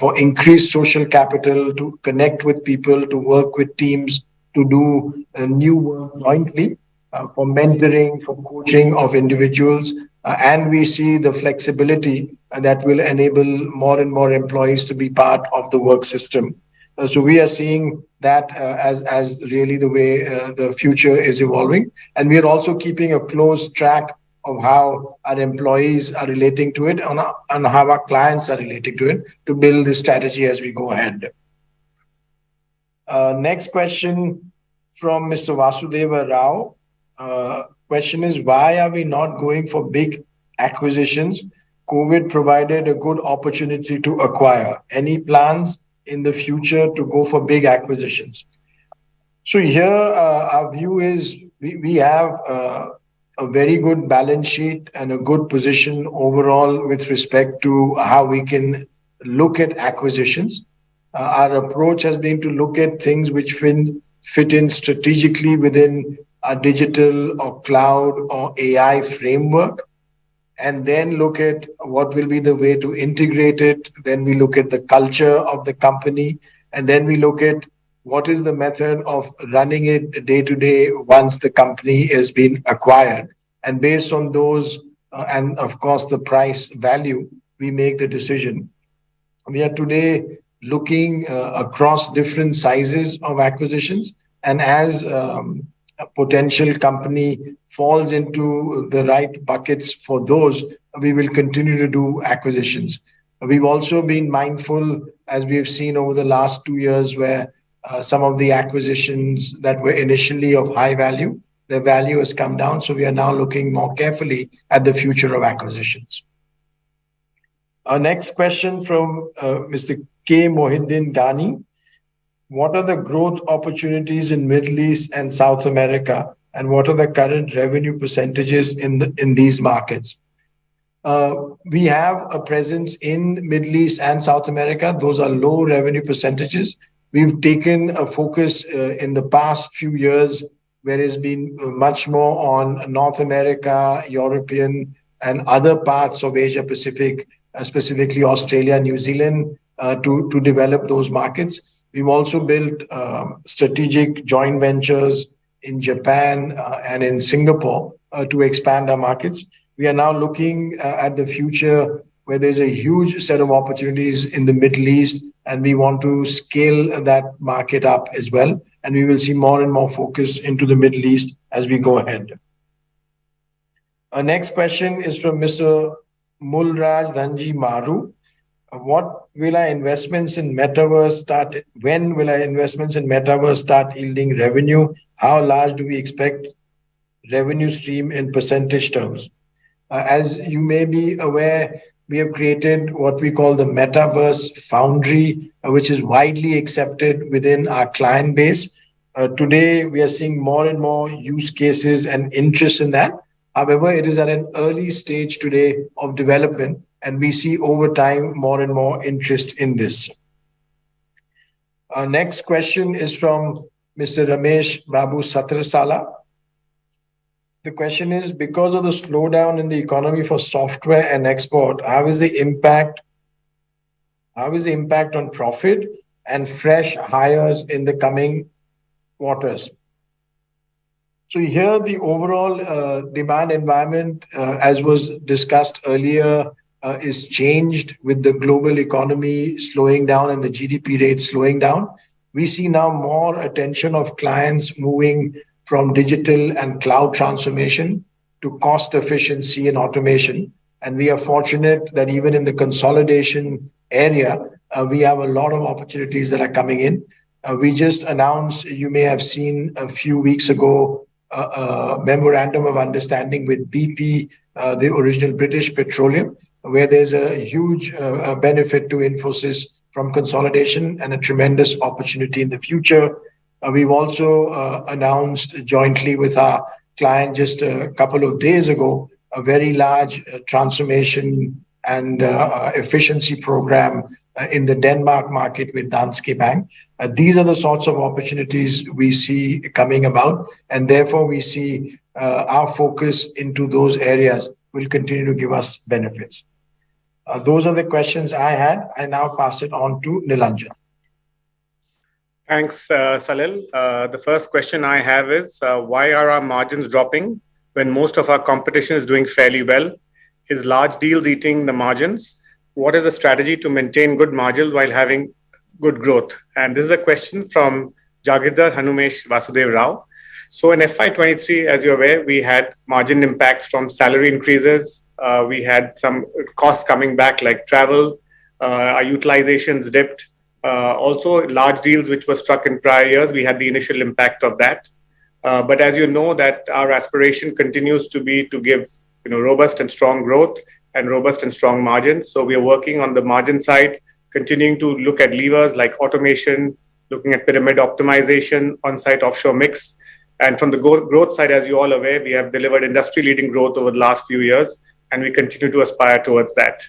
for increased social capital to connect with people, to work with teams, to do new work jointly, for mentoring, for coaching of individuals. And we see the flexibility that will enable more and more employees to be part of the work system. So we are seeing that as really the way the future is evolving. And we are also keeping a close track of how our employees are relating to it and how our clients are relating to it to build this strategy as we go ahead. Next question from Mr. Vasudeva Rao. Question is, why are we not going for big acquisitions? COVID provided a good opportunity to acquire. Any plans in the future to go for big acquisitions? So here, our view is we have a very good balance sheet and a good position overall with respect to how we can look at acquisitions. Our approach has been to look at things which fit in strategically within a digital or cloud or AI framework, and then look at what will be the way to integrate it. Then we look at the culture of the company, and then we look at what is the method of running it day to day once the company has been acquired. And based on those, and of course the price value, we make the decision. We are today looking across different sizes of acquisitions, and as a potential company falls into the right buckets for those, we will continue to do acquisitions. We've also been mindful, as we have seen over the last 2 years, where some of the acquisitions that were initially of high value, the value has come down. So we are now looking more carefully at the future of acquisitions. Our next question from Mr. K. Mohiddin Ghani. What are the growth opportunities in Middle East and South America, and what are the current revenue percentages in these markets? We have a presence in Middle East and South America. Those are low revenue percentages. We've taken a focus in the past few years where it's been much more on North America, European, and other parts of Asia Pacific, specifically Australia, New Zealand, to develop those markets. We've also built strategic joint ventures in Japan and in Singapore to expand our markets. We are now looking at the future where there's a huge set of opportunities in the Middle East, and we want to scale that market up as well. And we will see more and more focus into the Middle East as we go ahead. Our next question is from Mr. Mulraj Dhanji Maru. What will our investments in metaverse start? When will our investments in metaverse start yielding revenue? How large do we expect revenue stream in percentage terms? As you may be aware, we have created what we call the Metaverse Foundry, which is widely accepted within our client base. Today, we are seeing more and more use cases and interest in that. However, it is at an early stage today of development, and we see over time more and more interest in this. Our next question is from Mr. Ramesh Babu Satrasala. The question is, because of the slowdown in the economy for software and export, how is the impact on profit and fresh hires in the coming quarters? So here the overall demand environment, as was discussed earlier, is changed with the global economy slowing down and the GDP rate slowing down. We see now more attention of clients moving from digital and cloud transformation to cost efficiency and automation. And we are fortunate that even in the consolidation area, we have a lot of opportunities that are coming in. We just announced, you may have seen a few weeks ago, a memorandum of understanding with BP, the original British Petroleum, where there's a huge benefit to Infosys from consolidation and a tremendous opportunity in the future. We've also announced jointly with our client just a couple of days ago, a very large transformation and efficiency program in the Denmark market with Danske Bank. These are the sorts of opportunities we see coming about, and therefore we see our focus into those areas will continue to give us benefits. Those are the questions I had. I now pass it on to Nilanjan. Thanks, Salil. The first question I have is, why are our margins dropping when most of our competition is doing fairly well? Is large deals eating the margins? What is the strategy to maintain good margins while having good growth? And this is a question from Jagirdar Hanumesh Vasudev Rao. So in FY23, as you're aware, we had margin impacts from salary increases. We had some costs coming back like travel. Our utilizations dipped. Also, large deals which were struck in prior years, we had the initial impact of that. But as you know, that our aspiration continues to be to give robust and strong growth and robust and strong margins. So we are working on the margin side, continuing to look at levers like automation, looking at pyramid optimization, on-site offshore mix. And from the growth side, as you all aware, we have delivered industry-leading growth over the last few years, and we continue to aspire towards that.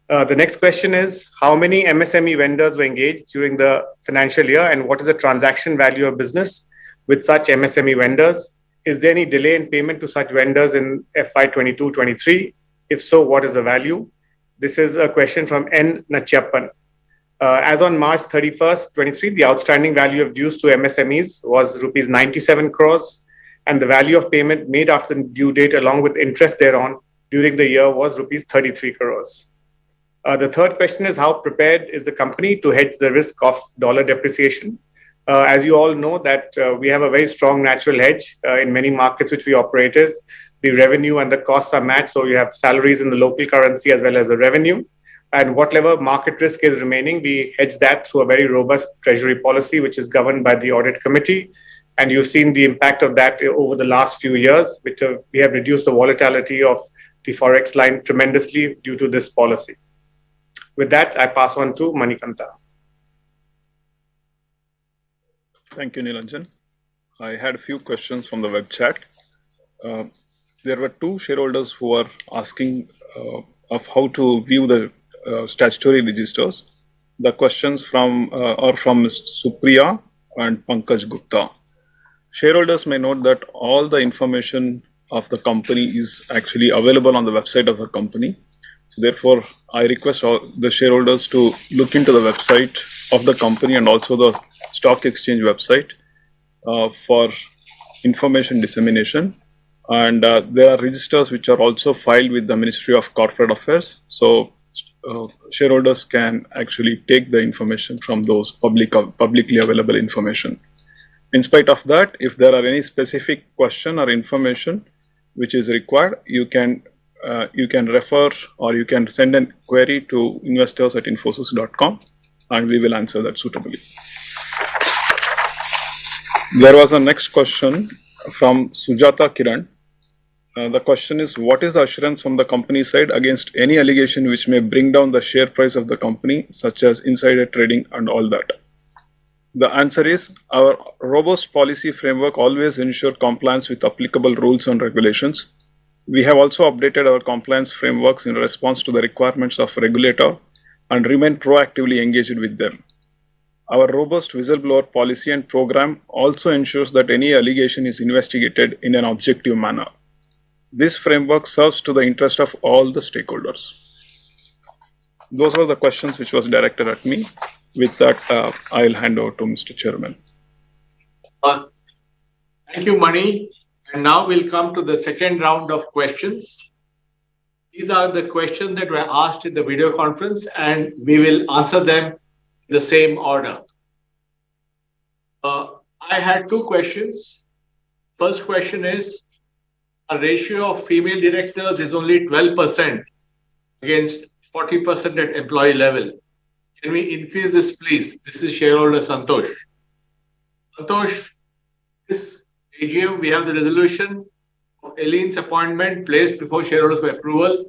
The next question is, how many MSME vendors were engaged during the financial year, and what is the transaction value of business with such MSME vendors? Is there any delay in payment to such vendors in FY22-23? If so, what is the value? This is a question from N. Nachappan. As on March 31st, 23, the outstanding value of dues to MSMEs was rupees 97 crores, and the value of payment made after the due date along with interest thereon during the year was rupees 33 crores. The third question is, how prepared is the company to hedge the risk of dollar depreciation? As you all know that we have a very strong natural hedge in many markets which we operate in. The revenue and the costs are matched, so you have salaries in the local currency as well as the revenue. And whatever market risk is remaining, we hedge that through a very robust treasury policy, which is governed by the audit committee. And you've seen the impact of that over the last few years, which we have reduced the volatility of the forex line tremendously due to this policy. With that, I pass on to Manikanta. Thank you, Nilanjan. I had a few questions from the web chat. There were two shareholders who are asking of how to view the statutory registers. The questions are from Ms. Supriya and Pankaj Gupta. Shareholders may note that all the information of the company is actually available on the website of the company. So therefore, I request all the shareholders to look into the website of the company and also the stock exchange website for information dissemination. And there are registers which are also filed with the Ministry of Corporate Affairs. So shareholders can actually take the information from those publicly available information. In spite of that, if there are any specific question or information which is required, you can refer or you can send a query to investors@infosys.com and we will answer that suitably. There was a next question from Sujata Kiran. The question is, what is the assurance from the company side against any allegation which may bring down the share price of the company, such as insider trading and all that? The answer is, our robust policy framework always ensures compliance with applicable rules and regulations. We have also updated our compliance frameworks in response to the requirements of regulator and remain proactively engaged with them. Our robust whistleblower policy and program also ensures that any allegation is investigated in an objective manner. This framework serves to the interest of all the stakeholders. Those were the questions which was directed at me. With that, I'll hand over to Mr. Chairman. Thank you, Mani. And now we'll come to the second round of questions. These are the questions that were asked in the video conference, and we will answer them in the same order. I had two questions. First question is, a ratio of female directors is only 12% against 40% at employee level. Can we increase this, please? This is shareholder Santosh. Santosh, this AGM, we have the resolution of Eileen's appointment placed before shareholders for approval.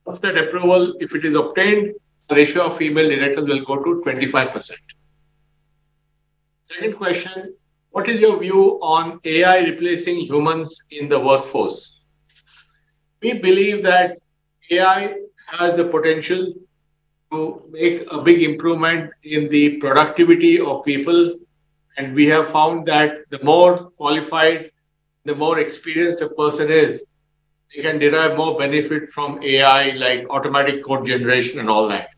Once that approval, if it is obtained, the ratio of female directors will go to 25%. Second question, what is your view on AI replacing humans in the workforce? We believe that AI has the potential to make a big improvement in the productivity of people. And we have found that the more qualified, the more experienced a person is, they can derive more benefit from AI, like automatic code generation and all that.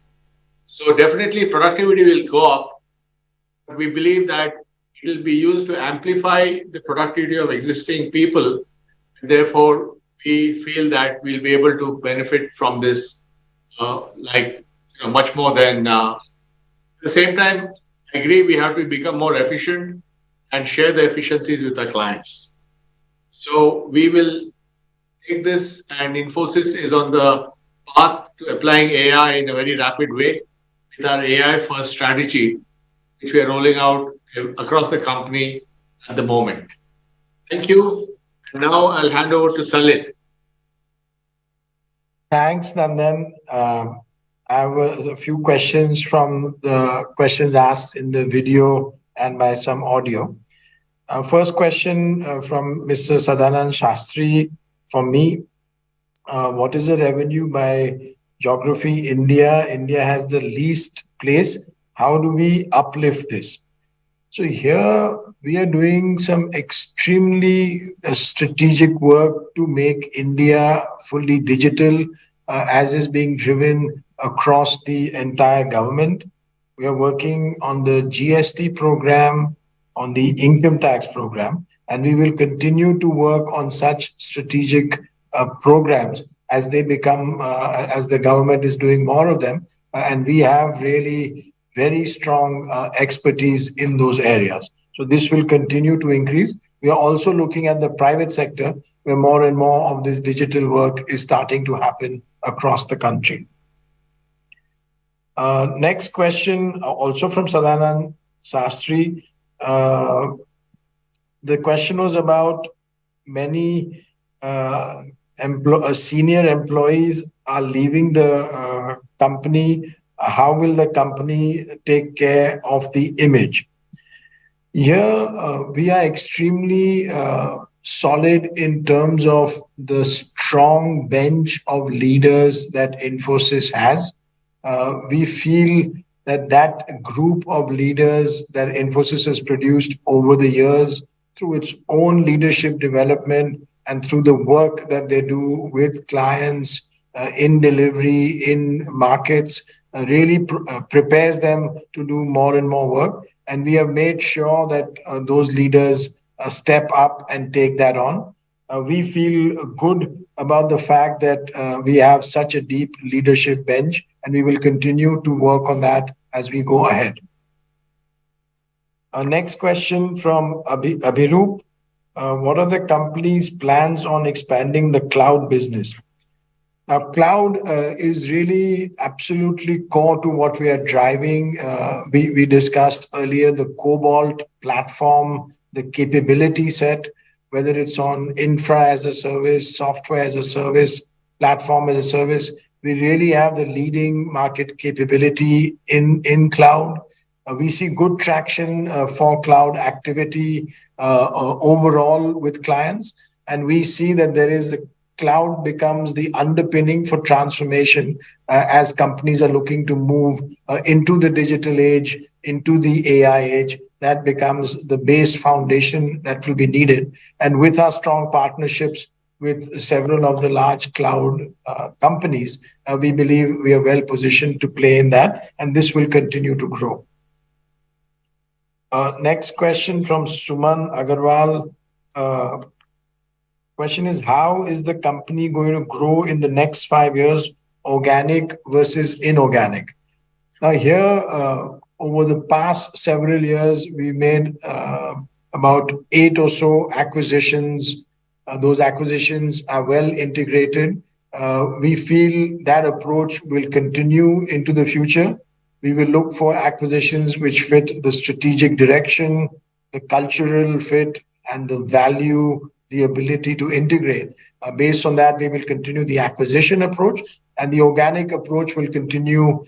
So definitely productivity will go up. But we believe that it will be used to amplify the productivity of existing people. Therefore, we feel that we'll be able to benefit from this much more than at the same time. I agree, we have to become more efficient and share the efficiencies with our clients. So we will take this, and Infosys is on the path to applying AI in a very rapid way with our AI first strategy, which we are rolling out across the company at the moment. Thank you. And now I'll hand over to Salil. Thanks, Nandan. I have a few questions from the questions asked in the video and by some audio. First question from Mr. Sadanand Shastri from me. What is the revenue by geography? India has the least place. How do we uplift this? So here we are doing some extremely strategic work to make India fully digital, as is being driven across the entire government. We are working on the GST program, on the income tax program, and we will continue to work on such strategic programs as they become, as the government is doing more of them. And we have really very strong expertise in those areas. So this will continue to increase. We are also looking at the private sector, where more and more of this digital work is starting to happen across the country. Next question, also from Sadanand Sastri. The question was about many senior employees are leaving the company. How will the company take care of the image? Here, we are extremely solid in terms of the strong bench of leaders that Infosys has. We feel that that group of leaders that Infosys has produced over the years through its own leadership development and through the work that they do with clients in delivery, in markets, really prepares them to do more and more work. And we have made sure that those leaders step up and take that on. We feel good about the fact that we have such a deep leadership bench, and we will continue to work on that as we go ahead. Our next question from Abhirup. What are the company's plans on expanding the cloud business? Now, cloud is really absolutely core to what we are driving. We discussed earlier the Cobalt platform, the capability set, whether it's on infra as a service, software as a service, platform as a service. We really have the leading market capability in cloud. We see good traction for cloud activity overall with clients. And we see that there is cloud becomes the underpinning for transformation as companies are looking to move into the digital age, into the AI age. That becomes the base foundation that will be needed. And with our strong partnerships with several of the large cloud companies, we believe we are well positioned to play in that, and this will continue to grow. Next question from Suman Agarwal. Question is, how is the company going to grow in the next 5 years, organic versus inorganic? Now here, over the past several years, we made about 8 or so acquisitions. Those acquisitions are well integrated. We feel that approach will continue into the future. We will look for acquisitions which fit the strategic direction, the cultural fit, and the value, the ability to integrate. Based on that, we will continue the acquisition approach, and the organic approach will continue.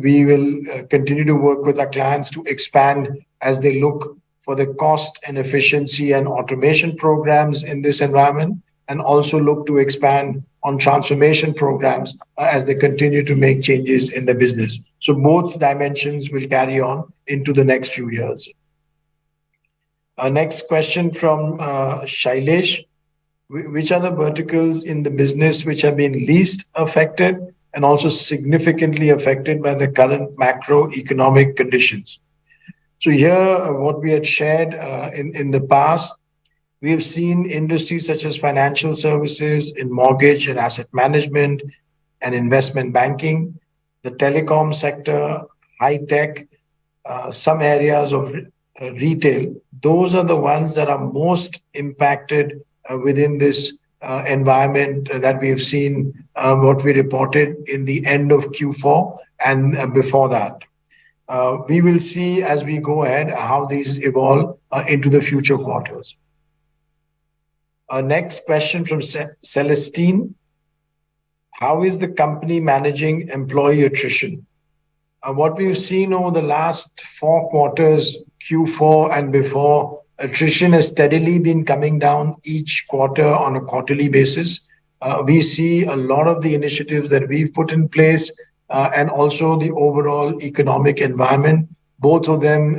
We will continue to work with our clients to expand as they look for the cost and efficiency and automation programs in this environment, and also look to expand on transformation programs as they continue to make changes in the business. So both dimensions will carry on into the next few years. Our next question from Shailesh. Which are the verticals in the business which have been least affected and also significantly affected by the current macroeconomic conditions? So here, what we had shared in the past, we have seen industries such as financial services, in mortgage and asset management and investment banking, the telecom sector, high tech, some areas of retail. Those are the ones that are most impacted within this environment that we have seen, what we reported in the end of Q4 and before that. We will see as we go ahead how these evolve into the future quarters. Our next question from Celestine. How is the company managing employee attrition? What we've seen over the last 4 quarters, Q4 and before, attrition has steadily been coming down each quarter on a quarterly basis. We see a lot of the initiatives that we've put in place and also the overall economic environment, both of them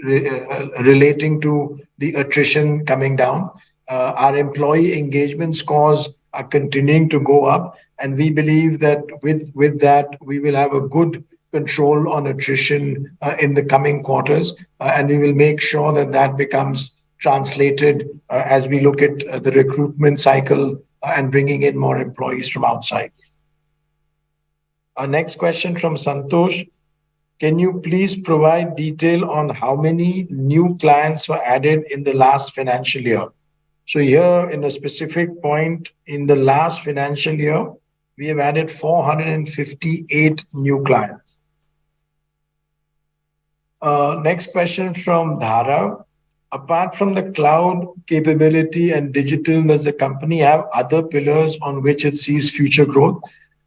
relating to the attrition coming down. Our employee engagement scores are continuing to go up, and we believe that with that, we will have a good control on attrition in the coming quarters, and we will make sure that that becomes translated as we look at the recruitment cycle and bringing in more employees from outside. Our next question from Santosh. Can you please provide detail on how many new clients were added in the last financial year? So here, in a specific point, in the last financial year, we have added 458 new clients. Next question from Dhara. Apart from the cloud capability and digital, does the company have other pillars on which it sees future growth?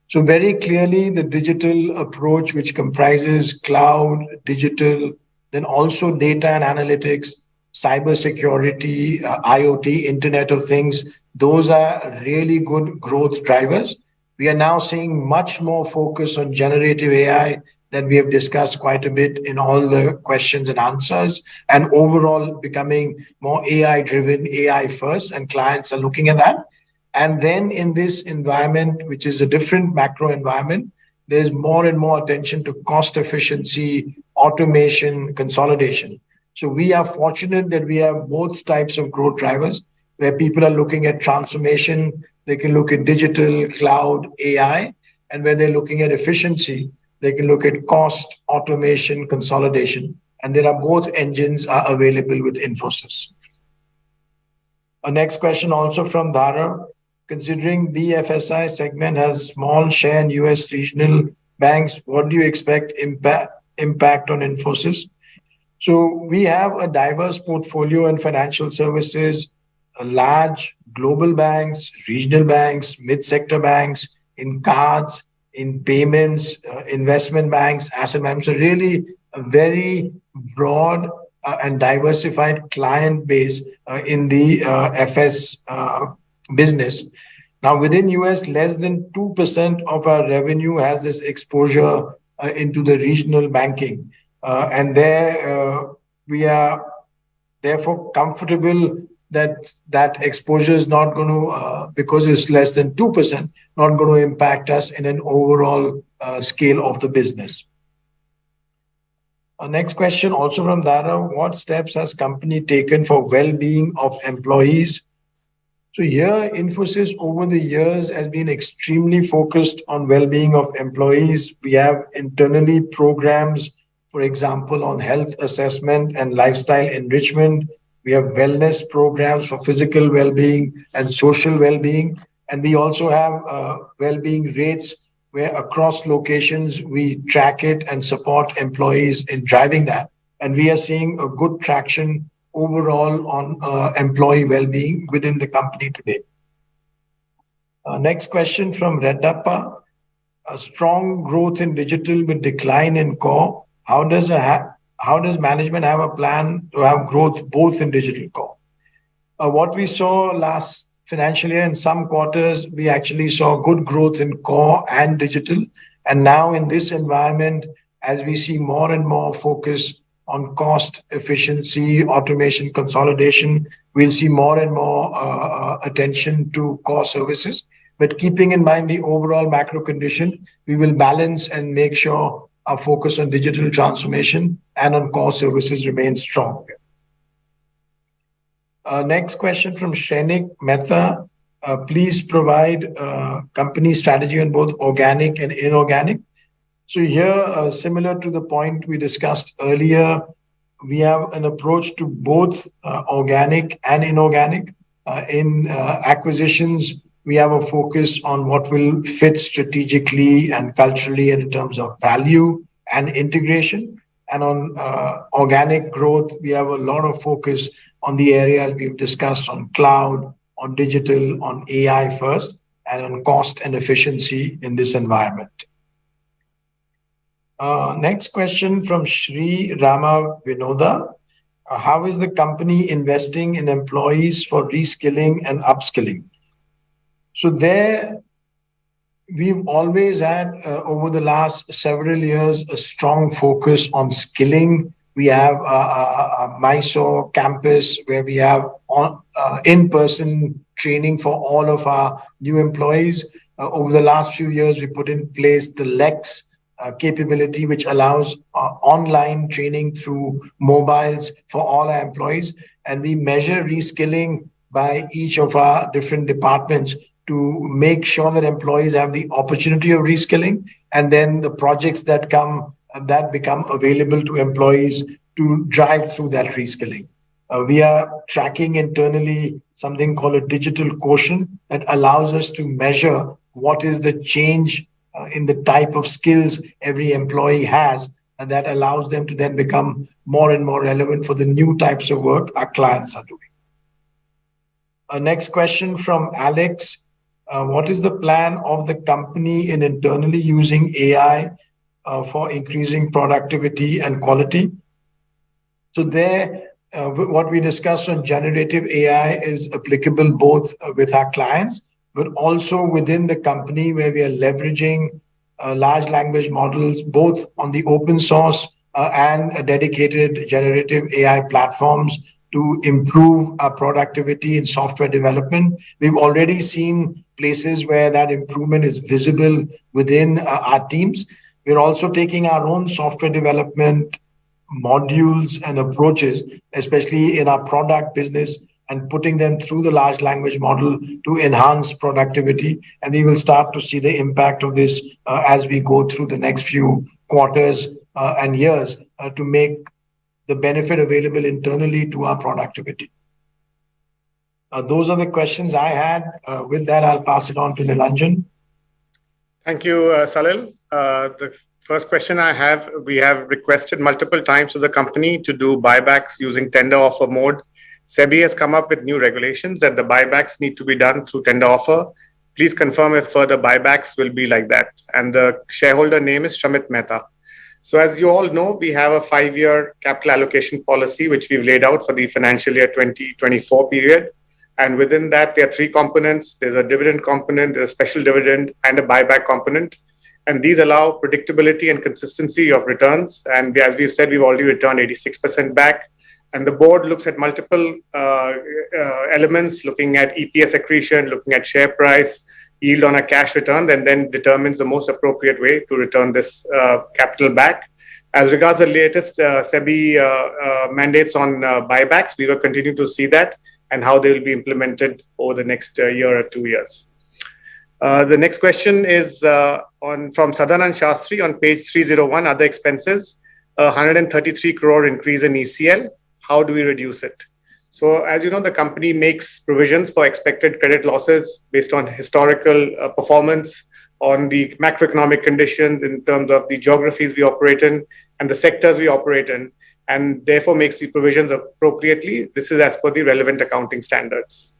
So very clearly, the digital approach, which comprises cloud, digital, then also data and analytics, cybersecurity, IoT, Internet of Things, those are really good growth drivers. We are now seeing much more focus on generative AI that we have discussed quite a bit in all the questions and answers, and overall becoming more AI driven, AI first, and clients are looking at that. And then in this environment, which is a different macro environment, there's more and more attention to cost efficiency, automation, consolidation. So we are fortunate that we have both types of growth drivers where people are looking at transformation, they can look at digital, cloud, AI, and where they're looking at efficiency, they can look at cost, automation, consolidation, and there are both engines are available with Infosys. Our next question also from Dhara. Considering BFSI segment has small share in US regional banks, what do you expect impact on Infosys? So we have a diverse portfolio in financial services, large global banks, regional banks, mid-sector banks, in cards, in payments, investment banks, asset management. So really a very broad and diversified client base in the FS business. Now within US, less than 2% of our revenue has this exposure into the regional banking. And there we are therefore comfortable that that exposure is not going to, because it's less than 2%, not going to impact us in an overall scale of the business. Our next question also from Dara. What steps has company taken for well-being of employees? So here, Infosys over the years has been extremely focused on well-being of employees. We have internally programs, for example, on health assessment and lifestyle enrichment. We have wellness programs for physical well-being and social well-being. And we also have well-being rates where across locations we track it and support employees in driving that. And we are seeing a good traction overall on employee well-being within the company today. Next question from Reddappa. A strong growth in digital with decline in core. How does management have a plan to have growth both in digital core? What we saw last financial year in some quarters, we actually saw good growth in core and digital. And now in this environment, as we see more and more focus on cost efficiency, automation, consolidation, we'll see more and more attention to core services. But keeping in mind the overall macro condition, we will balance and make sure our focus on digital transformation and on core services remains strong. Next question from Shrenik Mehta. Please provide company strategy on both organic and inorganic. So here, similar to the point we discussed earlier, we have an approach to both organic and inorganic. In acquisitions, we have a focus on what will fit strategically and culturally and in terms of value and integration. And on organic growth, we have a lot of focus on the areas we've discussed on cloud, on digital, on AI first, and on cost and efficiency in this environment. Next question from Sri Rama Vinoda. How is the company investing in employees for reskilling and upskilling? So there, we've always had, over the last several years, a strong focus on skilling. We have a Mysore campus where we have in-person training for all of our new employees. Over the last few years, we put in place the Lex capability, which allows online training through mobiles for all our employees. And we measure reskilling by each of our different departments to make sure that employees have the opportunity of reskilling, and then the projects that come that become available to employees to drive through that reskilling. We are tracking internally something called a digital quotient that allows us to measure what is the change in the type of skills every employee has, and that allows them to then become more and more relevant for the new types of work our clients are doing. Next question from Alex. What is the plan of the company in internally using AI for increasing productivity and quality? So there, what we discussed on generative AI is applicable both with our clients, but also within the company where we are leveraging large language models, both on the open source and dedicated generative AI platforms to improve our productivity in software development. We've already seen places where that improvement is visible within our teams. We're also taking our own software development modules and approaches, especially in our product business, and putting them through the large language model to enhance productivity. And we will start to see the impact of this as we go through the next few quarters and years to make the benefit available internally to our productivity. Those are the questions I had. With that, I'll pass it on to Nilanjan. Thank you, Salil. The first question I have, we have requested multiple times to the company to do buybacks using tender offer mode. SEBI has come up with new regulations that the buybacks need to be done through tender offer. Please confirm if further buybacks will be like that. And the shareholder name is Shamit Mehta. So as you all know, we have a 5-year capital allocation policy, which we've laid out for the financial year 2024 period. And within that, there are 3 components. There's a dividend component, there's a special dividend, and a buyback component. And these allow predictability and consistency of returns. And as we've said, we've already returned 86% back. And the board looks at multiple elements, looking at EPS accretion, looking at share price, yield on a cash return, and then determines the most appropriate way to return this capital back. As regards the latest SEBI mandates on buybacks, we will continue to see that and how they will be implemented over the next year or 2 years. The next question is from Sadanand Shastri on page 301, other expenses, 133 crore increase in ECL. How do we reduce it? So as you know, the company makes provisions for expected credit losses based on historical performance, on the macroeconomic conditions in terms of the geographies we operate in and the sectors we operate in, and therefore makes the provisions appropriately. This is as per the relevant accounting standards.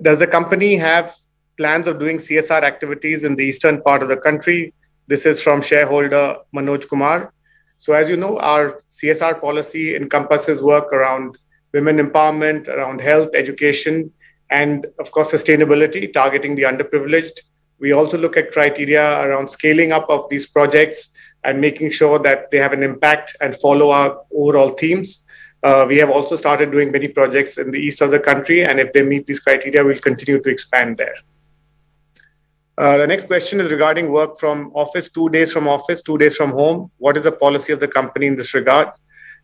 Does the company have plans of doing CSR activities in the eastern part of the country? This is from shareholder Manoj Kumar. So as you know, our CSR policy encompasses work around women empowerment, around health, education, and of course, sustainability, targeting the underprivileged. We also look at criteria around scaling up of these projects and making sure that they have an impact and follow our overall themes. We have also started doing many projects in the east of the country, and if they meet these criteria, we'll continue to expand there. The next question is regarding work from office, 2 days from office, 2 days from home. What is the policy of the company in this regard?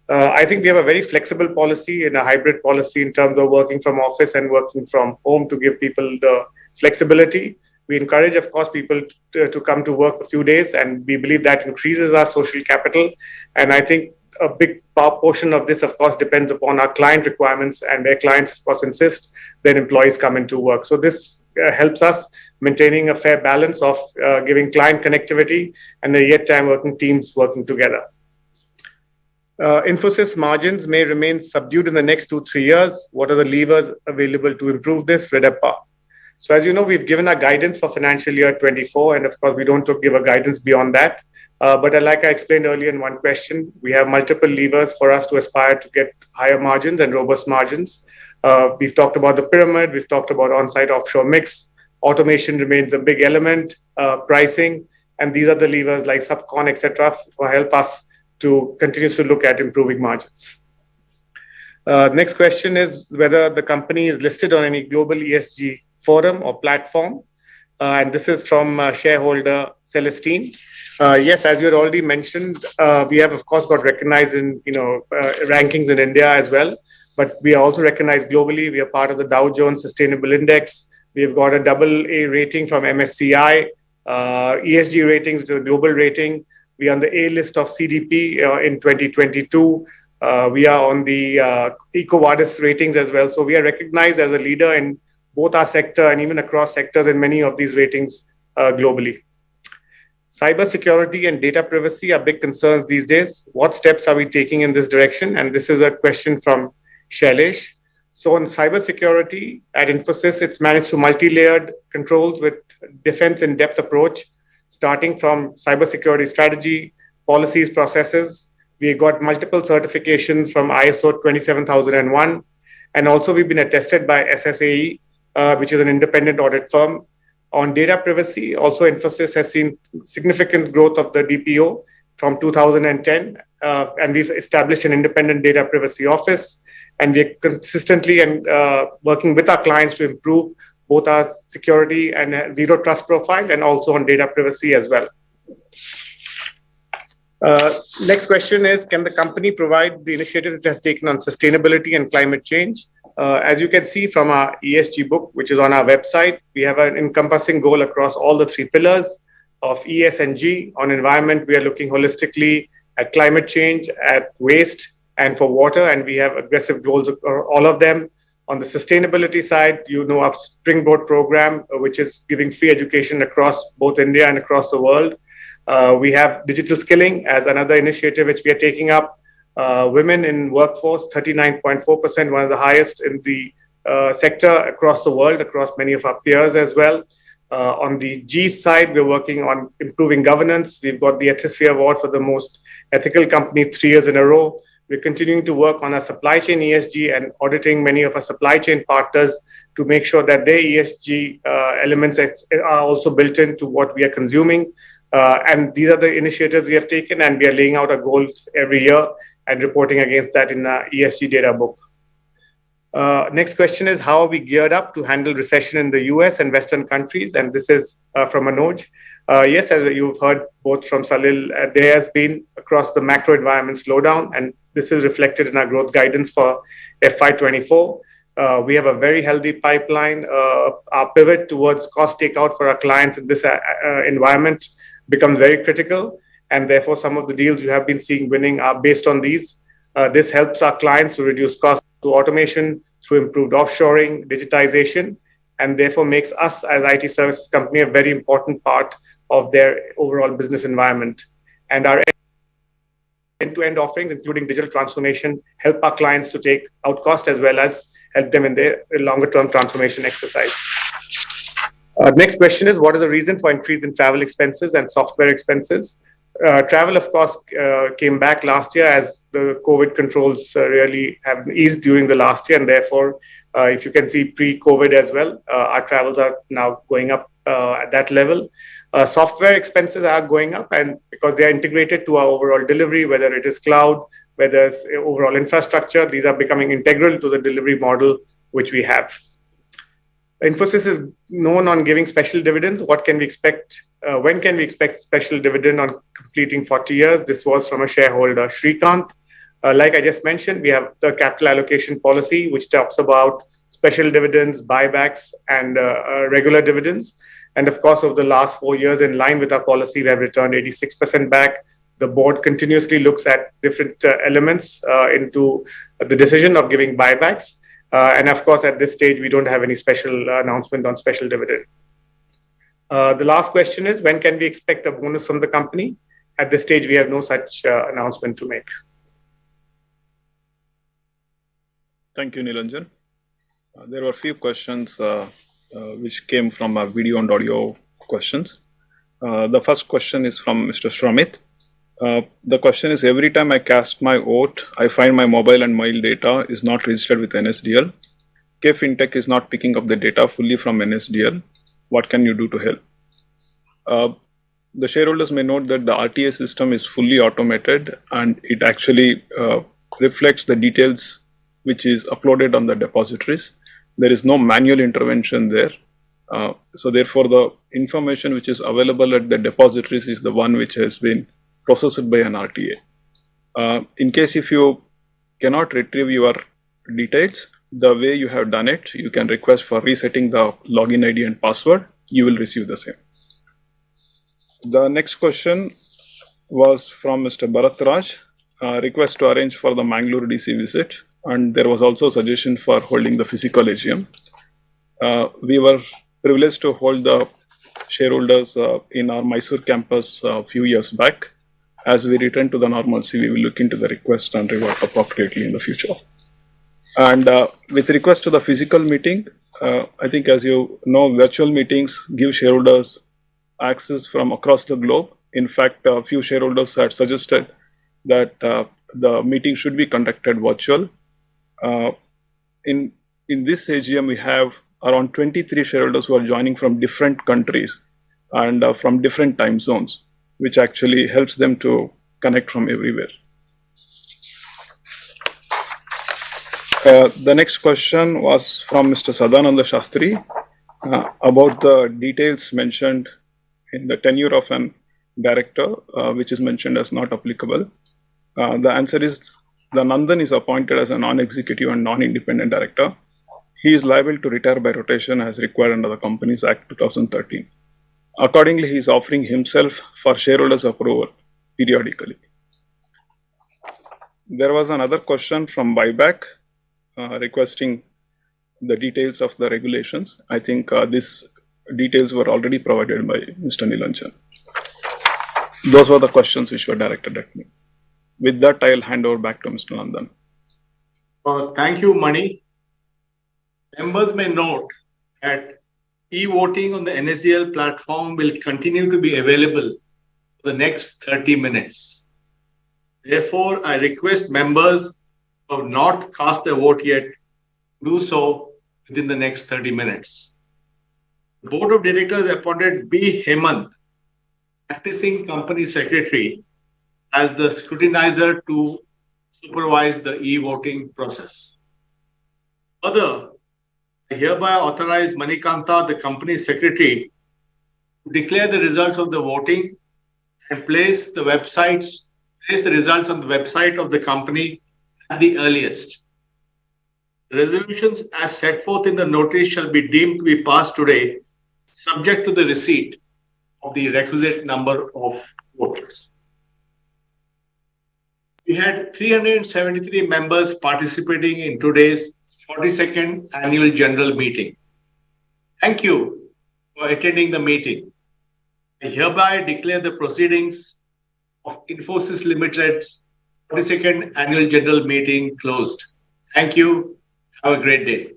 I think we have a very flexible policy and a hybrid policy in terms of working from office and working from home to give people the flexibility. We encourage, of course, people to come to work a few days, and we believe that increases our social capital. And I think a big portion of this, of course, depends upon our client requirements, and their clients, of course, insist that employees come into work. So this helps us maintaining a fair balance of giving client connectivity and the yet time working teams working together. Infosys margins may remain subdued in the next 2-3 years. What are the levers available to improve this? Redappa. So as you know, we've given our guidance for financial year 24, and of course, we don't give a guidance beyond that. But like I explained earlier in one question, we have multiple levers for us to aspire to get higher margins and robust margins. We've talked about the pyramid, we've talked about on-site offshore mix, automation remains a big element, pricing, and these are the levers like subcon, etc., will help us to continue to look at improving margins. Next question is whether the company is listed on any global ESG forum or platform. And this is from shareholder Celestine. Yes, as you had already mentioned, we have, of course, got recognized in rankings in India as well. But we are also recognized globally. We are part of the Dow Jones Sustainable Index. We have got a AA rating from MSCI, ESG ratings, which is a global rating. We are on the A list of CDP in 2022. We are on the EcoVadis ratings as well. So we are recognized as a leader in both our sector and even across sectors in many of these ratings globally. Cybersecurity and data privacy are big concerns these days. What steps are we taking in this direction? And this is a question from Shailesh. So on cybersecurity at Infosys, it's managed through multi-layered controls with defense in-depth approach, starting from cybersecurity strategy, policies, processes. We got multiple certifications from ISO 27001, and also we've been attested by SSAE, which is an independent audit firm. On data privacy, also Infosys has seen significant growth of the DPO from 2010, and we've established an independent data privacy office, and we're consistently and working with our clients to improve both our security and zero trust profile, and also on data privacy as well. Next question is, can the company provide the initiatives it has taken on sustainability and climate change? As you can see from our ESG book, which is on our website, we have an encompassing goal across all the three pillars of ES and G. On environment, we are looking holistically at climate change, at waste, and for water, and we have aggressive goals for all of them. On the sustainability side, our Springboard program, which is giving free education across both India and across the world. We have digital skilling as another initiative which we are taking up. Women in workforce, 39.4%, one of the highest in the sector across the world, across many of our peers as well. On the G side, we're working on improving governance. We've got the Ethisphere Award for the most ethical company 3 years in a row. We're continuing to work on our supply chain ESG and auditing many of our supply chain partners to make sure that their ESG elements are also built into what we are consuming. And these are the initiatives we have taken, and we are laying out our goals every year and reporting against that in our ESG data book. Next question is, how are we geared up to handle recession in the US and Western countries? And this is from Manoj. Yes, as you've heard both from Salil, there has been across the macro environment slowdown, and this is reflected in our growth guidance for FY24. We have a very healthy pipeline. Our pivot towards cost takeout for our clients in this environment becomes very critical, and therefore some of the deals you have been seeing winning are based on these. This helps our clients to reduce costs through automation, through improved offshoring, digitization, and therefore makes us as IT services company a very important part of their overall business environment. And our end-to-end offerings, including digital transformation, help our clients to take out cost as well as help them in their longer-term transformation exercise. Next question is, what is the reason for increase in travel expenses and software expenses? Travel, of course, came back last year as the COVID controls really have eased during the last year, and therefore, if you can see pre-COVID as well, our travels are now going up at that level. Software expenses are going up, and because they are integrated to our overall delivery, whether it is cloud, whether it's overall infrastructure, these are becoming integral to the delivery model which we have. Infosys is known on giving special dividends. What can we expect? When can we expect special dividend on completing 40 years? This was from a shareholder, Shrikant. Like I just mentioned, we have the capital allocation policy, which talks about special dividends, buybacks, and regular dividends. And of course, over the last 4 years, in line with our policy, we have returned 86% back. The board continuously looks at different elements into the decision of giving buybacks. And of course, at this stage, we don't have any special announcement on special dividend. The last question is, when can we expect a bonus from the company? At this stage, we have no such announcement to make. Thank you, Nilanjan. There were a few questions which came from video and audio questions. The first question is from Mr. Shramit. The question is, every time I cast my vote, I find my mobile and mail data is not registered with NSDL. K-Fintech is not picking up the data fully from NSDL. What can you do to help? The shareholders may note that the RTA system is fully automated, and it actually reflects the details which is uploaded on the depositories. There is no manual intervention there. So therefore, the information which is available at the depositories is the one which has been processed by an RTA. In case if you cannot retrieve your details, the way you have done it, you can request for resetting the login ID and password. You will receive the same. The next question was from Mr. Bharat Raj, request to arrange for the Mangalore DC visit, and there was also a suggestion for holding the physical AGM. We were privileged to hold the shareholders in our Mysore campus a few years back. As we return to the normalcy, we will look into the request and reward appropriately in the future. And with request to the physical meeting, I think as you know, virtual meetings give shareholders access from across the globe. In fact, a few shareholders had suggested that the meeting should be conducted virtual. In this AGM, we have around 23 shareholders who are joining from different countries and from different time zones, which actually helps them to connect from everywhere. The next question was from Mr. Sadananda Shastri about the details mentioned in the tenure of an director, which is mentioned as not applicable. The answer is the Nandan is appointed as a non-executive and non-independent director. He is liable to retire by rotation as required under the Companies Act 2013. Accordingly, he is offering himself for shareholders' approval periodically. There was another question from Buyback requesting the details of the regulations. I think these details were already provided by Mr. Nilanjan. Those were the questions which were directed at me. With that, I'll hand over back to Mr. Nandan. Thank you, Mani. Members may note that e-voting on the NSDL platform will continue to be available for the next 30 minutes. Therefore, I request members who have not cast their vote yet do so within the next 30 minutes. The Board of Directors appointed B. Hemant, practicing company secretary, as the scrutinizer to supervise the e-voting process. Further, I hereby authorize Manikanta, the company secretary, to declare the results of the voting and place the results on the website of the company at the earliest. Resolutions as set forth in the notice shall be deemed to be passed today, subject to the receipt of the requisite number of votes. We had 373 members participating in today's 42nd Annual General Meeting. Thank you for attending the meeting. I hereby declare the proceedings of Infosys Limited 42nd Annual General Meeting closed. Thank you. Have a great day.